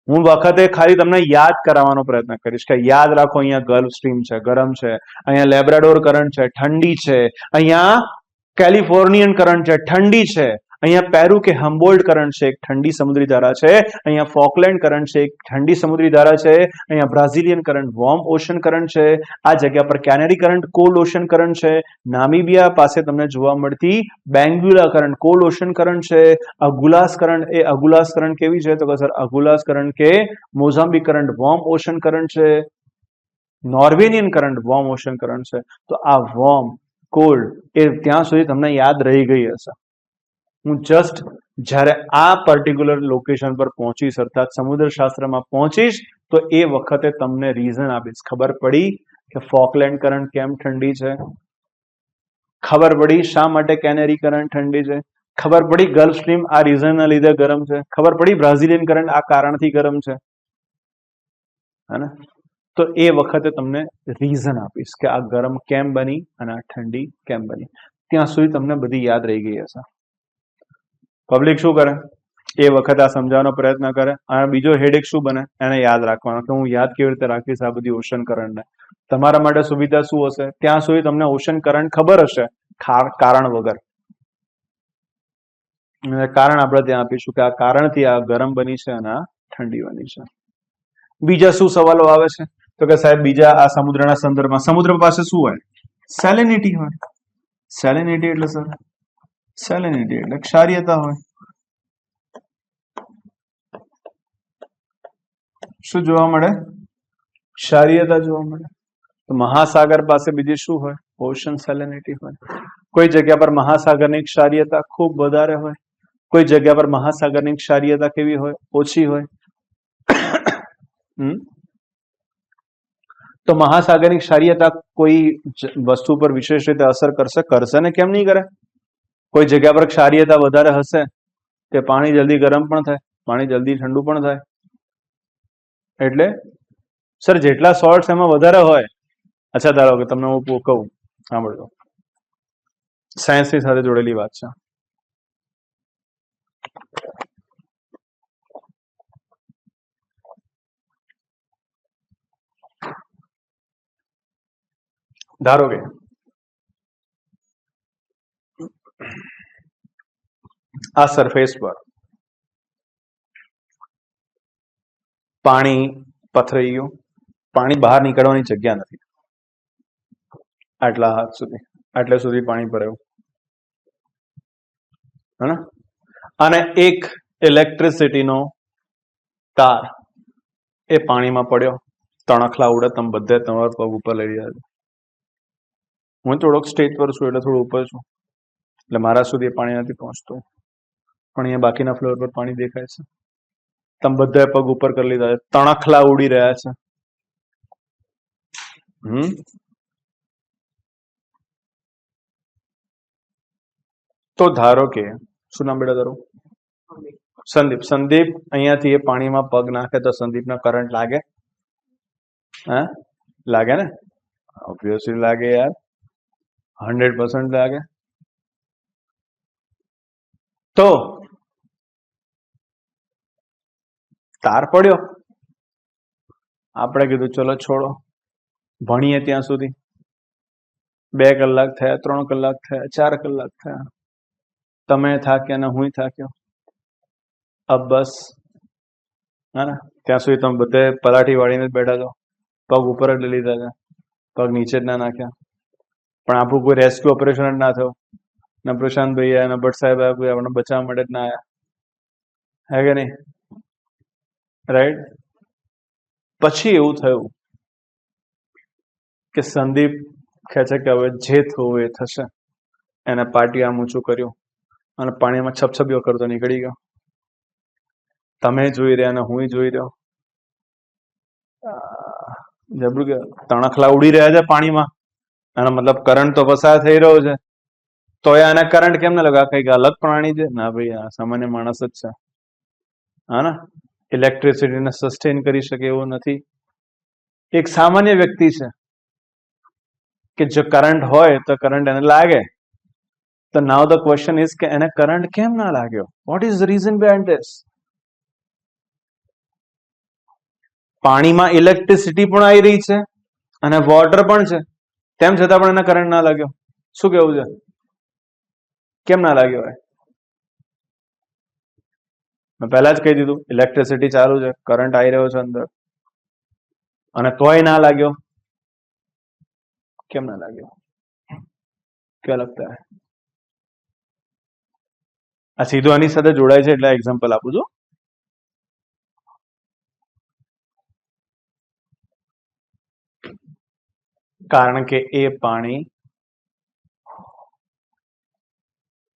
હું વખતે ખાલી તમને યાદ કરાવવાનો પ્રયત્ન કરીશ કે યાદ રાખો, અહીંયા ગલ્ફ સ્ટ્રીમ છે, ગરમ છે, અહીંયા લેબ્રાડોર કરંટ છે, ઠંડી છે, અહીંયા કેલિફોર્નિયન કરંટ છે, ઠંડી છે, અહીંયા પેરુ કે હમ્બોલ્ટ કરંટ છે, એક ઠંડી સમુદ્રી ધારા છે, અહીંયા ફોકલેન્ડ કરંટ છે, એક ઠંડી સમુદ્રી ધારા છે, અહીંયા Brazilian current warm ocean current છે, આ જગ્યા પર canary current cold ocean current છે, નામીબિયા પાસે તમને જોવા મળતી બેંગ્યુલા કરંટ કોલ્ડ ઓશન કરંટ છે, અગુલાસ કરંટ, એ અગુલાસ કરંટ કેવી છે તો કે સર અગુલાસ કરંટ કે Mozambique current warm ocean current છે, નોર્વેનિયન કરંટ વોર્મ ઓશન કરંટ છે. તો આ વોર્મ કોલ્ડ એ ત્યાં સુધી તમને યાદ રહી ગઈ હશે. હું જસ્ટ જ્યારે આ પર્ટિક્યુલર લોકેશન પર પહોંચીશ, અર્થાત સમુદ્ર શાસ્ત્રમાં પહોંચીશ, તો એ વખતે તમને રીઝન આપીશ. ખબર પડી કે ફોકલેન્ડ કરંટ કેમ ઠંડી છે, ખબર પડી શા માટે કેનેરી કરંટ ઠંડી છે, ખબર પડી ગલ્ફ સ્ટ્રીમ આ રીઝનના લીધે ગરમ છે, ખબર પડી બ્રાઝિલિયન કરંટ આ કારણથી ગરમ છે, હે ને? તો એ વખતે તમને રીઝન આપીશ કે આ ગરમ કેમ બની અને આ ઠંડી કેમ બની. ત્યાં સુધી તમને બધી યાદ રહી ગઈ હશે. પબ્લિક શું કરે એ વખતે આ સમજાવવાનો પ્રયત્ન કરે, અને બીજો હેડેક શું બને એને યાદ રાખવાનો કે હું યાદ કેવી રીતે રાખીશ આ બધી ઓશન કરંટને. તમારા માટે સુવિધા શું હશે, ત્યાં સુધી તમને ઓશન કરંટ ખબર હશે કારણ વગર. કારણ આપણે ત્યાં આપીશું કે આ કારણથી આ ગરમ બની છે અને આ ઠંડી બની છે. બીજા શું સવાલો આવે છે તો કે સાહેબ બીજા આ સમુદ્રના સંદર્ભમાં સમુદ્ર પાસે શું હોય, સેલિનિટી હોય. સેલિનિટી એટલે સર સેલિનિટી એટલે ક્ષારીયતા હોય. શું જોવા મળે, ક્ષારીયતા જોવા મળે. તો મહાસાગર પાસે બીજી શું હોય, ઓશન સેલિનિટી હોય. કોઈ જગ્યા પર મહાસાગરની ક્ષારીયતા ખૂબ વધારે હોય, કોઈ જગ્યા પર મહાસાગરની ક્ષારીયતા કેવી હોય, ઓછી હોય. તો મહાસાગરની ક્ષારીયતા કોઈ વસ્તુ પર વિશેષ રીતે અસર કરશે ને કેમ નહીં કરે. કોઈ જગ્યા પર ક્ષારીયતા વધારે હશે કે પાણી જલ્દી ગરમ પણ થાય, પાણી જલ્દી ઠંડુ પણ થાય. એટલે સર જેટલા સોલ્ટ્સ એમાં વધારે હોય, અચ્છા ધારો કે તમને હું કહું, સાંભળજો, સાયન્સની સાથે જોડેલી વાત છે. ધારો કે આ સરફેસ પર પાણી પથરાઈ ગયું, પાણી બહાર નીકળવાની જગ્યા નથી, આટલા હાથ સુધી, આટલે સુધી પાણી ભરાયું, હે ને? અને એક ઇલેક્ટ્રિસિટીનો તાર એ પાણીમાં પડ્યો, તણખલા ઉડે, તમે બધે તમારા પગ ઉપર લઈ રહ્યા છો. હું થોડોક સ્ટેજ પર છું એટલે થોડું ઉપર છું, એટલે મારા સુધી પાણી નથી પહોંચતું, પણ અહીંયા બાકીના ફ્લોર પર પાણી દેખાય છે. તમે બધા પગ ઉપર કરી લીધા છે, તણખલા ઉડી રહ્યા છે. તો ધારો કે શું નામ બેટા તારું, સંદીપ. સંદીપ અહીંયાથી એ પાણીમાં પગ નાખે તો સંદીપને કરંટ લાગે, હે? લાગે ને? ઓબ્વિયસલી લાગે યાર, 100% લાગે. તો તાર પડ્યો, આપણે કીધું ચલો છોડો, ભણીએ ત્યાં સુધી. 2 કલાક થયા, 3 કલાક થયા, 4 કલાક થયા, તમે થાક્યા ને હું થાક્યો. અબ બસ, હા ને? ત્યાં સુધી તમે બધે પલાઠી વાળીને જ બેઠા છો, પગ ઉપર જ લીધા છે, પગ નીચે જ ના નાખ્યા. પણ આપણું કોઈ રેસ્ક્યુ ઓપરેશન જ ના થયો ને, પ્રશાંતભાઈ આવ્યા ને ભટ્ટ સાહેબ આવ્યા, કોઈ આપણને બચાવવા માટે જ ના આવ્યા, હે કે નહીં? રાઈટ. પછી એવું થયું કે સંદીપ કહે છે કે હવે જે થવું એ થશે. એને પાટી આમ ઊંચું કર્યું અને પાણીમાં છપછપીઓ કરતો નીકળી ગયો. તમે જોઈ રહ્યા અને હું જોઈ રહ્યો, જબરું કે તણખલા ઉડી રહ્યા છે પાણીમાં, અને મતલબ કરંટ તો પસાર થઈ રહ્યો છે, તો આને કરંટ કેમ ના લાગે, કઈક અલગ પ્રાણી છે? ના ભાઈ, આ સામાન્ય માણસ જ છે, હા ને? ઇલેક્ટ્રિસિટીને સસ્ટેન કરી શકે એવો નથી, એક સામાન્ય વ્યક્તિ છે. કે જો કરંટ હોય તો કરંટ એને લાગે. તો નાઉ ધ ક્વેશ્ચન ઇઝ કે એને કરંટ કેમ ના લાગ્યો? Vote is the reason behind this? પાણીમાં ઇલેક્ટ્રિસિટી પણ આવી રહી છે અને વોટર પણ છે, તેમ છતાં પણ એને કરંટ ના લાગ્યો. શું કેવું છે? કેમ ના લાગ્યો હોય? મેં પહેલા જ કહી દીધું, ઇલેક્ટ્રિસિટી ચાલુ છે, કરંટ આવી રહ્યો છે અંદર, અને તોય ના લાગ્યો. કેમ ના લાગ્યો? क्या लगता है? આ સીધું આની સાથે જોડાય છે એટલે એક્ઝામ્પલ આપું છું. કારણ કે એ પાણી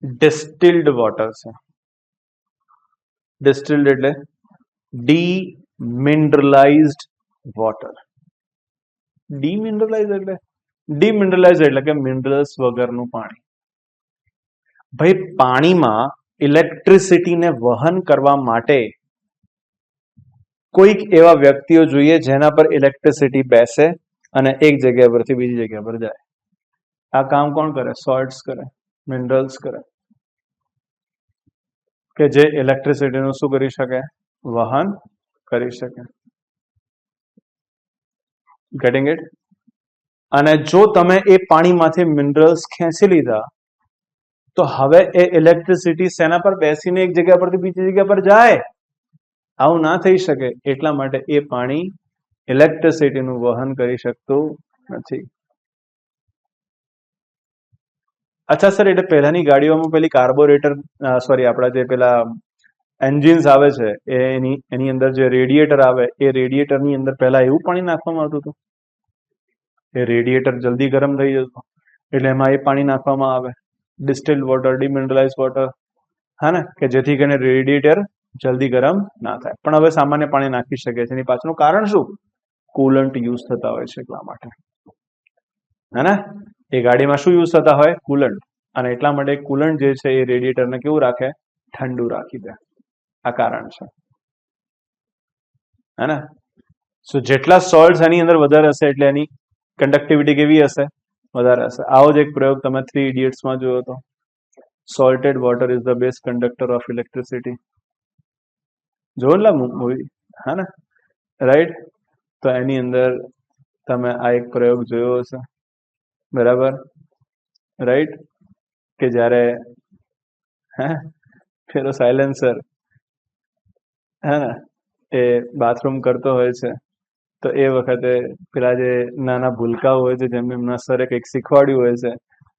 ડિસ્ટિલ્ડ વોટર છે. ડિસ્ટિલ્ડ એટલે ડીમિનરલાઇઝ્ડ વોટર. ડીમિનરલાઇઝ એટલે કે મિનરલ્સ વગરનું પાણી. ભાઈ, પાણીમાં ઇલેક્ટ્રિસિટીને વહન કરવા માટે કોઈક એવા વ્યક્તિઓ જોઈએ જેના પર ઇલેક્ટ્રિસિટી બેસે અને એક જગ્યા પરથી બીજી જગ્યા પર જાય. આ કામ કોણ કરે? સોલ્ટ્સ કરે, મિનરલ્સ કરે, કે જે ઇલેક્ટ્રિસિટીનું શું કરી શકે? વહન કરી શકે. Getting it? અને જો તમે એ પાણીમાંથી મિનરલ્સ ખેંચી લીધા તો હવે એ ઇલેક્ટ્રિસિટી શેના પર બેસીને એક જગ્યા પરથી બીજી જગ્યા પર જાય? આવું ના થઈ શકે. એટલા માટે એ પાણી ઇલેક્ટ્રિસિટીનું વહન કરી શકતું નથી. અચ્છા સર, એટલે પહેલાની ગાડીઓમાં પેલી કાર્બોરેટર, આપણા જે પેલા એન્જિન્સ આવે છે એની અંદર જે રેડિએટર આવે, એ રેડિએટરની અંદર પહેલા એવું પાણી નાખવામાં આવતું હતું? એ રેડિએટર જલ્દી ગરમ થઈ જતું એટલે એમાં એ પાણી નાખવામાં આવે, ડિસ્ટિલ્ડ વોટર, ડિમિનરલાઇઝ વોટર, હા ને, કે જેથી કરીને રેડિએટર જલ્દી ગરમ ના થાય. પણ હવે સામાન્ય પાણી નાખી શકે છે. એની પાછળનું કારણ શું? કુલન્ટ યુઝ થતા હોય છે એટલા માટે, હે ને? એ ગાડીમાં શું યુઝ થતા હોય? કુલન્ટ. અને એટલા માટે કુલન્ટ જે છે એ રેડિએટરને કેવું રાખે? ઠંડુ રાખી દે. આ કારણ છે, હે ને? સો જેટલા સોલ્ટ્સ એની અંદર વધારે હશે એટલે એની કંડક્ટિવિટી કેવી હશે? વધારે હશે. આવો જ એક પ્રયોગ તમે 3 ઇડિયટ્સમાં જોયો હતો. Salted water is the best conductor of electricity. જોયેલા મૂવી, હા ને? રાઈટ? તો એની અંદર તમે આ એક પ્રયોગ જોયો હશે, બરાબર? રાઈટ? કે જ્યારે પેલો સાયલેન્સર, હે ને, એ બાથરૂમ કરતો હોય છે તો એ વખતે પેલા જે નાના ભૂલકાઓ હોય છે જેમને એમના સરે કંઈક શીખવાડ્યું હોય છે,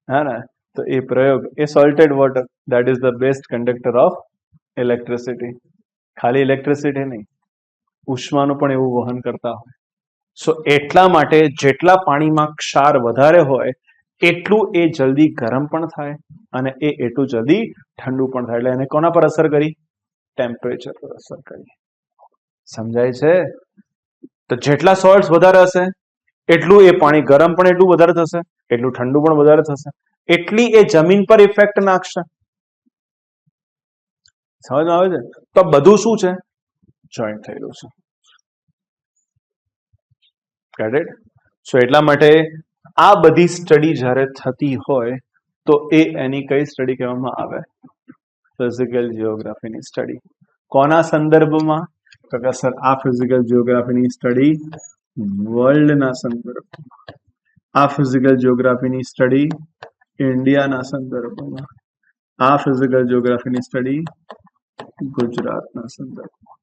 હા ને, તો એ પ્રયોગ, એ salted water that is the best conductor of electricity. ખાલી ઇલેક્ટ્રિસિટી નહીં, ઉષ્માનું પણ એવું વહન કરતા હોય. સો એટલા માટે જેટલા પાણીમાં ક્ષાર વધારે હોય એટલું એ જલ્દી ગરમ પણ થાય અને એ એટલું જલ્દી ઠંડુ પણ થાય. એટલે એને કોના પર અસર કરી? ટેમ્પરેચર પર અસર કરી. સમજાય છે? તો જેટલા સોલ્ટ્સ વધારે હશે એટલું એ પાણી ગરમ પણ એટલું વધારે થશે, એટલું ઠંડુ પણ વધારે થશે, એટલી એ જમીન પર ઇફેક્ટ નાખશે. સમજમાં આવે છે? તો બધું શું છે? જોઈન્ટ થયેલું છે. Get it? સો એટલા માટે આ બધી સ્ટડી જ્યારે થતી હોય તો એ એની કઈ સ્ટડી કહેવામાં આવે? ફિઝિકલ જિયોગ્રાફીની સ્ટડી. કોના સંદર્ભમાં? તો કે સર આ ફિઝિકલ જિયોગ્રાફીની સ્ટડી વર્લ્ડના સંદર્ભમાં. આ ફિઝિકલ જિયોગ્રાફીની સ્ટડી ઇન્ડિયાના સંદર્ભમાં. આ ફિઝિકલ જિયોગ્રાફીની સ્ટડી ગુજરાતના સંદર્ભમાં.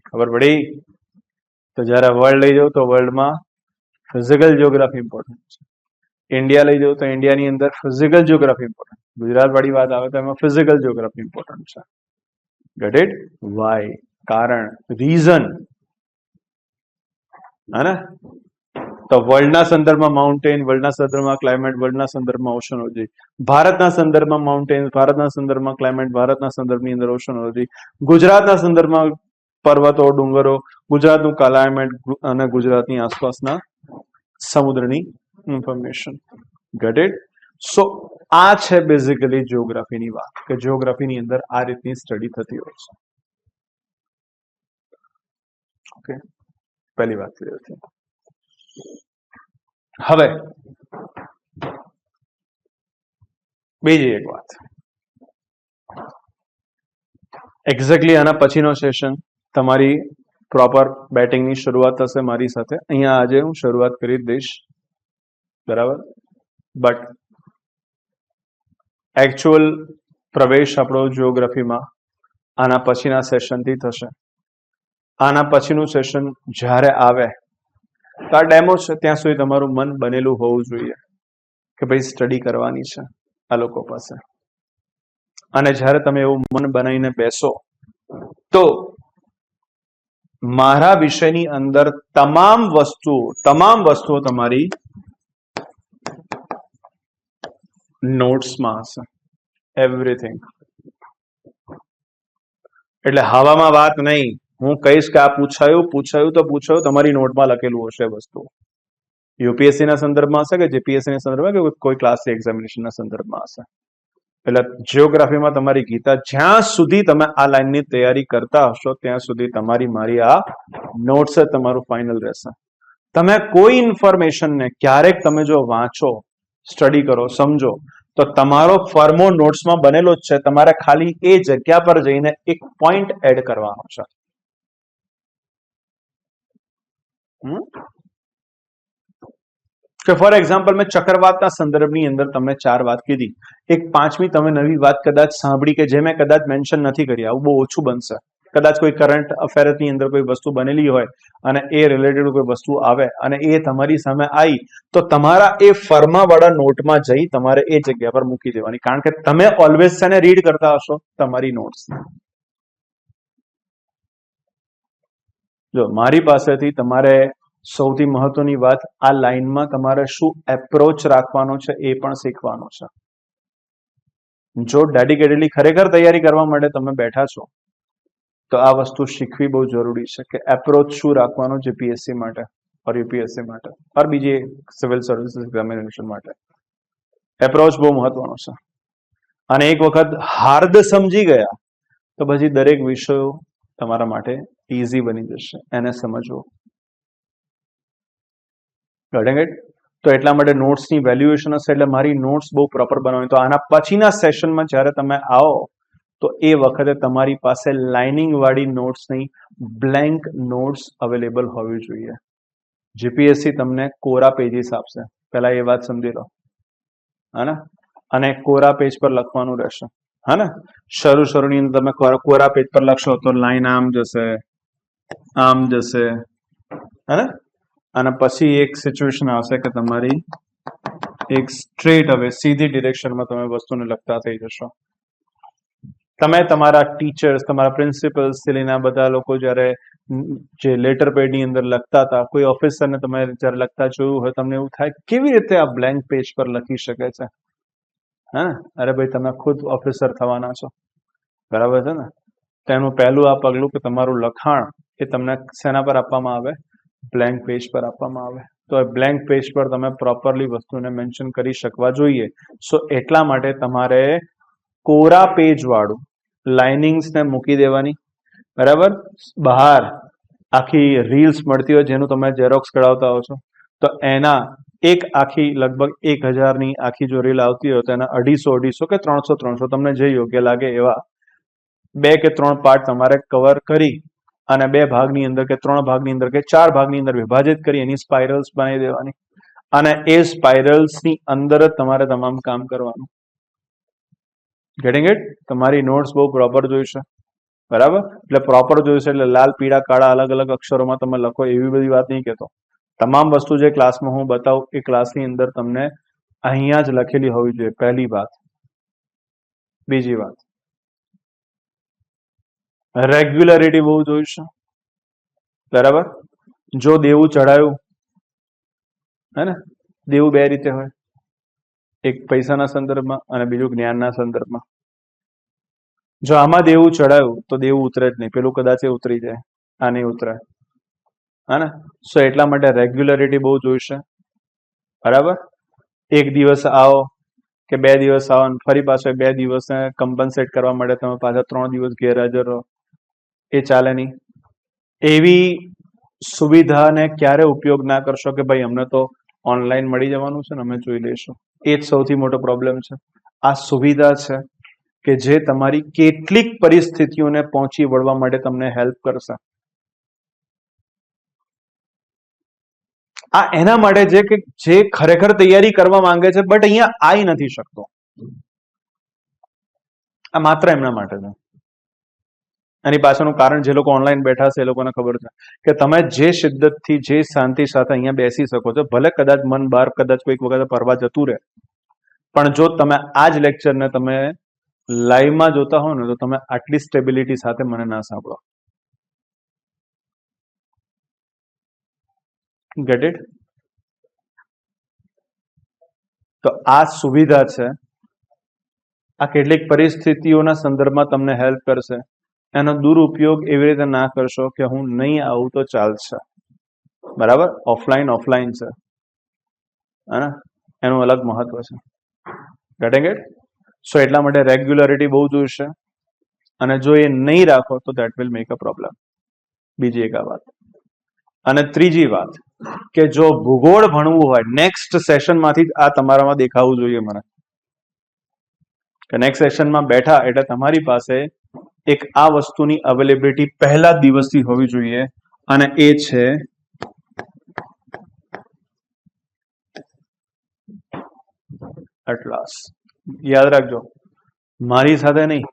ખબર પડી? તો જ્યારે વર્લ્ડ લઈ જાઓ તો વર્લ્ડમાં ફિઝિકલ જિયોગ્રાફી ઇમ્પોર્ટન્ટ છે. ઇન્ડિયા લઈ જાઓ તો ઇન્ડિયાની અંદર ફિઝિકલ જિયોગ્રાફી ઇમ્પોર્ટન્ટ. ગુજરાત વાળી વાત આવે તો એમાં ફિઝિકલ જિયોગ્રાફી ઇમ્પોર્ટન્ટ છે. Get it? વાય? કારણ, રીઝન, હે ને? તો વર્લ્ડના સંદર્ભમાં માઉન્ટેન, વર્લ્ડના સંદર્ભમાં ક્લાઇમેટ, વર્લ્ડના સંદર્ભમાં ઓશનોલોજી. ભારતના સંદર્ભમાં માઉન્ટેન, ભારતના સંદર્ભમાં ક્લાઇમેટ, ભારતના સંદર્ભની અંદર ઓશનોલોજી. ગુજરાતના સંદર્ભમાં પર્વતો, ડુંગરો, ગુજરાતનું ક્લાઇમેટ અને ગુજરાતની આસપાસના સમુદ્રની ઇન્ફોર્મેશન. Get it? સો આ છે બેઝિકલી જિયોગ્રાફીની વાત, કે જિયોગ્રાફીની અંદર આ રીતની સ્ટડી થતી હોય છે. ઓકે, પહેલી વાત ક્લિયર છે. હવે બીજી એક વાત, એક્ઝેક્ટલી આના પછીનો સેશન તમારી પ્રોપર બેટિંગની શરૂઆત થશે મારી સાથે. અહીંયા આજે હું શરૂઆત કરી દઈશ, બરાબર, બટ એકચ્યુઅલ પ્રવેશ આપણો જિયોગ્રાફીમાં આના પછીના સેશનથી થશે. આના પછીનું સેશન જ્યારે આવે તો આ ડેમો છે, ત્યાં સુધી તમારું મન બનેલું હોવું જોઈએ કે ભાઈ સ્ટડી કરવાની છે આ લોકો પાસે. અને જ્યારે તમે એવું મન બનાવીને બેસો તો મારા વિષયની અંદર તમામ વસ્તુઓ તમારી નોટ્સમાં હશે, એવરીથિંગ. એટલે હવામાં વાત નહીં, હું કહીશ કે આ પૂછાયું તો પૂછાયું, તમારી નોટમાં લખેલું હશે વસ્તુ. યુપીએસસી ના સંદર્ભમાં હશે કે જીપીએસસી ના સંદર્ભમાં કે કોઈ ક્લાસ એક્ઝામિનેશનના સંદર્ભમાં હશે. એટલે જિયોગ્રાફીમાં તમારી ગીતા, જ્યાં સુધી તમે આ લાઈનની તૈયારી કરતા હશો ત્યાં સુધી તમારી મારી આ નોટ્સ જ તમારું ફાઇનલ રહેશે. તમે કોઈ ઇન્ફોર્મેશનને ક્યારેક તમે જો વાંચો, સ્ટડી કરો, સમજો, તો તમારો ફર્મો નોટ્સમાં બનેલો જ છે. તમારે ખાલી એ જગ્યા પર જઈને એક પોઈન્ટ એડ કરવાનો છે. કે ફોર એક્ઝામ્પલ મેં ચક્રવાતના સંદર્ભની અંદર તમને 4 વાત કીધી, એક 5મી તમે નવી વાત કદાચ સાંભળી કે જે મેં કદાચ મેન્શન નથી કરી. આવું બહુ ઓછું બનશે. કદાચ કોઈ કરંટ અફેરની અંદર કોઈ વસ્તુ બનેલી હોય અને એ રિલેટેડ કોઈ વસ્તુ આવે અને એ તમારી સામે આવી, તો તમારા એ ફર્માવાળા નોટમાં જઈ તમારે એ જગ્યા પર મૂકી દેવાની. કારણ કે તમે ઓલવેઝ તેને રીડ કરતા હશો તમારી નોટ્સ. જો મારી પાસેથી તમારે સૌથી મહત્વની વાત, આ લાઈનમાં તમારે શું એપ્રોચ રાખવાનો છે એ પણ શીખવાનો છે. જો ડેડિકેટેડલી ખરેખર તૈયારી કરવા માટે તમે બેઠા છો તો આ વસ્તુ શીખવી બહુ જરૂરી છે કે એપ્રોચ શું રાખવાનો જીપીએસસી માટે ઓર યુપીએસસી માટે ઓર બીજી સિવિલ સર્વિસીસ એક્ઝામિનેશન માટે. એપ્રોચ બહુ મહત્વનો છે. અને એક વખત હાર્દ સમજી ગયા તો પછી દરેક વિષયો તમારા માટે ઇઝી બની જશે એને સમજવો. તો એટલા માટે નોટ્સની વેલ્યુએશન હશે, એટલે મારી નોટ્સ બહુ પ્રોપર બનાવવાની. તો આના પછીના સેશનમાં જ્યારે તમે આવો તો એ વખતે તમારી પાસે લાઇનિંગ વાળી નોટ્સ નહીં, બ્લેન્ક નોટ્સ અવેલેબલ હોવી જોઈએ. જીપીએસસી તમને કોરા પેજીસ આપશે, પહેલા એ વાત સમજી લો, હા ને. અને કોરા પેજ પર લખવાનું રહેશે, હા ને. શરૂની અંદર તમે કોરા પેજ પર લખશો તો લાઈન આમ જશે, હા ને. અને પછી એક સિચ્યુએશન આવશે કે તમારી એક સ્ટ્રેટ હવે સીધી ડિરેક્શનમાં તમે વસ્તુને લખતા થઈ જશો. તમે તમારા ટીચર્સ, તમારા પ્રિન્સિપલ્સ થી લઈને બધા લોકો જ્યારે જે લેટર પેડની અંદર લખતા હતા, કોઈ ઓફિસરને તમે જ્યારે લખતા જોયું હોય, તમને એવું થાય કેવી રીતે આ બ્લેન્ક પેજ પર લખી શકે છે. હા, અરે ભાઈ તમે ખુદ ઓફિસર થવાના છો, બરાબર છે ને. તેનું પહેલું આ પગલું કે તમારું લખાણ એ તમને શેના પર આપવામાં આવે, બ્લેન્ક પેજ પર આપવામાં આવે. તો એ બ્લેન્ક પેજ પર તમે પ્રોપરલી વસ્તુને મેન્શન કરી શકવા જોઈએ. સો એટલા માટે તમારે કોરા પેજ વાળું લાઇનિંગ્સને મૂકી દેવાની, બરાબર. બહાર આખી રીલ્સ મળતી હોય જેનું તમે ઝેરોક્સ કઢાવતા હો છો, તો એના એક આખી લગભગ 1000ની આખી જો રીલ આવતી હોય તો એના 250 કે 300 તમને જે યોગ્ય લાગે એવા 2 કે 3 પાર્ટ તમારે કવર કરી અને 2 ભાગની અંદર કે 3 ભાગની અંદર કે 4 ભાગની અંદર વિભાજિત કરી એની સ્પાઇરલ્સ બનાવી દેવાની. અને એ સ્પાઇરલ્સની અંદર જ તમારે તમામ કામ કરવાનું. Getting it? તમારી નોટ્સ બહુ પ્રોપર જોઈશે, બરાબર. એટલે પ્રોપર જોઈશે એટલે લાલ, પીળા, કાળા અલગ અલગ અક્ષરોમાં તમે લખો એવી બધી વાત નહીં કહેતો. તમામ વસ્તુ જે ક્લાસમાં હું બતાવું એ ક્લાસની અંદર તમને અહીંયા જ લખેલી હોવી જોઈએ, પહેલી વાત. બીજી વાત, રેગ્યુલરિટી બહુ જોઈશે, બરાબર. જો દેવું ચડાયું, હે ને, દેવું 2 રીતે હોય, એક પૈસાના સંદર્ભમાં અને બીજું જ્ઞાનના સંદર્ભમાં. જો આમાં દેવું ચડાયું તો દેવું ઉતરે જ નહીં, પેલું કદાચ એ ઉતરી જાય, આ નહીં ઉતરે, હા ને. સો એટલા માટે રેગ્યુલરિટી બહુ જોઈશે, બરાબર. એક દિવસ આવો કે 2 દિવસ આવો અને ફરી પાછો 2 દિવસને કમ્પન્સેટ કરવા માટે તમે પાછા 3 દિવસ ગેરહાજર રહો, એ ચાલે નહીં. એવી સુવિધાને ક્યારે ઉપયોગ ના કરશો કે ભાઈ અમને તો ઓનલાઈન મળી જવાનું છે ને અમે જોઈ લઈશું. એ જ સૌથી મોટો પ્રોબ્લેમ છે. આ સુવિધા છે કે જે તમારી કેટલીક પરિસ્થિતિઓને પહોંચી વળવા માટે તમને હેલ્પ કરશે. આ એના માટે છે કે જે ખરેખર તૈયારી કરવા માંગે છે બટ અહીંયા આવી નથી શકતો. આ માત્ર એમના માટે છે. એની પાછળનું કારણ જે લોકો ઓનલાઈન બેઠા છે એ લોકોને ખબર છે કે તમે જે શિદ્દતથી જે શાંતિ સાથે અહીંયા બેસી શકો છો, ભલે કદાચ મન બહાર કદાચ કોઈક વખત ફરવા જતું રહે, પણ જો તમે આ જ લેક્ચરને તમે લાઈવમાં જોતા હો ને તો તમે આટલી સ્ટેબિલિટી સાથે મને ના સાંભળો. Get it? તો આ સુવિધા છે. આ કેટલીક પરિસ્થિતિઓના સંદર્ભમાં તમને હેલ્પ કરશે. એનો દુરુપયોગ એવી રીતે ના કરશો કે હું નહીં આવું તો ચાલશે. બરાબર? ઓફલાઈન છે, હે? એનું અલગ મહત્વ છે. Getting it? સો એટલા માટે રેગ્યુલરિટી બહુ જોઈશે, અને જો એ નહીં રાખો તો that will make a problem. બીજી એક આ વાત. અને ત્રીજી વાત કે જો ભૂગોળ ભણવું હોય, નેક્સ્ટ સેશનમાંથી આ તમારામાં દેખાવું જોઈએ મને કે નેક્સ્ટ સેશનમાં બેઠા એટલે તમારી પાસે એક આ વસ્તુની અવેલેબિલિટી પહેલા દિવસથી હોવી જોઈએ, અને એ છે એટલાસ. યાદ રાખજો, મારી સાથે નહીં,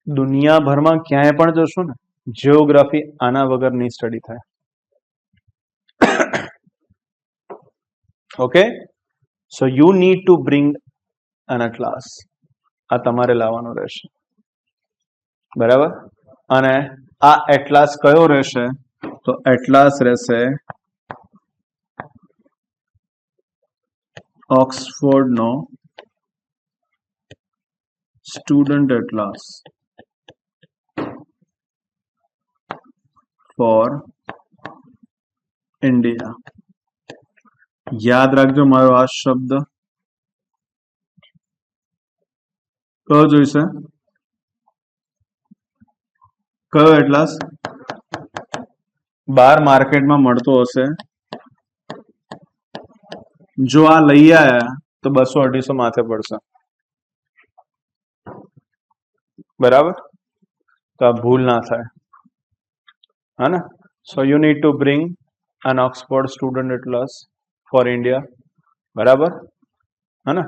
દુનિયાભરમાં ક્યાંય પણ જશો ને, જીઓગ્રાફી આના વગર નહીં સ્ટડી થાય. Okay? So you need to bring an atlas. આ તમારે લાવવાનું રહેશે. બરાબર? અને આ એટલાસ કયો રહેશે? તો એટલાસ રહેશે ઓક્સફોર્ડનો સ્ટુડન્ટ એટલાસ ફોર ઇન્ડિયા. યાદ રાખજો મારો આ શબ્દ કયો જોઈશે? કયો એટલાસ? બાર માર્કેટમાં મળતો હશે, જો આ લઈ આયા તો 200-250 માથે પડશે. બરાબર? તો આ ભૂલ ના થાય, હા ને? So you need to bring an Oxford student atlas for India. બરાબર? હા ને?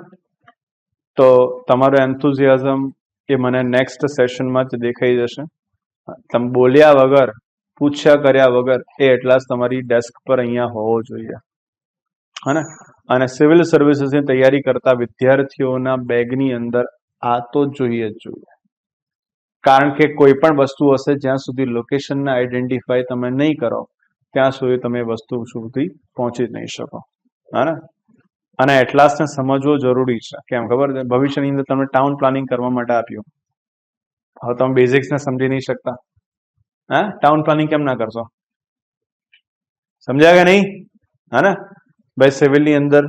તો તમારો એન્થુઝિયાઝમ એ મને નેક્સ્ટ સેશનમાં જ દેખાઈ જશે. તમે બોલ્યા વગર, પૂછ્યા કર્યા વગર એ એટલાસ તમારી ડેસ્ક પર અહીંયા હોવો જોઈએ, હા ને? અને સિવિલ સર્વિસીસની તૈયારી કરતા વિદ્યાર્થીઓના બેગની અંદર આ તો જોઈએ જ જોઈએ. કારણ કે કોઈ પણ વસ્તુ હશે, જ્યાં સુધી લોકેશનને આઈડેન્ટિફાય તમે નહીં કરો ત્યાં સુધી તમે વસ્તુ સુધી પહોંચી જ નહીં શકો, હા ને? અને એટલાસને સમજવો જરૂરી છે. કેમ ખબર છે? ભવિષ્યની અંદર તમને ટાઉન પ્લાનિંગ કરવા માટે આપ્યું, હવે તમે બેઝિક્સને સમજી નહીં શકતા, હા? ટાઉન પ્લાનિંગ કેમ ના કરશો? સમજ્યા કે નહીં? હા ને? ભાઈ સિવિલની અંદર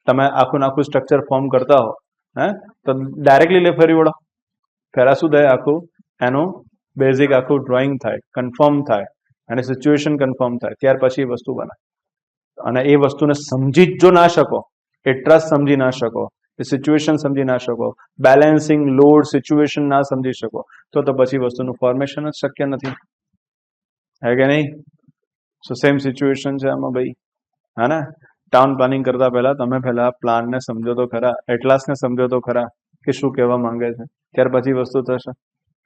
તમે આખું સ્ટ્રક્ચર ફોર્મ કરતા હો, હે, તો ડાયરેક્ટલી લે ફરી વળો. પહેલા શું થાય? આખું એનું બેઝિક આખું ડ્રોઈંગ થાય, કન્ફર્મ થાય, અને સિચ્યુએશન કન્ફર્મ થાય, ત્યાર પછી વસ્તુ બને. અને એ વસ્તુને સમજી જ જો ના શકો, એટલાસ સમજી ના શકો, એ સિચ્યુએશન સમજી ના શકો, બેલેન્સિંગ લોડ સિચ્યુએશન ના સમજી શકો, તો પછી વસ્તુનું ફોર્મેશન જ શક્ય નથી, હે કે નહીં? સો સેમ સિચ્યુએશન છે આમાં ભાઈ, હા ને? ટાઉન પ્લાનિંગ કરતા પહેલા તમે પહેલા પ્લાનને સમજો તો ખરા, એટલાસને સમજો તો ખરા કે શું કહેવા માંગે છે, ત્યાર પછી વસ્તુ થશે.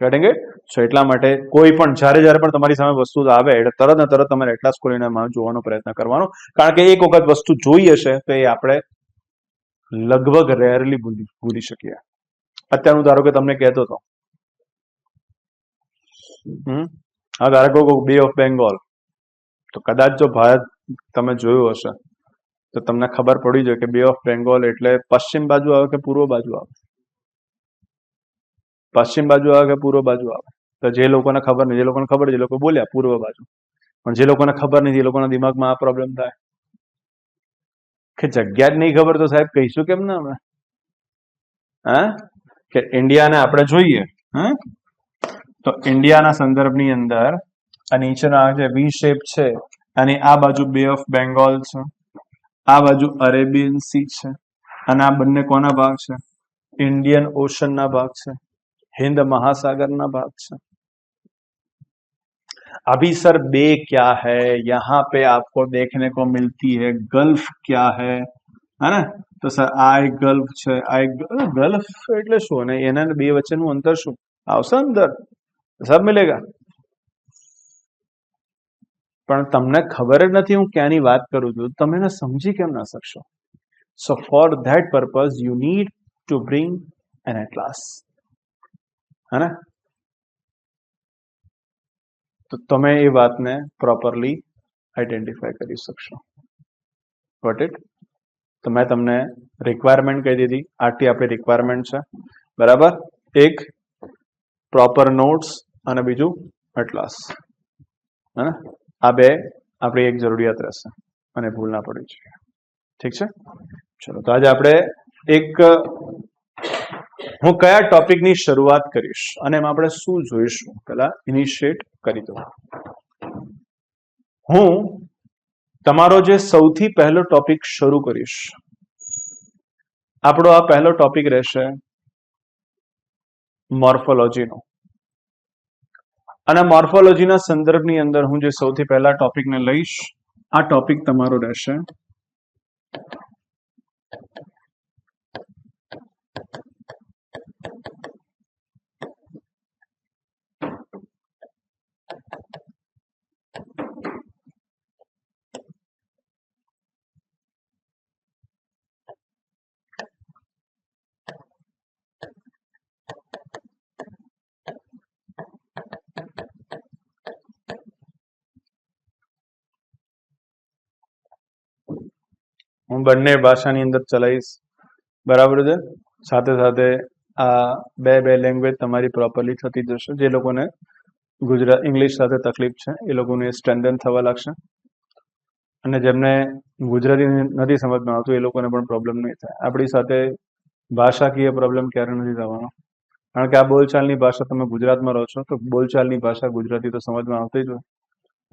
Gating it? સો એટલા માટે કોઈ પણ જ્યારે પણ તમારી સામે વસ્તુ આવે એટલે તરત ને તરત તમારે એટલાસ ખોલીને જોવાનો પ્રયત્ન કરવાનો. કારણ કે એક વખત વસ્તુ જોઈ હશે તો એ આપણે લગભગ રેરલી ભૂલી શકીએ. અત્યારનું ધારો કે તમને કહેતો હતો, હા, ધારો કે બે ઓફ બેંગોલ, તો કદાચ જો ભારત તમે જોયું હશે તો તમને ખબર પડી જાય કે બે ઓફ બેંગોલ એટલે પશ્ચિમ બાજુ આવે કે પૂર્વ બાજુ આવે? પશ્ચિમ બાજુ આવે કે પૂર્વ બાજુ આવે? તો જે લોકોને ખબર નહીં, જે લોકોને ખબર છે એ લોકો બોલ્યા પૂર્વ બાજુ, પણ જે લોકોને ખબર નથી એ લોકોના દિમાગમાં આ પ્રોબ્લેમ થાય કે જગ્યા જ નહીં ખબર તો સાહેબ કહીશું કેમ ના અમે? હા, કે ઇન્ડિયાને આપણે જોઈએ, હા, તો ઇન્ડિયાના સંદર્ભની અંદર આ નીચેના જે વી શેપ છે અને આ બાજુ બે ઓફ બેંગોલ છે, આ બાજુ અરેબિયન સી છે અને આ બંને કોના ભાગ છે? इंडियन ओशन ना भाग से, हिंद महासागर ना भाग से। अभी सर बे क्या है? यहाँ पे आपको देखने को मिलती है गल्फ क्या है ना? तो सर आई गल्फ છે, आई गल्फ એટલે શું અને એના બે વચ્ચેનું અંતર શું આવશે? અંદર સબ મિલેગા. પણ તમને ખબર જ નથી હું ક્યાંની વાત કરું છું, તમે એને સમજી કેમ ના શકશો? So for that purpose you need to bring an atlas, है ना? તો તમે એ વાતને પ્રોપરલી આઈડેન્ટિફાઈ કરી શકશો. Got it? તો મેં તમને રિક્વાયરમેન્ટ કહી દીધી, આટલી આપણી રિક્વાયરમેન્ટ છે, બરાબર? એક પ્રોપર નોટ્સ અને બીજું એટલાસ, હે? આ બે આપણી એક જરૂરિયાત રહેશે અને ભૂલ ના પડવી જોઈએ. ઠીક છે? ચલો, તો આજે આપણે એક હું કયા ટોપિકની શરૂઆત કરીશ અને એમાં આપણે શું જોઈશું પેલા ઇનિશિયેટ કરી દઉં. હું તમારો જે સૌથી પહેલો ટોપિક શરૂ કરીશ, આપણો આ પહેલો ટોપિક રહેશે મોર્ફોલોજીનો. અને મોર્ફોલોજીના સંદર્ભની અંદર હું જે સૌથી પહેલા ટોપિકને લઈશ, આ ટોપિક તમારો રહેશે હું બંને ભાષાની અંદર ચલાવીશ, બરાબર છે? સાથે સાથે આ બે લેંગ્વેજ તમારી પ્રોપરલી થતી જશે. જે લોકોને ગુજરાત ઇંગ્લિશ સાથે તકલીફ છે એ લોકોને સ્ટ્રેન્થન થવા લાગશે અને જેમને ગુજરાતી નથી સમજમાં આવતું એ લોકોને પણ પ્રોબ્લેમ નહીં થાય. આપણી સાથે ભાષાકીય પ્રોબ્લેમ ક્યારે નથી થવાનો, કારણ કે આ બોલચાલની ભાષા, તમે ગુજરાતમાં રહો છો તો બોલચાલની ભાષા ગુજરાતી તો સમજમાં આવતી જ હોય,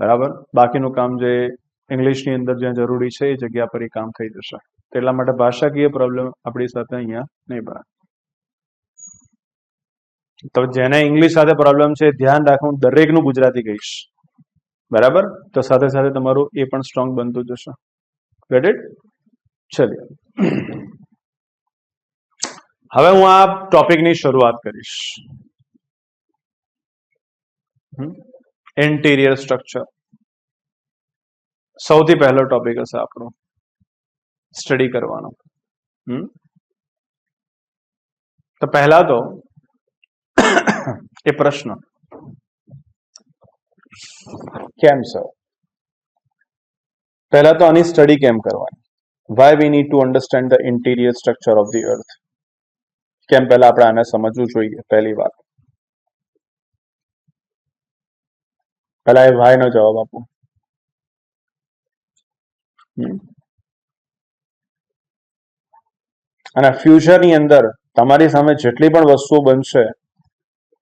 બરાબર? બાકીનું કામ જે ઇંગ્લિશની અંદર જ્યાં જરૂરી છે એ જગ્યા પર એ કામ થઈ જશે. એટલા માટે ભાષાકીય પ્રોબ્લેમ આપણી સાથે અહીંયા નહીં બને. તો જેને ઇંગ્લિશ સાથે પ્રોબ્લેમ છે ધ્યાન રાખો, હું દરેકનું ગુજરાતી કહીશ, બરાબર? તો સાથે સાથે તમારું એ પણ સ્ટ્રોંગ બનતું જશે. Get it? ચલિए, હવે હું આ ટોપિકની શરૂઆત કરીશ. ઇન્ટિરિયર સ્ટ્રક્ચર સૌથી પહેલો ટોપિક હશે આપણો સ્ટડી કરવાનો. તો પહેલા તો એ પ્રશ્ન, કેમ સર? પહેલા તો આની સ્ટડી કેમ કરવાની? Why we need to understand the interior structure of the અર્થ. કેમ પહેલા આપણે આને સમજવું જોઈએ? પહેલી વાત, પહેલા એ વાય નો જવાબ આપો. અને ફ્યુચરની અંદર તમારી સામે જેટલી પણ વસ્તુઓ બનશે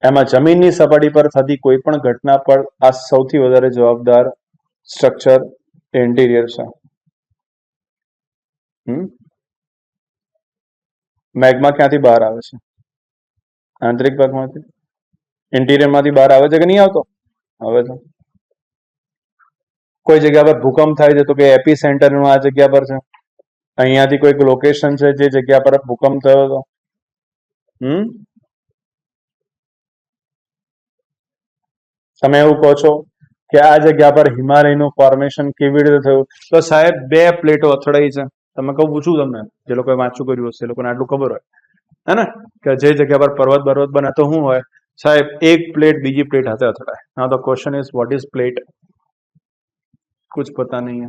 એમાં જમીનની સપાટી પર થતી કોઈ પણ ઘટના પર આ સૌથી વધારે જવાબદાર સ્ટ્રક્ચર ઇન્ટિરિયર છે. મેગ્મા ક્યાંથી બહાર આવે છે? આંતરિક ભાગમાંથી. ઇન્ટિરિયરમાંથી બહાર આવે છે કે નહીં આવતો? આવે છે. કોઈ જગ્યા પર ભૂકંપ થાય છે તો કે એપી સેન્ટરનું આ જગ્યા પર છે, અહીંયાથી કોઈક લોકેશન છે જે જગ્યા પર ભૂકંપ થયો હતો. તમે એવું કહો છો કે આ જગ્યા પર હિમાલયનું ફોર્મેશન કેવી રીતે થયું? તો સાહેબ બે પ્લેટો અથડાઈ છે. તમે કહું પૂછું તમને, જે લોકોએ વાંચું કર્યું હશે એ લોકોને આટલું ખબર હોય, હે ને, કે જે જગ્યા પર પર્વત બને તો શું હોય સાહેબ? એક પ્લેટ બીજી પ્લેટ હાથે અથડાય. Now the question is what is plate? कुछ पता नहीं है,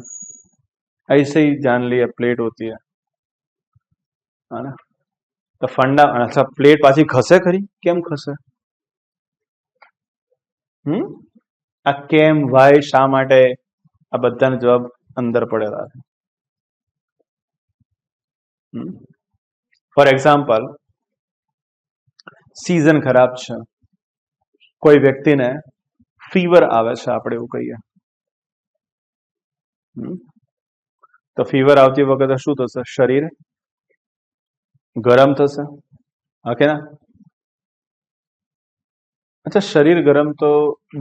ऐसे ही जान लिया प्लेट होती है ना? तो फंडा, अच्छा प्लेट पाછી ખસે ખરી? કેમ ખસે? આ કેમ, વાય, શા માટે, આ બધાનો જવાબ અંદર પડેલા છે. ફોર એક્ઝામ્પલ, સીઝન ખરાબ છે, કોઈ વ્યક્તિને ફીવર આવે છે, આપણે એવું કહીએ, તો ફીવર આવતી વખતે શું થશે? શરીર ગરમ થશે, હા કે ના? અચ્છા, શરીર ગરમ તો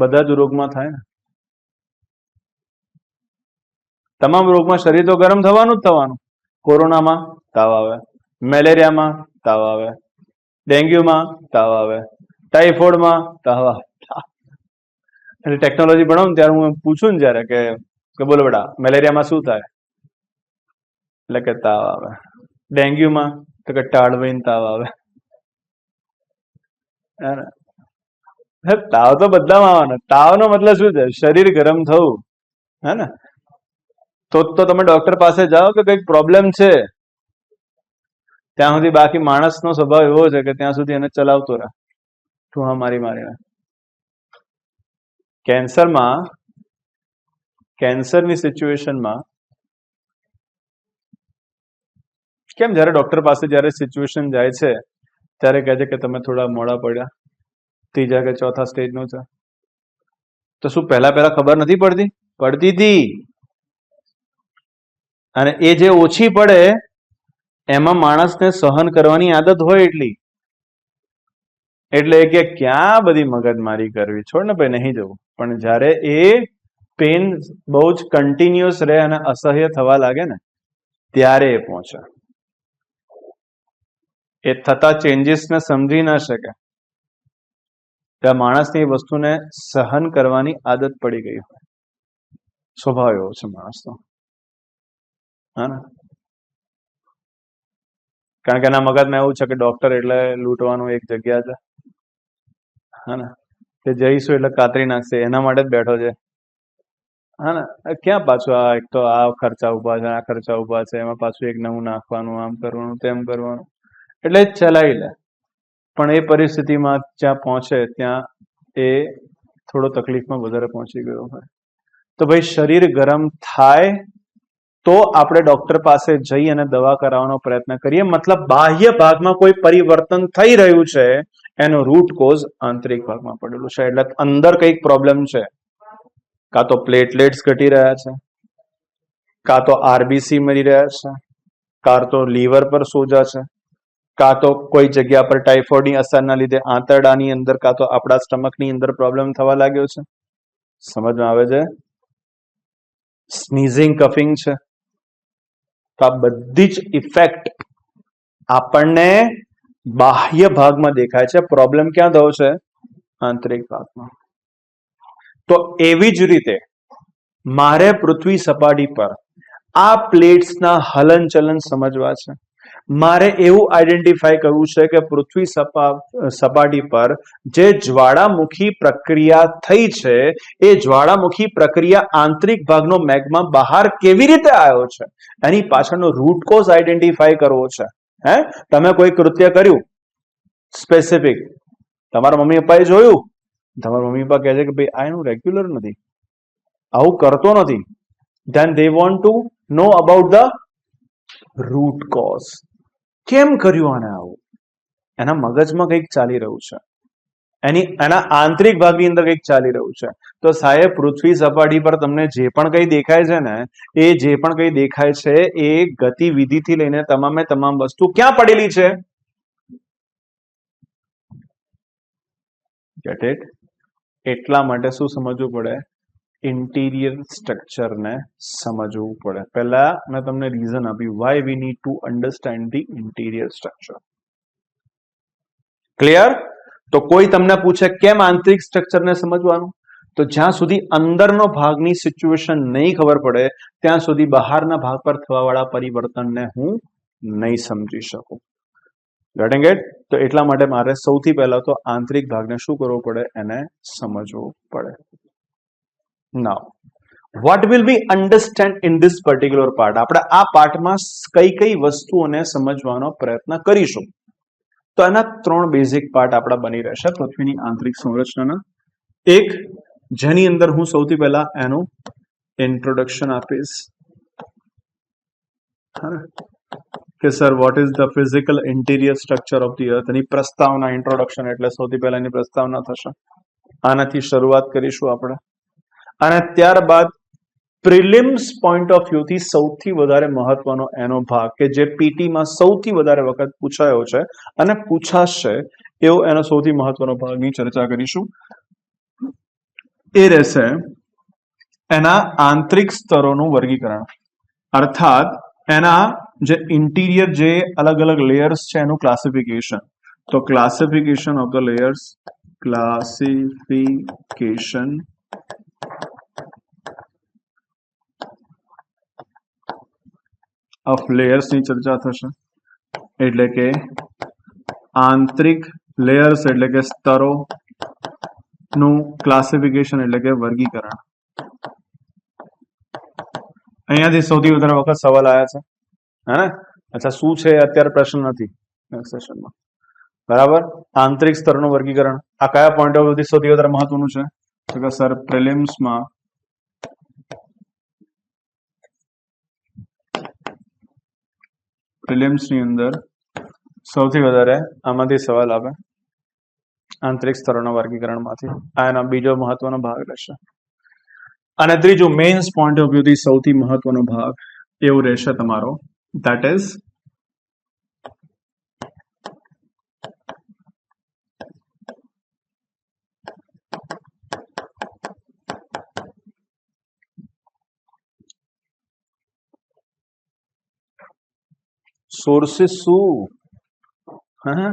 બધા જ રોગમાં થાય ને? તમામ રોગમાં શરીર તો ગરમ થવાનું જ થવાનું. કોરોનામાં તાવ આવે, મેલેરિયામાં તાવ આવે, ડેન્ગ્યુમાં તાવ આવે, ટાઇફોઇડમાં તાવ આવે. એટલે ટેકનોલોજી ભણાવું ને ત્યારે હું પૂછું ને જ્યારે કે બોલો બેટા મેલેરિયામાં શું થાય? એટલે કે તાવ આવે. ડેન્ગ્યુમાં તો કે ટાળવીને તાવ આવે. તાવ તો બધામાં આવવાનો. તાવનો મતલબ શું છે? શરીર ગરમ થવું, હે ને? તો તમે ડોક્ટર પાસે જાઓ કે કંઈક પ્રોબ્લેમ છે ત્યાં સુધી. બાકી માણસનો સ્વભાવ એવો છે કે ત્યાં સુધી એને ચલાવતો રહે, ઠૂણા મારી મારીને. કેન્સરની સિચ્યુએશનમાં કેમ જયારે ડોક્ટર પાસે જયારે સિચ્યુએશન જાય છે ત્યારે કહે છે કે તમે થોડા મોડા પડ્યા, ત્રીજા કે ચોથા સ્ટેજનું છે. તો શું પહેલા ખબર નથી પડતી? પડતી હતી. અને એ જે ઓછી પડે એમાં માણસને સહન કરવાની આદત હોય એટલે કે ક્યાં બધી મગજમારી કરવી, છોડ ને ભાઈ નહીં જવું. પણ જ્યારે એ પેન બહુ જ કન્ટિન્યુઅસ રહે અને અસહ્ય થવા લાગે ને ત્યારે એ પહોંચે. એ થતા ચેન્જીસને સમજી ના શકે ત્યાં માણસની એ વસ્તુને સહન કરવાની આદત પડી ગઈ હોય. સ્વભાવ એવો છે માણસનો, હા ને? કારણ કે એના મગજમાં એવું છે કે ડોક્ટર એટલે લૂંટવાનું એક જગ્યા છે, હા ને? કે જઈશું એટલે કાતરી નાખશે, એના માટે જ બેઠો છે, હા ને? ક્યાં પાછું આ એક તો આ ખર્ચા ઉભા છે, આ ખર્ચા ઉભા છે, એમાં પાછું એક નવું નાખવાનું, આમ કરવાનું, તેમ કરવાનું, એટલે ચલાવી લે. પણ એ પરિસ્થિતિમાં જ્યાં પહોંચે ત્યાં એ થોડો તકલીફમાં વધારે પહોંચી ગયો હોય. તો ભાઈ શરીર ગરમ થાય તો આપણે ડોક્ટર પાસે જઈ અને દવા કરાવવાનો પ્રયત્ન કરીએ. મતલબ બાહ્ય ભાગમાં કોઈ પરિવર્તન થઈ રહ્યું છે, એનો રૂટ કોઝ આંતરિક ભાગમાં પડેલું છે. એટલે અંદર કંઈક પ્રોબ્લેમ છે. કાં તો પ્લેટલેટ્સ ઘટી રહ્યા છે, કાં તો આરબીસી મરી રહ્યા છે, કાં તો લીવર પર સોજા છે, કાં તો કોઈ જગ્યા પર ટાઇફોઇડની અસરના લીધે આંતરડાની અંદર કાં તો આપણા સ્ટમકની અંદર પ્રોબ્લેમ થવા લાગ્યો છે. સમજમાં આવે છે? સ્નીઝિંગ, કફિંગ છે. તો આ બધી જ ઇફેક્ટ આપણને બાહ્ય ભાગમાં દેખાય છે. પ્રોબ્લેમ ક્યાં થયો છે? આંતરિક ભાગમાં. તો એવી જ રીતે મારે પૃથ્વી સપાટી પર આ પ્લેટ્સના હલનચલન સમજવા છે. મારે એવું આઈડેન્ટિફાઈ કરવું છે કે પૃથ્વી સપાટી પર જે જ્વાળામુખી પ્રક્રિયા થઈ છે એ જ્વાળામુખી પ્રક્રિયા આંતરિક ભાગનો મેગ્મા બહાર કેવી રીતે આવ્યો છે, એની પાછળનો રૂટ કોઝ આઈડેન્ટિફાઈ કરવો છે. હે, તમે કોઈ કૃત્ય કર્યું સ્પેસિફિક, તમારા મમ્મી પપ્પાએ જોયું, તમારા મમ્મી પપ્પા કહે છે કે ભાઈ આ એનું રેગ્યુલર નથી, આવું કરતો નથી. Then they want to know about the root cause. કેમ કર્યું આને આવું? એના મગજમાં કંઈક ચાલી રહ્યું છે, એના આંતરિક ભાગની અંદર કંઈક ચાલી રહ્યું છે. તો સાહેબ પૃથ્વી સપાટી પર તમને જે પણ કંઈ દેખાય છે ને, એ જે પણ કંઈ દેખાય છે એ ગતિવિધિથી લઈને તમામે તમામ વસ્તુ ક્યાં પડેલી છે? Get it? એટલા માટે શું સમજવું પડે? ઇન્ટિરિયર સ્ટ્રક્ચરને સમજવું પડે. પહેલા મેં તમને રીઝન આપ્યું why we need to understand the interior structure. Clear? તો કોઈ તમને પૂછે કેમ આંતરિક સ્ટ્રક્ચરને સમજવાનું, તો જ્યાં સુધી અંદરનો ભાગની સિચ્યુએશન નહીં ખબર પડે ત્યાં સુધી બહારના ભાગ પર થવાવાળા પરિવર્તનને હું નહીં સમજી શકું. Getting it? તો એટલા માટે મારે સૌથી પહેલા તો આંતરિક ભાગને શું કરવો પડે? એને સમજવું પડે. નાઉ what will we understand in this particular part? આપણે આ પાર્ટમાં કઈ વસ્તુઓને સમજવાનો પ્રયત્ન કરીશું. તો એના 3 બેઝિક પાર્ટ આપણા બની રહેશે પૃથ્વીની આંતરિક સંરચનાના. એક, જેની અંદર હું સૌથી પહેલા એનું ઇન્ટ્રોડક્શન આપીશ કે sir what is the physical interior structure of the earth. એની પ્રસ્તાવના, ઇન્ટ્રોડક્શન એટલે સૌથી પહેલા એની પ્રસ્તાવના થશે. આનાથી શરૂઆત કરીશું આપણે. અને ત્યારબાદ પ્રિલિમ્સ પોઈન્ટ ઓફ વ્યૂ થી સૌથી વધારે મહત્વનો એનો ભાગ કે જે પીટીમાં સૌથી વધારે વખત પૂછાયો છે અને પૂછાશે એવો એનો સૌથી મહત્વનો ભાગની ચર્ચા કરીશું. એ રહેશે એના આંતરિક સ્તરોનું વર્ગીકરણ, અર્થાત એના જે ઇન્ટિરિયર જે અલગ અલગ લેયર્સ છે એનું ક્લાસિફિકેશન. તો classification of the layers, classification of layers ની ચર્ચા થશે. એટલે કે આંતરિક લેયર્સ એટલે કે સ્તરો નું ક્લાસિફિકેશન એટલે કે વર્ગીકરણ. અહીંયાથી સૌથી વધારે વખત સવાલ આવ્યા છે, હે ને? અચ્છા, શું છે અત્યારે પ્રશ્ન નથી નેક્સ્ટ સેશનમાં, બરાબર. આંતરિક સ્તરનું વર્ગીકરણ આ કયા પોઈન્ટ ઓફ વ્યૂથી સૌથી વધારે મહત્વનું છે? તો કે સર પ્રિલિમ્સમાં પ્રિલિમ્સની અંદર સૌથી વધારે આમાંથી સવાલ આવે આંતરિક સ્તરોના વર્ગીકરણમાંથી. આ એનો બીજો મહત્વનો ભાગ રહેશે. અને ત્રીજું મેઇન્સ પોઈન્ટ ઓફ વ્યૂથી સૌથી મહત્વનો ભાગ એવું રહેશે તમારો, ધેટ ઇઝ સોર્સિસ. શું? હા,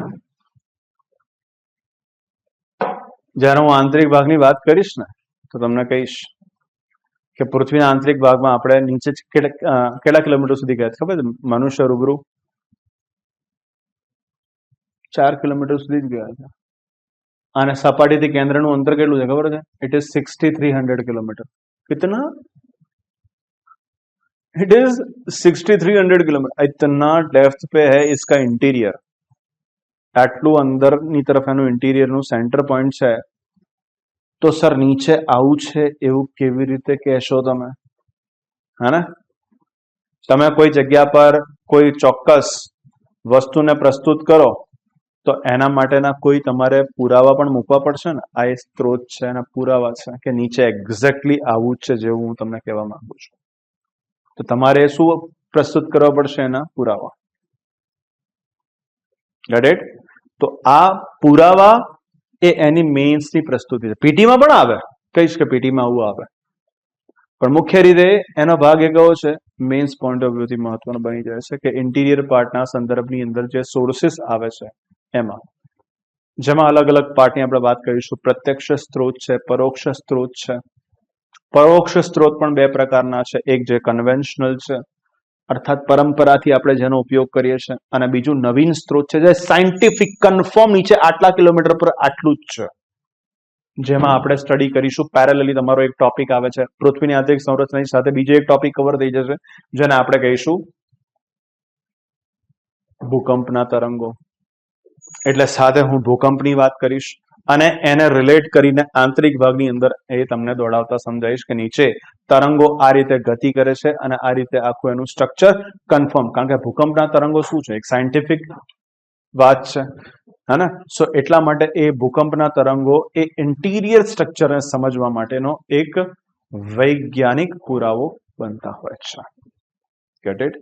જ્યારે હું આંતરિક ભાગની વાત કરીશ ને તો તમને કહીશ કે પૃથ્વીના આંતરિક ભાગમાં આપણે નીચે કેટલા કિલોમીટર સુધી ગયા ખબર છે? મનુષ્ય રૂબરૂ 4 કિલોમીટર સુધી જ ગયા છે. અને સપાટીથી કેન્દ્રનું અંતર કેટલું છે ખબર છે? It is 6300 kilometre. कितना? It is 6300 kilometre. इतना डेप्थ पे है इसका इंटीरियर. આટલું અંદરની તરફ એનું ઇન્ટિરિયરનું સેન્ટર પોઈન્ટ છે. તો સર નીચે આવું છે એવું કેવી રીતે કહેશો તમે? હે ને? તમે કોઈ જગ્યા પર કોઈ ચોક્કસ વસ્તુને પ્રસ્તુત કરો તો એના માટેના કોઈ તમારે પુરાવા પણ મૂકવા પડશે ને. આ એ સ્ત્રોત છે, એના પુરાવા છે કે નીચે એક્ઝેક્ટલી આવું જ છે જેવું હું તમને કહેવા માંગુ છું. તો તમારે શું પ્રસ્તુત કરવા પડશે? એના પુરાવા. Get it? તો આ પુરાવા એ એની મેઇન્સની પ્રસ્તુતિ છે. પીટીમાં પણ આવે, કહીશ કે પીટીમાં આવું આવે, પણ મુખ્ય રીતે એનો ભાગ એ કયો છે? મેઇન્સ પોઈન્ટ ઓફ વ્યૂથી મહત્વનો બની જાય છે કે ઇન્ટિરિયર પાર્ટના સંદર્ભની અંદર જે સોર્સિસ આવે છે એમાં, જેમાં અલગ અલગ પાર્ટની આપણે વાત કરીશું. પ્રત્યક્ષ સ્ત્રોત છે, પરોક્ષ સ્ત્રોત છે. પરોક્ષ સ્ત્રોત પણ બે પ્રકારના છે. એક જે કન્વેન્શનલ છે, અર્થાત પરંપરાથી આપણે જેનો ઉપયોગ કરીએ છીએ, અને બીજું નવીન સ્ત્રોત છે જે સાયન્ટિફિક કન્ફર્મ નીચે આટલા કિલોમીટર પર આટલું જ છે, જેમાં આપણે સ્ટડી કરીશું. પેરેલલી તમારો એક ટોપિક આવે છે પૃથ્વીની આંતરિક સંરચનાની સાથે બીજો એક ટોપિક કવર થઈ જશે જેને આપણે કહીશું ભૂકંપના તરંગો. એટલે સાથે હું ભૂકંપની વાત કરીશ અને એને રિલેટ કરીને આંતરિક ભાગની અંદર એ તમને દોડાવતા સમજાવીશ કે નીચે તરંગો આ રીતે ગતિ કરે છે અને આ રીતે આખું એનું સ્ટ્રક્ચર કન્ફર્મ. કારણ કે ભૂકંપના તરંગો શું છે? એક સાયન્ટિફિક વાત છે, હે ને? સો એટલા માટે એ ભૂકંપના તરંગો એ ઇન્ટિરિયર સ્ટ્રક્ચરને સમજવા માટેનો એક વૈજ્ઞાનિક પુરાવો બનતા હોય છે. Get it?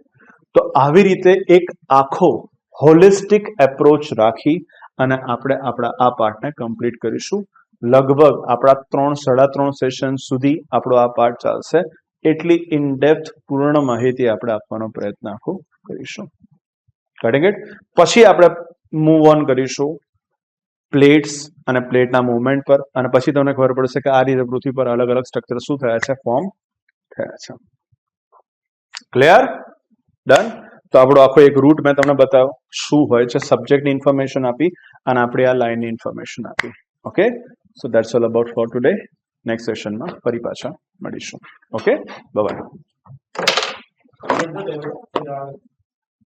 તો આવી રીતે એક આખો હોલિસ્ટિક એપ્રોચ રાખી અને આપણે આપણા આ પાર્ટને કમ્પ્લીટ કરીશું. લગભગ આપણા 3-3.5 સેશન સુધી આપણો આ પાર્ટ ચાલશે. એટલી ઇનડેપ્થ પૂર્ણ માહિતી આપણે આપવાનો પ્રયત્ન આખો કરીશું. Cutting it? પછી આપણે મૂવ ઓન કરીશું પ્લેટ્સ અને પ્લેટના મૂવમેન્ટ પર, અને પછી તમને ખબર પડશે કે આ રીતે પૃથ્વી પર અલગ અલગ સ્ટ્રક્ચર શું થયા છે, ફોર્મ થયા છે. ક્લિયર? ડન? તો આપણો આખો એક રૂટ મેં તમને બતાવ્યો શું હોય છે. સબ્જેક્ટની ઇન્ફોર્મેશન આપી અને આપણે આ લાઈનની ઇન્ફોર્મેશન આપી. Okay, so that's all about four today. Next સેશનમાં ફરી પાછા મળીશું. Okay, bye bye.